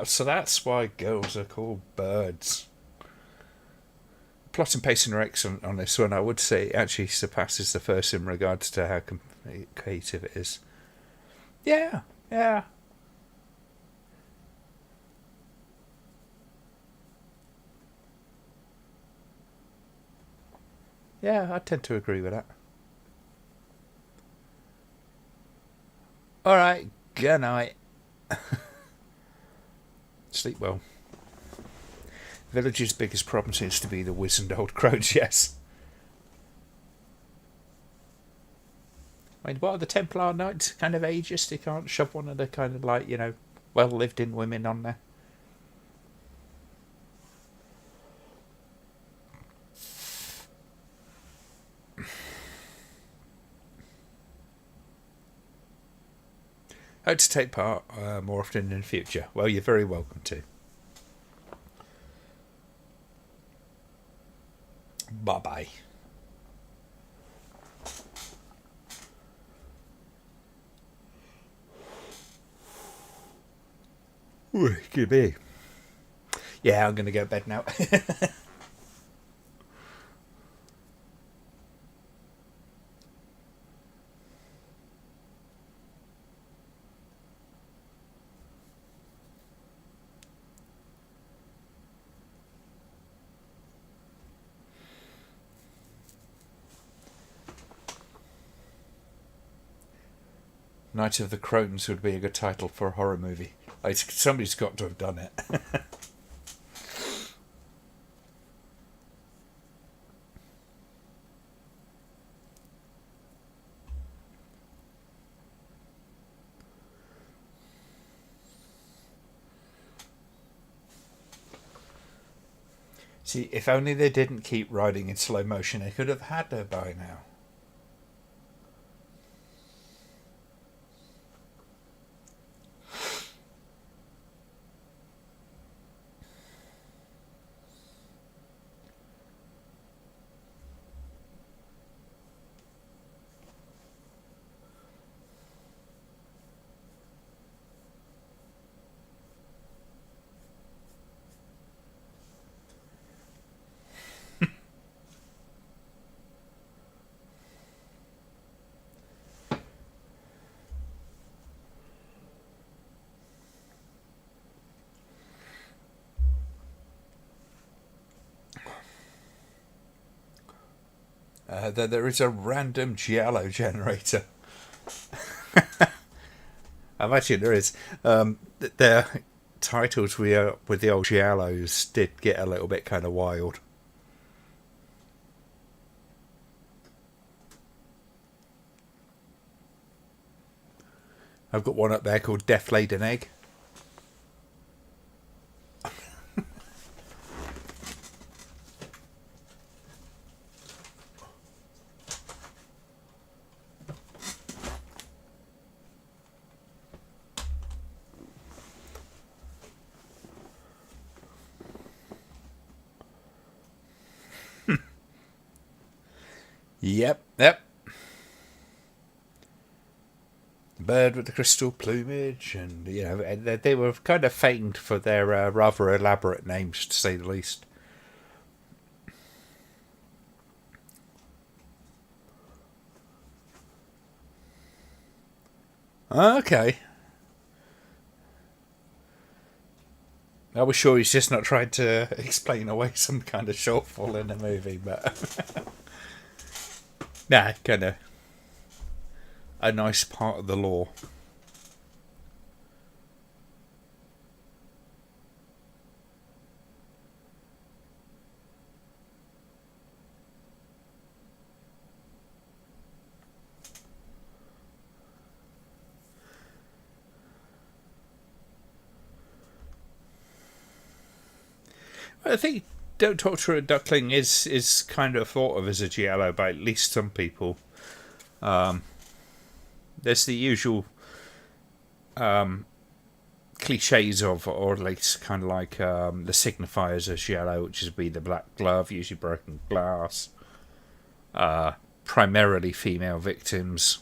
So that's why girls are called birds. Plot and pacing are on this one. I would say it actually surpasses the first in regards to how creative it is. Yeah, yeah. Yeah, I tend to agree with that. Alright, good night. Sleep well. Village's biggest problem seems to be the wizened old crones, yes. I mean, what are the Templar Knights kind of ageist? You can't shove one of the kind of like, well lived in women on there. Hope to take part more often in the future. Well, you're very welcome to. Bye-bye. Ooh, could be. Yeah, I'm going to go to bed now. Night of the Crones would be a good title for a horror movie. Somebody's got to have done it. See, if only they didn't keep riding in slow motion, they could have had her by now. There is a random giallo generator. Imagine there is. Their titles with the old giallos did get a little bit kind of wild. I've got one up there called Death Laid an Egg. Yep, yep. The bird with the crystal plumage, and they were kind of famed for their rather elaborate names, to say the least. Okay. I was sure he's just not trying to explain away some kind of shortfall in the movie, but nah, kind of a nice part of the lore. I think Don't Talk to a Duckling is kind of thought of as a giallo by at least some people. There's the usual cliches of, or at least kind of like the signifiers of giallo, which is be the black glove, usually broken glass, primarily female victims,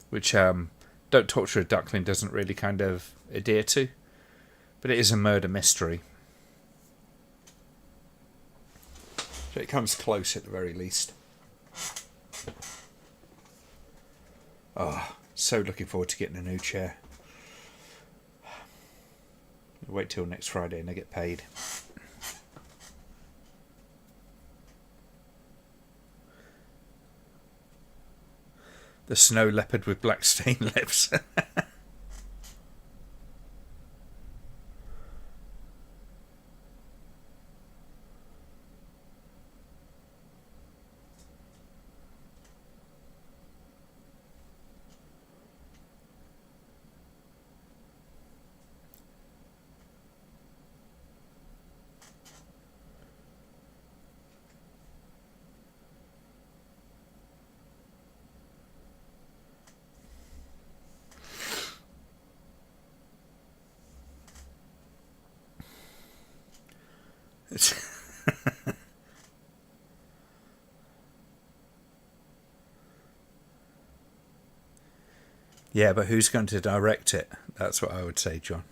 which Don't Talk to a Duckling doesn't really kind of adhere to, but it is a murder mystery. So it comes close at the very least. Oh, so looking forward to getting a new chair. Wait till next Friday and I get paid. The snow leopard with black stained lips. Yeah, but who's going to direct it? That's what I would say, John.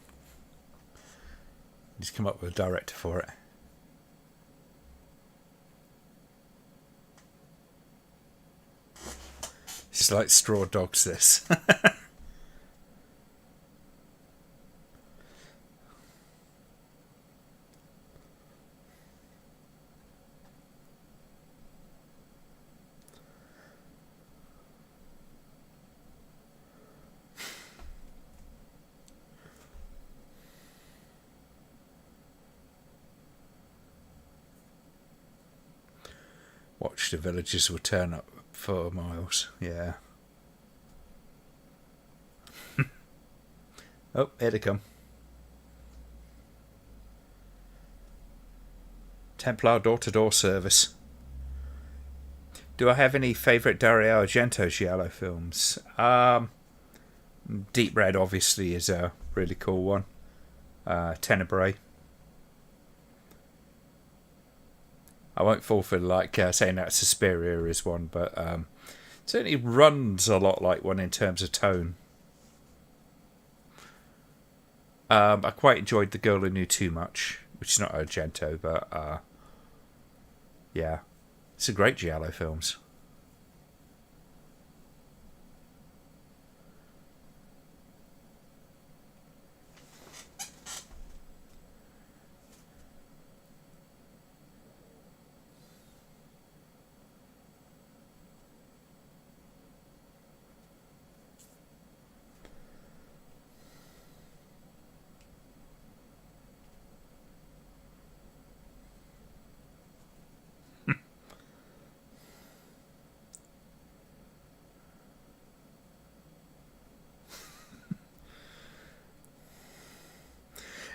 He's come up with a director for it. It's like Straw Dogs, this. Watch the villagers will turn up for miles. Yeah. Oh, here they come. Templar door-to-door service. Do I have any favourite Dario Argento giallo films? Deep Red obviously is a really cool one. Tenebrae. I won't fall for saying that Suspiria is one, but certainly runs a lot like one in terms of tone. I quite enjoyed The Girl Who Knew Too Much, which is not Argento, but yeah, it's a great giallo films.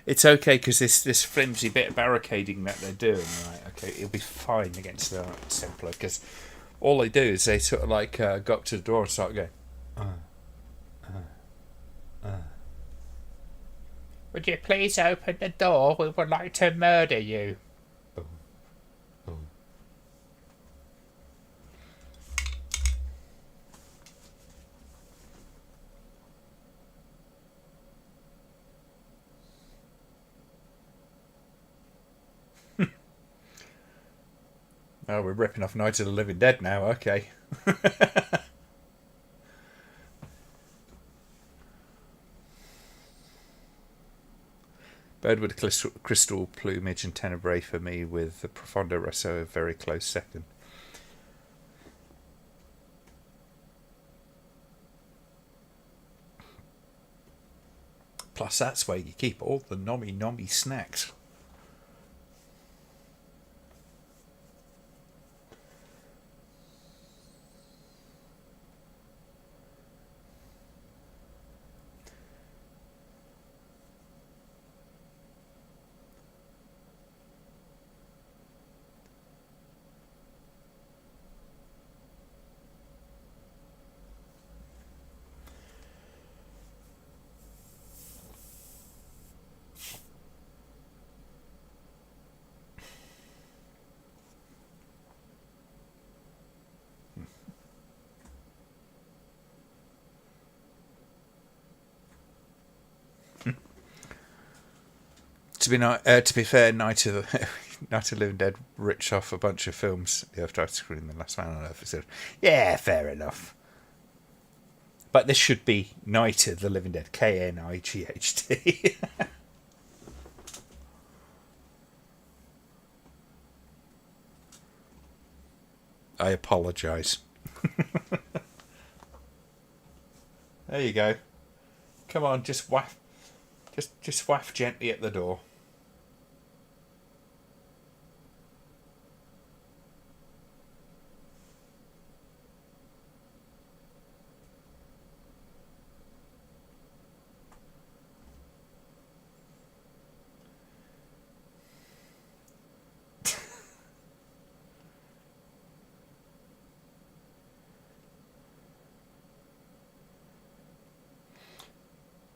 It's okay because this flimsy bit of barricading that they're doing, right? Okay, it'll be fine against the Templar because all they do is they sort of like go up to the door and start going. Would you please open the door? We would like to murder you. Oh, we're ripping off Night of the Living Dead now. Okay. Bird with crystal plumage and tenebrae for me, with the Profondo Rosso a very close second. Plus, that's where you keep all the nommy snacks. To be fair, Night of the Living Dead ripped off a bunch of films. After I screened The Last Man on Earth, I said, yeah, fair enough. But this should be Night of the Living Dead, Knight. I apologise. There you go. Come on, just waft. Just waft gently at the door.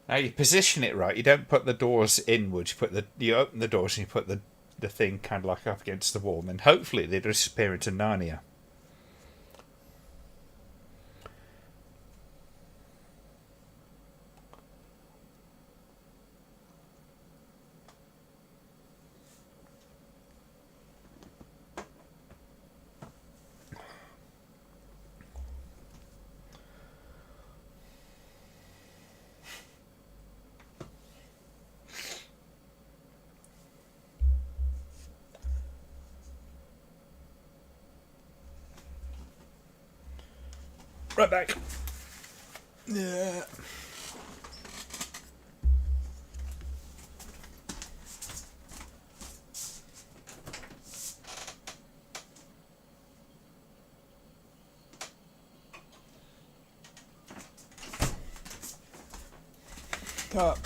Now you position it right. You don't put the doors inwards. You open the doors and you put the thing kind of like up against the wall, and then hopefully they disappear into Narnia. Right back. Yeah. Up.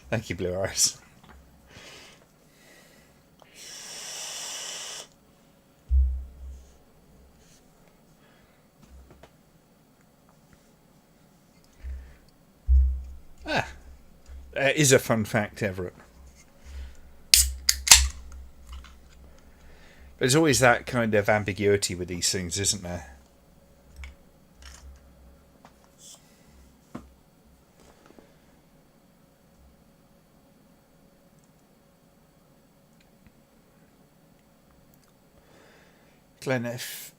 Thank you, Blue Eyes. Is a fun fact, Everett. There's always that kind of ambiguity with these things, isn't there? Glenn, if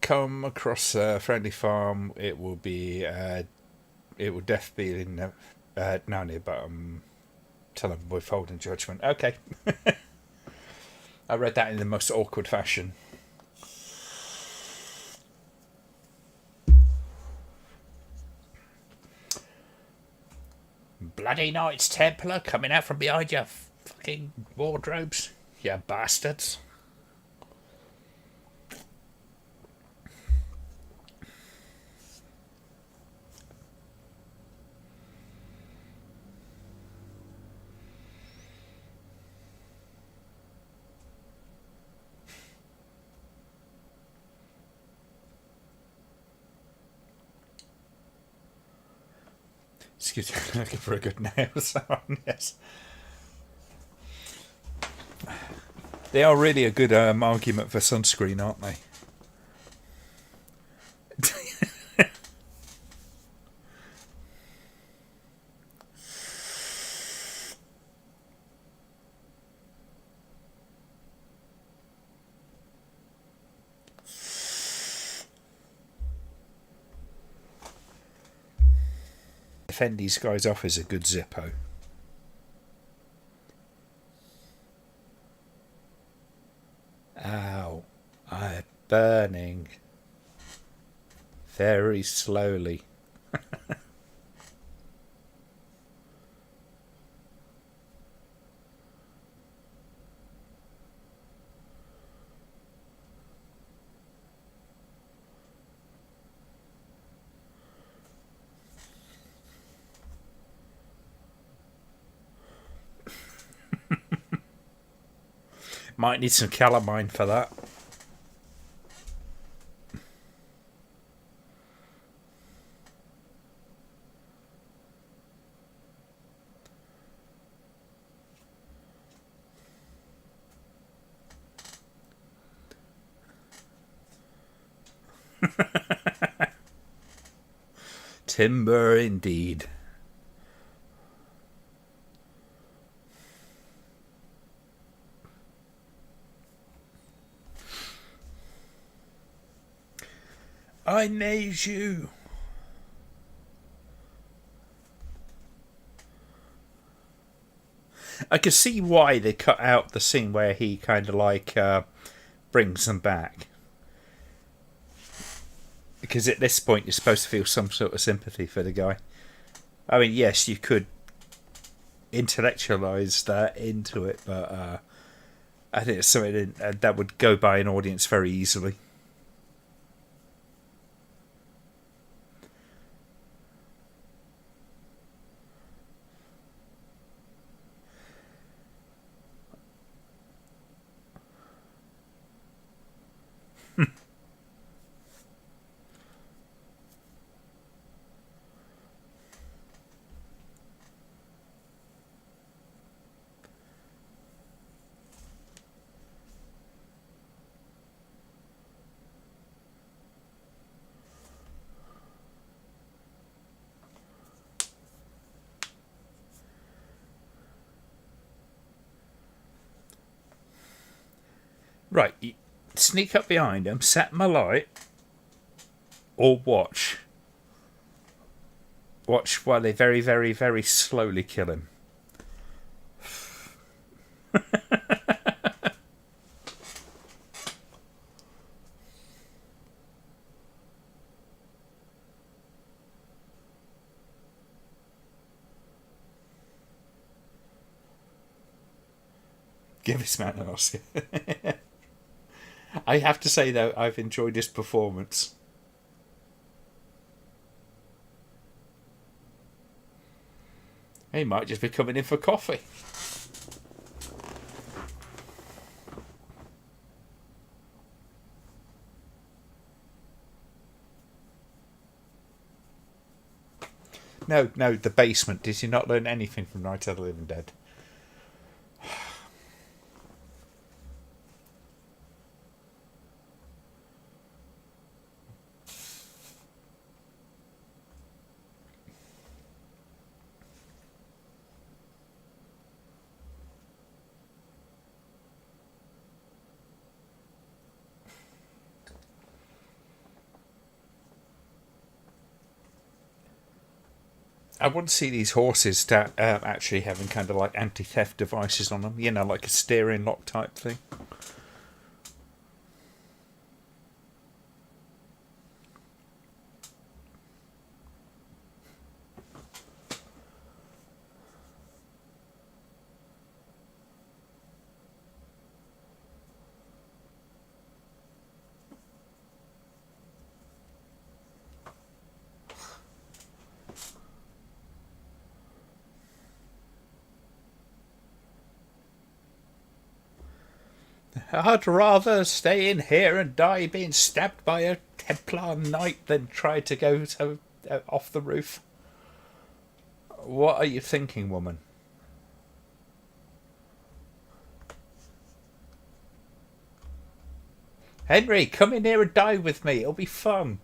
come across a friendly farm, it will definitely be in Narnia, but I'm telling them withholding judgment. Okay. I read that in the most awkward fashion. Bloody Knights Templar coming out from behind your fucking wardrobes, you bastards. Excuse me, looking for a good nail salon, yes. They are really a good argument for sunscreen, aren't they? fend these guys off is a good Zippo. Ow. I'm burning. Very slowly. Might need some calamine for that. Timber indeed. I made you. I can see why they cut out the scene where he kind of like brings them back. Because at this point you're supposed to feel some sort of sympathy for the guy. I mean, yes, you could intellectualize that into it, but I think it's something that would go by an audience very easily. Right, you sneak up behind him, set him alight, or watch. Watch while they very, very, very slowly kill him. Give this man an Oscar. I have to say, though, I've enjoyed his performance. He might just be coming in for coffee. No, the basement. Did you not learn anything from Night of the Living Dead? I want to see these horses that actually having kind of like anti-theft devices on them. You know, like a steering lock type thing. I'd rather stay in here and die being stabbed by a Templar knight than try to go off the roof. What are you thinking, woman? Henry, come in here and die with me. It'll be fun.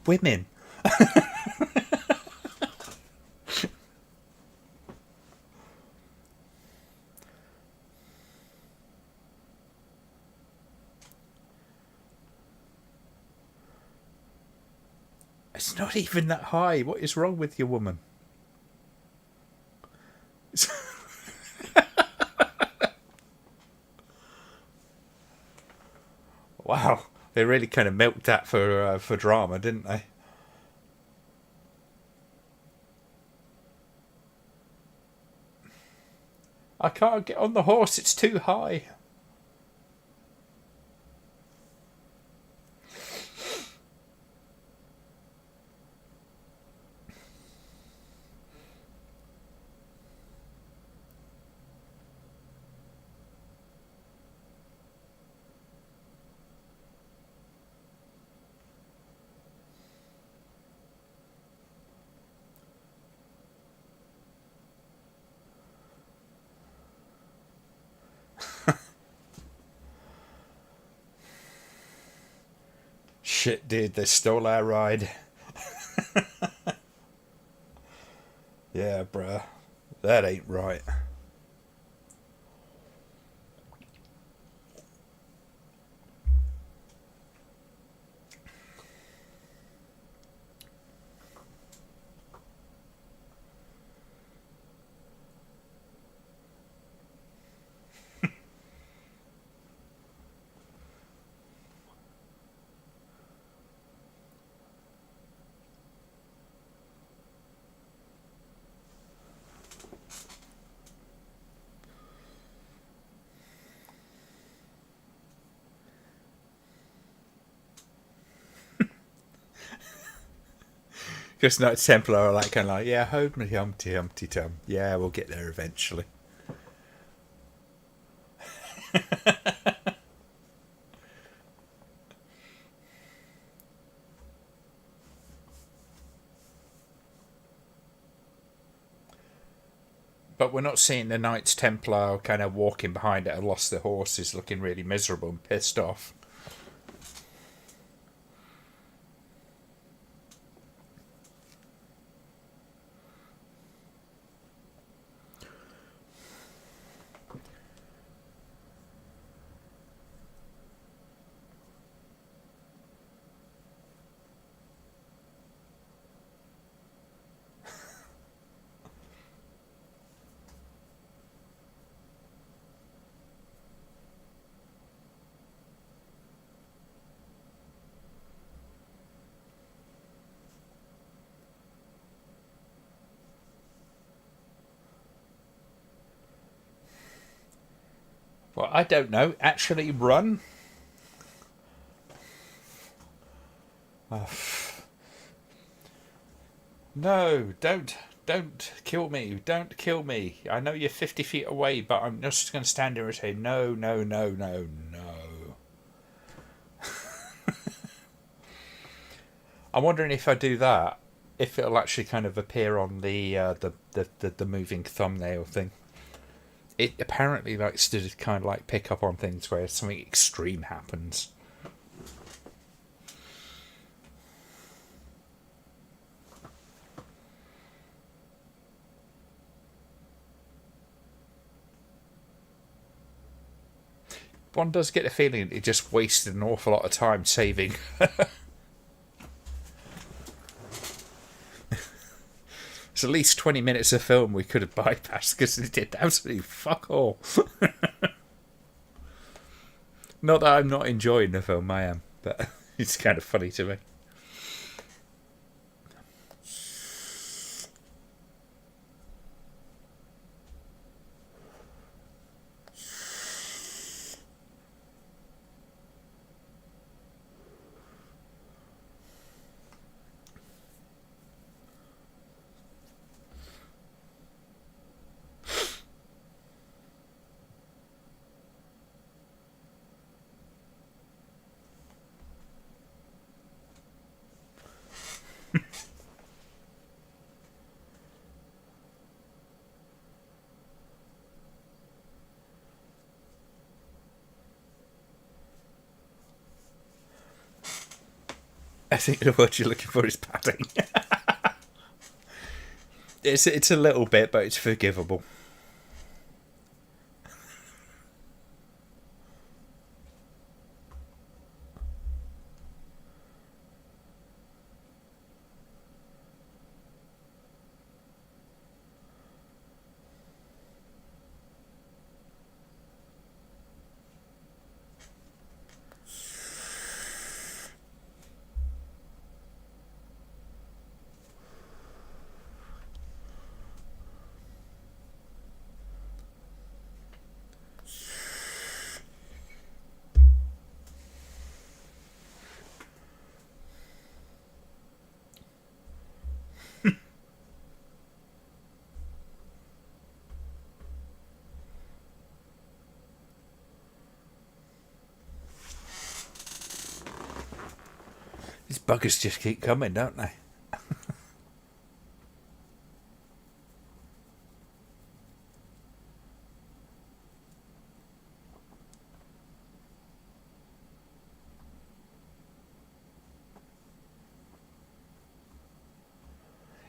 Women. It's not even that high. What is wrong with you, woman? Wow, they really kind of milked that for drama, didn't they? I can't get on the horse. It's too high. Shit, dude, they stole our ride. Yeah, bruh. That ain't right. Because Knights Templar are like kind of like, yeah, hold me Humpty Humpty Tum. Yeah, we'll get there eventually. But we're not seeing the Knights Templar kind of walking behind it and lost their horses, looking really miserable and pissed off. Well, I don't know. Actually run? Oh. No, don't kill me. Don't kill me. I know you're 50 feet away, but I'm just going to stand here and say, no, no, no, no, no. I'm wondering if I do that, if it'll actually kind of appear on the moving thumbnail thing. It apparently likes to kind of like pick up on things where something extreme happens. One does get the feeling it just wasted an awful lot of time saving. It's at least 20 minutes of film we could have bypassed because it did absolutely fuck all. Not that I'm not enjoying the film, I am, but it's kind of funny to me. I think the word you're looking for is padding. It's a little bit, but it's forgivable. These buggers just keep coming, don't they?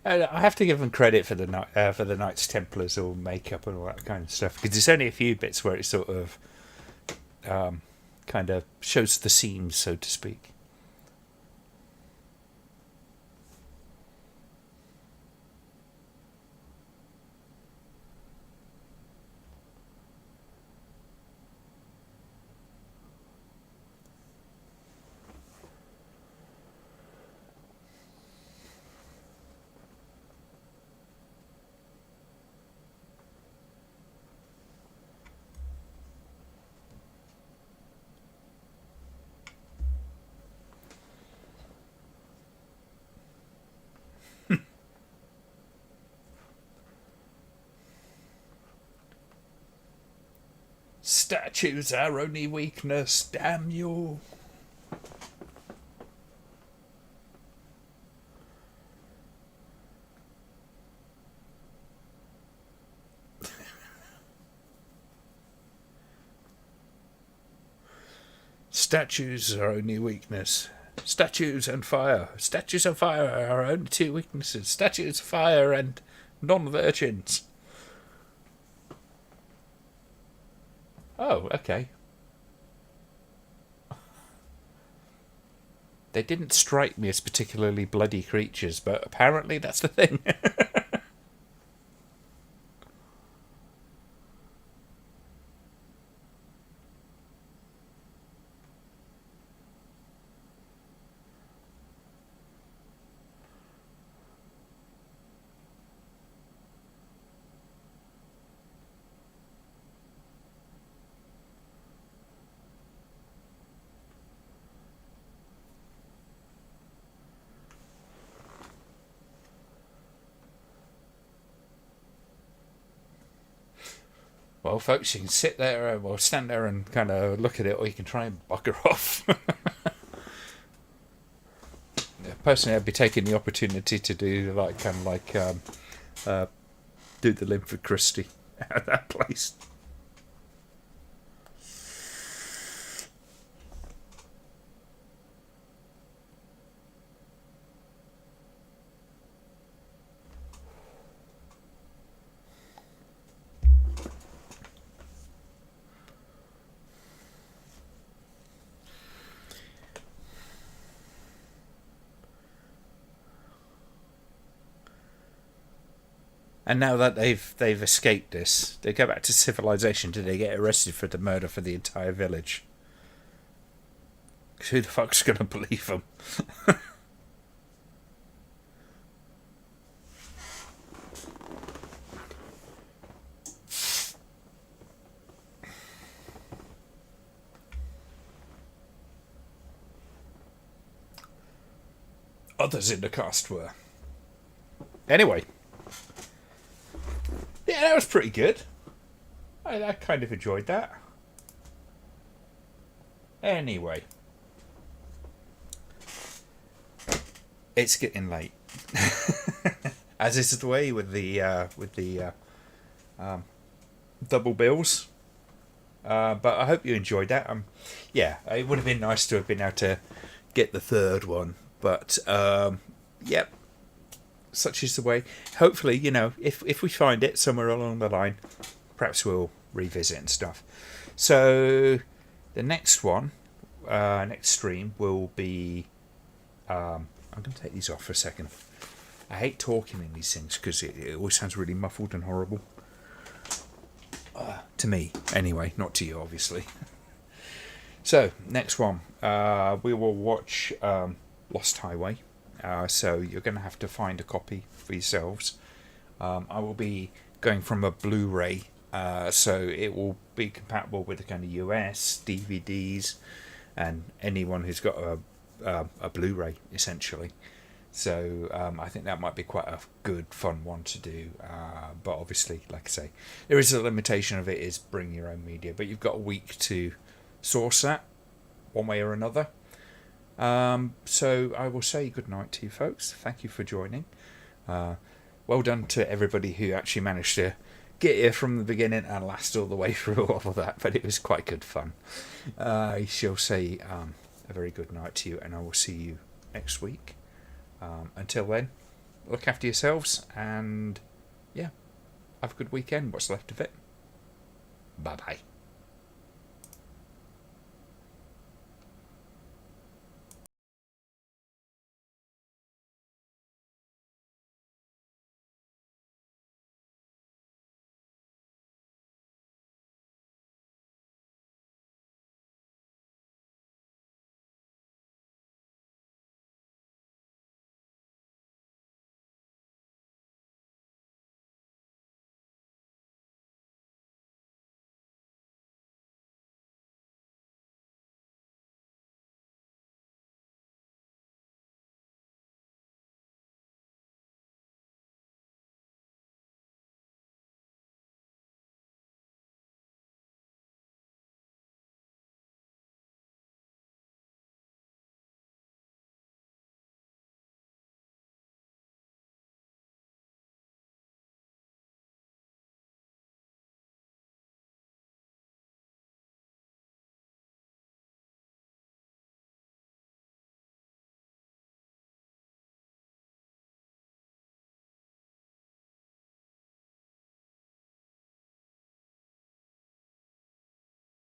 I have to give them credit for the Knights Templars or makeup and all that kind of stuff, because there's only a few bits where it sort of kind of shows the seams, so to speak. Statues our only weakness, damn you. Statues are our only weakness. Statues and fire. Statues and fire are our only two weaknesses. Statues, fire, and non-virgins. Oh, okay. They didn't strike me as particularly bloody creatures, but apparently that's the thing. Well, folks, you can sit there or stand there and kind of look at it, or you can try and bugger off. Personally, I'd be taking the opportunity to do do the Linford Christie at that place. And now that they've escaped this, they go back to civilization. Do they get arrested for the murder for the entire village? Who the fuck's gonna believe them? Others in the cast were. Anyway. Yeah, that was pretty good. I kind of enjoyed that. Anyway. It's getting late. As is the way with the double bills. But I hope you enjoyed that. Yeah, it would have been nice to have been able to get the third one. But, yep. Such is the way. Hopefully, if we find it somewhere along the line, perhaps we'll revisit and stuff. So, the next one, next stream will be... I'm going to take these off for a second. I hate talking in these things because it always sounds really muffled and horrible. To me, anyway, not to you, obviously. So, next one. We will watch Lost Highway. So you're going to have to find a copy for yourselves. I will be going from a Blu-ray, so it will be compatible with the kind of US DVDs and anyone who's got a Blu-ray, essentially. So I think that might be quite a good, fun one to do. But obviously, like I say, there is a limitation of it is bring your own media, but you've got a week to source that one way or another. So I will say good night to you folks. Thank you for joining. Well done to everybody who actually managed to get here from the beginning and last all the way through all of that, but it was quite good fun. I shall say a very good night to you, and I will see you next week. Until then, look after yourselves, and yeah, have a good weekend, what's left of it. Bye bye.